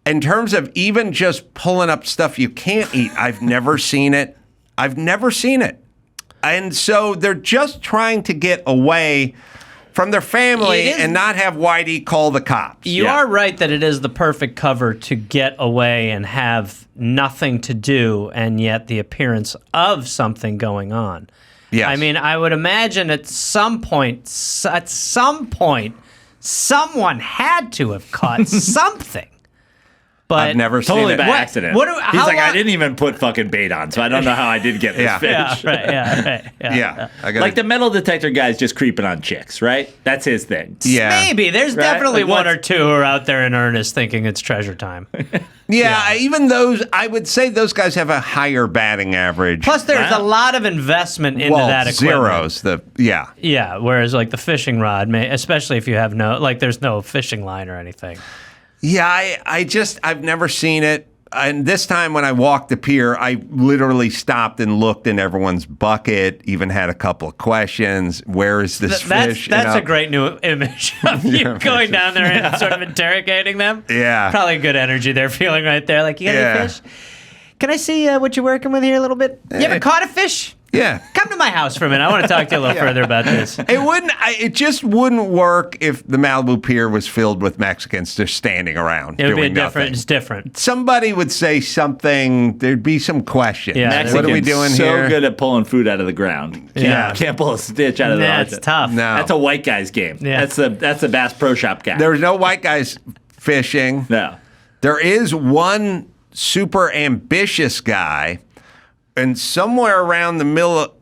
In terms of even just pulling up stuff you can't eat, I've never seen it. And so they're just trying to get away from their family and not have Whitey call the cops. You are right that it is the perfect cover to get away and have nothing to do, and yet the appearance of something going on. Yes. I mean, I would imagine at some point, someone had to have caught something. But I've never seen it. Totally by accident. He's like, I didn't even put fucking bait on, so I don't know how I did get this fish. Yeah. Like the metal detector guy's just creeping on chicks, right? That's his thing. Yeah. Maybe. There's definitely one or two who are out there in earnest thinking it's treasure time. Even those, I would say those guys have a higher batting average. Plus, there's a lot of investment into that equipment. Zeros. Yeah, whereas like the fishing rod, especially if you have there's no fishing line or anything. Yeah, I've never seen it. And this time when I walked the pier, I literally stopped and looked in everyone's bucket, even had a couple of questions. Where is this fish? That's a great new image of you going down there and sort of interrogating them. Yeah. Probably good energy they're feeling right there. Like, you got any fish? Can I see what you're working with here a little bit? You ever caught a fish? Yeah. Come to my house for a minute. I want to talk to you a little further about this. It just wouldn't work if the Malibu Pier was filled with Mexicans just standing around. It would be nothing. It's different. Somebody would say something. There'd be some questions. Yeah. Mexicans What are we doing here? So good at pulling food out of the ground. Can't pull a stitch out of the ground. That's tough. No. That's a white guy's game. Yeah. That's the Bass Pro Shop guy. There's no white guys fishing. No. There is one super ambitious guy. And somewhere around the middle of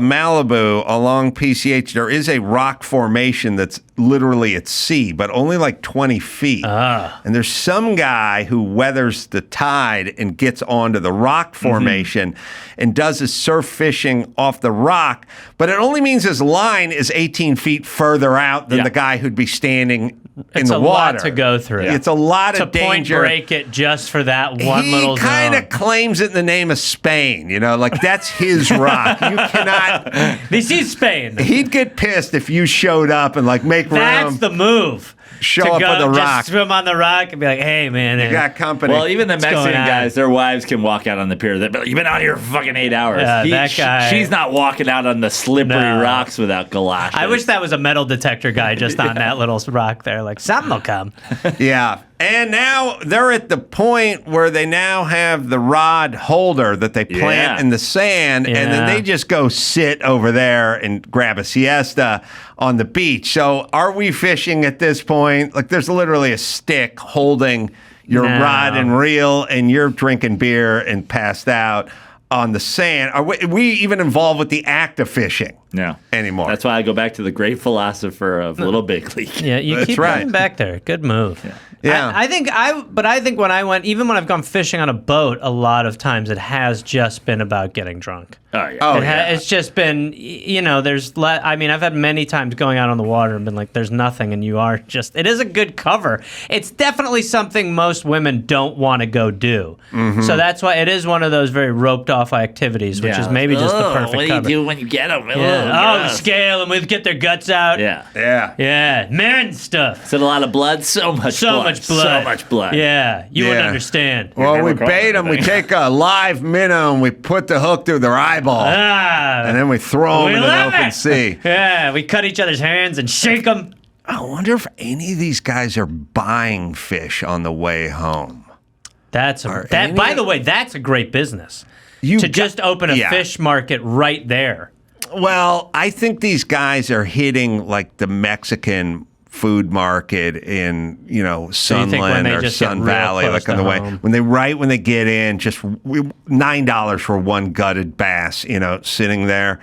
Malibu along PCH, there is a rock formation that's literally at sea, but only like 20 feet. And there's some guy who weathers the tide and gets onto the rock formation and does his surf fishing off the rock. But it only means his line is 18 feet further out than the guy who'd be standing in the water. It's a lot to go through. It's a lot of danger. To point break it just for that one little He zone. kind of claims it in the name of Spain, like that's his rock. You cannot. This is Spain. He'd get pissed if you showed up and make room. That's the move. Show up on the rock. Just swim on the rock and be like, hey, man. You got company. Well, even the Mexican guys, their wives can walk out on the pier. They're like, you've been out here for fucking 8 hours. That guy. She's not walking out on the slippery rocks without galoshes. I wish that was a metal detector guy just on that little rock there. Like, something will come. Yeah. And now they're at the point where they now have the rod holder that they plant in the sand, and then they just go sit over there and grab a siesta on the beach. So are we fishing at this point? Like, there's literally a stick holding your rod and reel, and you're drinking beer and passed out on the sand. Are we even involved with the act of fishing? No. Anymore. That's why I go back to the great philosopher of Little Big League. Yeah, you keep going back there. Good move. Yeah. I think when I went, even when I've gone fishing on a boat, a lot of times it has just been about getting drunk. Oh, yeah. It's just been, I've had many times going out on the water and been like, there's nothing, and you are just, it is a good cover. It's definitely something most women don't want to go do. Mm-hmm. So that's why it is one of those very roped off activities, which is maybe just the perfect cover. What do you do when you get them? Yeah. Scale them, we get their guts out. Yeah. Man stuff. Is it a lot of blood? So much blood. Yeah. You wouldn't understand. Well, we bait them. We take a live minnow and we put the hook through their eyeball. And then we throw them in an open sea. Yeah, we cut each other's hands and shake them. I wonder if any of these guys are buying fish on the way home. By the way, that's a great business. Just open a fish market right there. Well, I think these guys are hitting the Mexican food market in Sunland or Sun Valley, on the way when they get in, just $9 for one gutted bass, sitting there.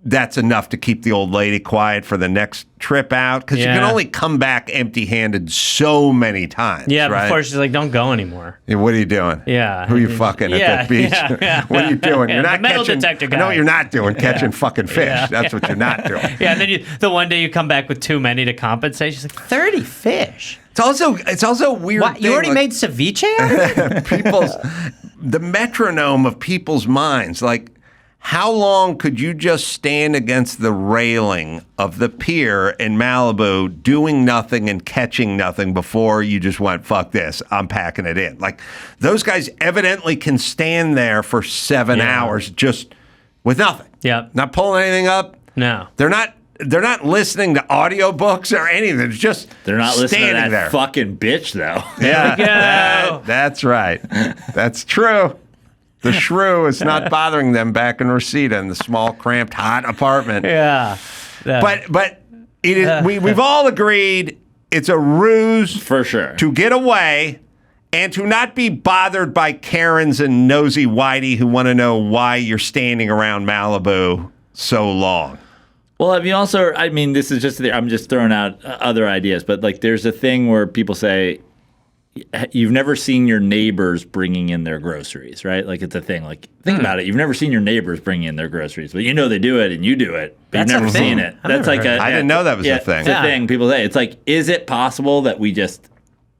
That's enough to keep the old lady quiet for the next trip out, because you can only come back empty-handed so many times. Yeah, right? Before she's like, don't go anymore. Yeah, what are you doing? Yeah. Who are you fucking at that beach? What are you doing? You're not the metal catching. detector guy. I know what you're not doing. Catching fucking fish. That's what you're not doing. Yeah, and then the one day you come back with too many to compensate. She's like, 30 fish. It's also a weird. What, you already made ceviche out of it? The metronome of people's minds, how long could you just stand against the railing of the pier in Malibu doing nothing and catching nothing before you just went, fuck this, I'm packing it in? Those guys evidently can stand there for 7 hours just with nothing. Yeah. Not pulling anything up. No. They're not listening to audiobooks or anything. It's just they're not listening to that there. Fucking bitch, though. Yeah. That's right. That's true. The shrew is not bothering them back in Reseda in the small, cramped, hot apartment. Yeah. But it is. We've all agreed it's a ruse for sure to get away and to not be bothered by Karens and nosy Whitey who want to know why you're standing around Malibu so long. Well, have you also? I mean, this is just. I'm just throwing out other ideas, but there's a thing where people say, you've never seen your neighbors bringing in their groceries, right? It's a thing. Think about it. You've never seen your neighbors bringing in their groceries, but they do it and you do it, but you've never seen it. I didn't know that was a thing. It's a thing. People say, it's is it possible that we just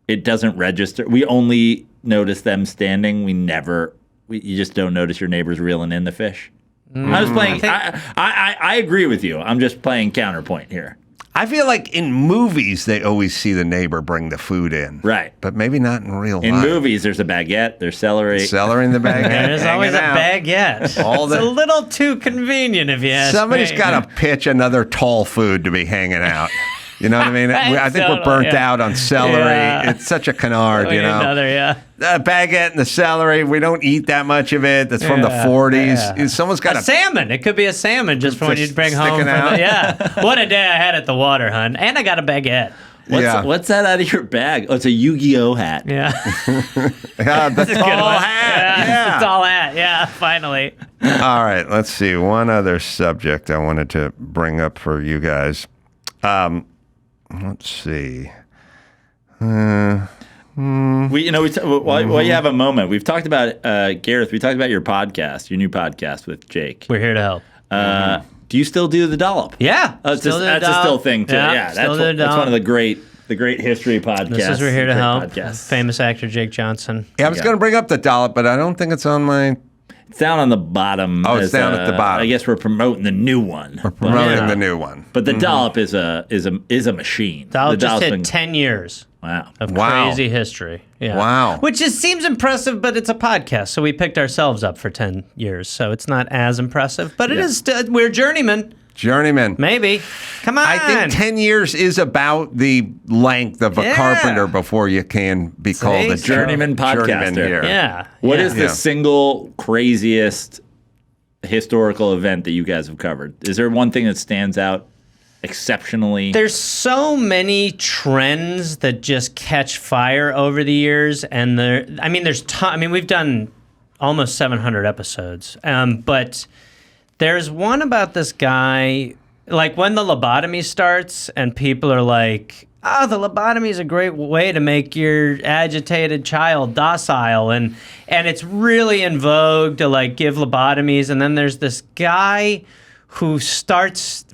it doesn't register. We only notice them standing. You just don't notice your neighbors reeling in the fish. I was playing. I agree with you. I'm just playing counterpoint here. I feel like in movies they always see the neighbor bring the food in. Right. But maybe not in real life. In movies, there's a baguette, there's celery. Celery in the baguette. There's always a baguette. It's a little too convenient if you ask Somebody's me. got to pitch another tall food to be hanging out. You know what I mean? I think we're burnt out on celery. Yeah. It's such a canard, We you need know. another, The baguette and the celery, we don't eat that much of it. That's from the 40s. Yeah. Someone's got a salmon. It could be a salmon just for when you bring home. What a day I had at the water, hun. And I got a baguette. What's that out of your bag? Oh, it's a Yu-Gi-Oh hat. Yeah. The tall hat. Yeah. The tall hat. Yeah, finally. All right, let's see. One other subject I wanted to bring up for you guys. Let's see. While you have a moment, we've talked about Gareth. We talked about your podcast, your new podcast with Jake. We're here to help. Do you still do the Dollop? Yeah, that's a still thing too. That's one of the great history podcasts. This is We're Here to Help. Podcasts. Famous actor Jake Johnson. Yeah, I was going to bring up the Dollop, but I don't think it's on my. It's down on the bottom. Oh, it's down at the bottom. I guess we're promoting the new one. We're promoting the new one. But the Dollop is a machine. Dollop just hit 10 years. Wow. Of crazy history. Yeah. Wow. Which seems impressive, but it's a podcast, so we picked ourselves up for 10 years, so it's not as impressive. But it is still, we're Journeyman. Journeyman. Maybe. Come on. I think 10 years is about the length of a carpenter before you can be called a Journeyman podcaster. Here. Yeah. What is the single craziest historical event that you guys have covered? Is there one thing that stands out exceptionally? There's so many trends that just catch fire over the years, and we've done almost 700 episodes, but there's one about this guy, like when the lobotomy starts, and people are like, "Oh, the lobotomy is a great way to make your agitated child docile," and it's really in vogue to like give lobotomies, and then there's this guy who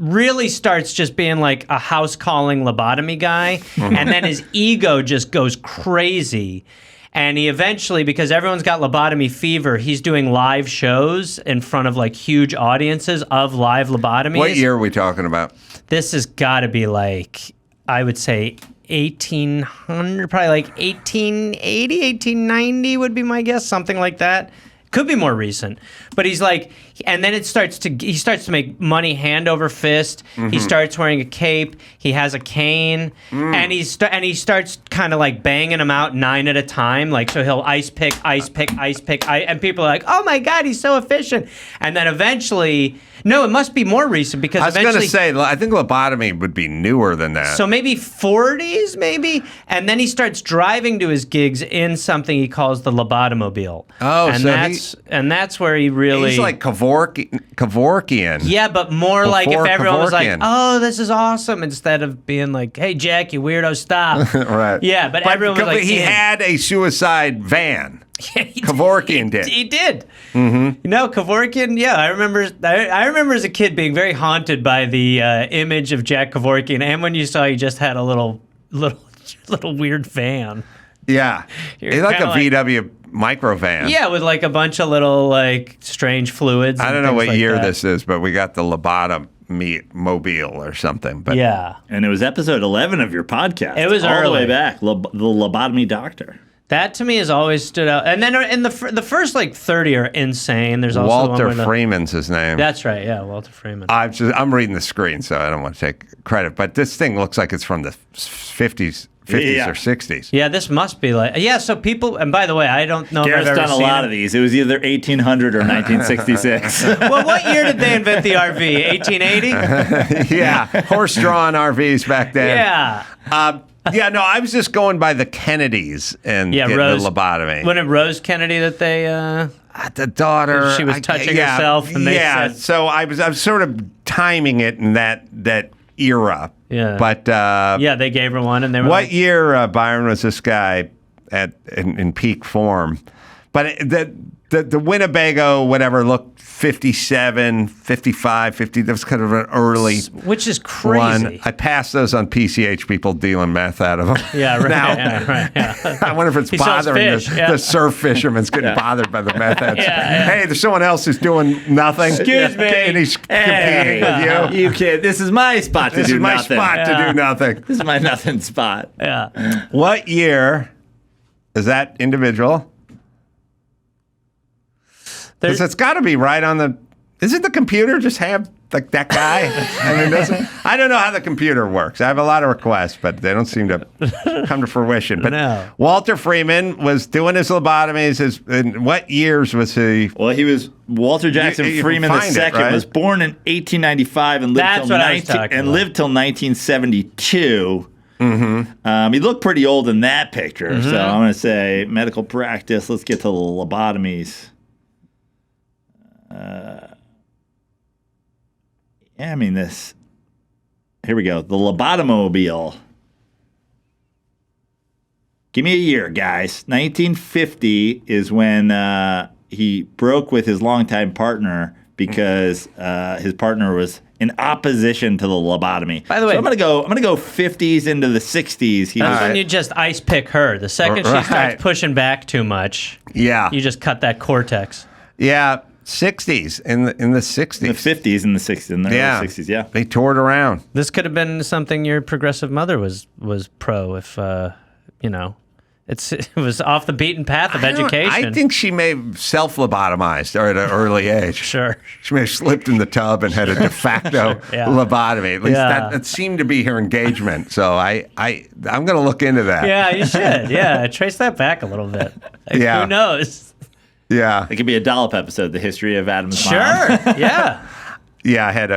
really starts just being like a house calling lobotomy guy, and then his ego just goes crazy. And he eventually, because everyone's got lobotomy fever, he's doing live shows in front of like huge audiences of live lobotomies. What year are we talking about? This has got to be like, I would say 1800, probably like 1880, 1890 would be my guess, something like that. Could be more recent, but he's like, and then he starts to make money hand over fist. He starts wearing a cape. He has a cane, and he starts kind of like banging them out 9 at a time. Like, so he'll ice pick, and people are like, "Oh my God, he's so efficient!" And then eventually, no, it must be more recent because I was going to say, I think lobotomy would be newer than that. So maybe 40s, maybe, and then he starts driving to his gigs in something he calls the lobotomobile. Oh, and that's where he really. He's like Kevorkian. Yeah, but more like if everyone was like, Kevorkian. "Oh, this is awesome," instead of being like, "Hey, Jack, you weirdo, stop." Right. Yeah, but everyone was like, he had a suicide van. Kevorkian did. He did. Kevorkian. Yeah, I remember as a kid being very haunted by the image of Jack Kevorkian, and when you saw he just had a little weird van. Yeah, he's like a VW micro van. Yeah, with like a bunch of little like strange fluids. I don't know what year this is, but we got the lobotomy mobile or something. But yeah, and it was episode 11 of your podcast. It was all early. the way back. The lobotomy doctor. That to me has always stood out. And then in the first like 30 are insane. There's also Walter Freeman's his name. That's right. Yeah, Walter Freeman. I'm reading the screen, so I don't want to take credit. But this thing looks like it's from the 50s or 60s. Yeah, this must be like so people. And by the way, I don't know. Gareth's if I've ever done a seen lot of these. It was either 1800 or 1966. Well, what year did they invent the RV? 1880. Yeah, horse-drawn RVs back then. Yeah. No, I was just going by the Kennedys and getting Rose, the lobotomy. When it Rose Kennedy that they the daughter, she was touching herself, and they said, so I was sort of timing it in that era. Yeah, but they gave her one, and they were what like, year Byron was this guy in peak form? But the Winnebago, whatever, looked 57, 55, 50. That was kind of an early Which is crazy. one. I passed those on PCH, people dealing meth out of them. Yeah, right. Now, I wonder if it's bothering the surf fishermen's getting bothered by the meth heads. Hey, there's someone else who's doing nothing. Excuse me. And he's competing with you. You kid, this is my spot to do nothing. This is my spot to do nothing. This is my nothing spot. Yeah. What year is that individual? Because it's got to be right on the. Isn't the computer just have like that guy? I don't know how the computer works. I have a lot of requests, but they don't seem to come to fruition. But Walter Freeman was doing his lobotomies. In what years was he? Well, he was Walter Jackson Freeman II. Right? Was born in 1895 and lived till 1972. Mm-hmm. He looked pretty old in that picture. So I'm going to say medical practice. Let's get to the lobotomies. Yeah, I mean this. Here we go. The lobotomobile. Give me a year, guys. 1950 is when he broke with his longtime partner because his partner was in opposition to the lobotomy. By the way, so I'm gonna go 50s into the 60s. That's when you just ice pick her. The second she starts pushing back too much, you just cut that cortex. Yeah. 60s in the 60s, in the 50s, in the 60s, in the early 60s. Yeah, they tore it around. This could have been something your progressive mother was pro if it was off the beaten path of education. I think she may have self-lobotomized at an early age. Sure, she may have slipped in the tub and had a de facto lobotomy. At least that seemed to be her engagement. So I'm going to look into that. Yeah, you should. Yeah, trace that back a little bit. Who knows? Yeah, it could be a Dollop episode, the history of Adam's mom. Sure, yeah. Yeah, I had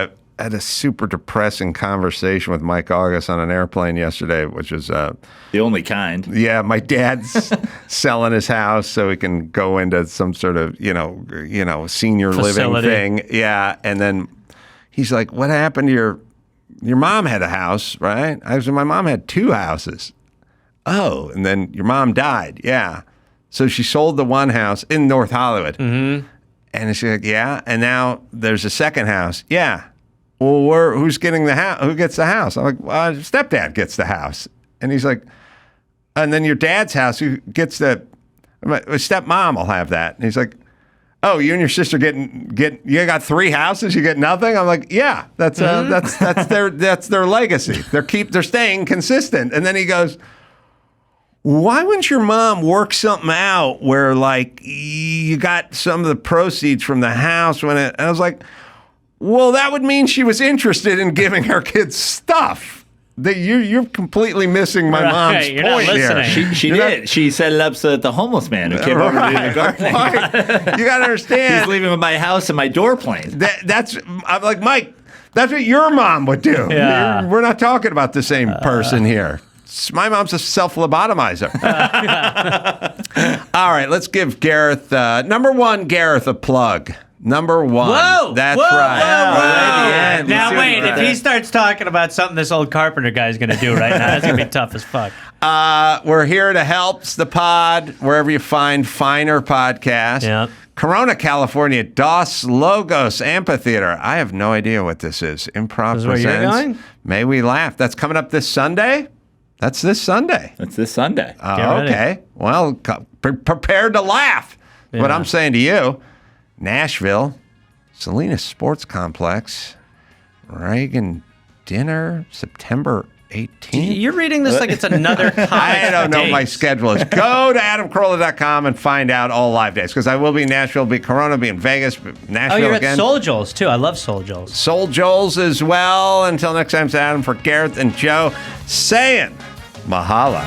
a super depressing conversation with Mike August on an airplane yesterday, which was the only kind. Yeah, my dad's selling his house so he can go into some sort of senior facility. Living thing. Yeah, and then he's like, "What happened to your mom had a house, right?" I said, "My mom had 2 houses." Oh, and then your mom died. Yeah. So she sold the one house in North Hollywood. Mm-hmm. And she's like, yeah. And now there's a second house. Yeah. Well, who's getting the house? Who gets the house? I'm like, well, stepdad gets the house. And he's like, and then your dad's house, who gets the stepmom will have that. And he's like, oh, you and your sister you got 3 houses, you get nothing? I'm like, yeah, that's their legacy. They're staying consistent. And then he goes, why wouldn't your mom work something out where, like, you got some of the proceeds from the house and I was like, well, that would mean she was interested in giving her kids stuff. You're completely missing my mom's point here. She did. She set it up so that the homeless man who came over to do the gardening. Right. You got to understand. He's leaving with my house and my door plane. I'm like, Mike, that's what your mom would do. Yeah. We're not talking about the same person here. My mom's a self-lobotomizer. All right, let's give Gareth, number one, Gareth a plug. Number one. Whoa! That's whoa, right. Whoa. Now wait, if he starts talking about something this old carpenter guy's going to do right now, that's going to be tough as fuck. We're here to help the pod wherever you find finer podcasts. Yeah. Corona, California, Dos Logos Amphitheater. I have no idea what this is. Improv Is where you're going? May We Laugh. That's coming up this Sunday? That's this Sunday. That's this Sunday. Oh, okay. Well, prepared to laugh. Yeah. What I'm saying to you, Nashville, Salinas Sports Complex, Reagan Dinner, September 18th. You're reading this like it's another I don't know what my schedule is. Go to adamcarolla.com and find out all live days, because I will be in Nashville, be Corona, be in Vegas, Nashville you're again. at Soul Joel's, too. I love Soul Joel's. Soul Joel's as well. Until next time, it's Adam for Gareth and Joe saying mahalo.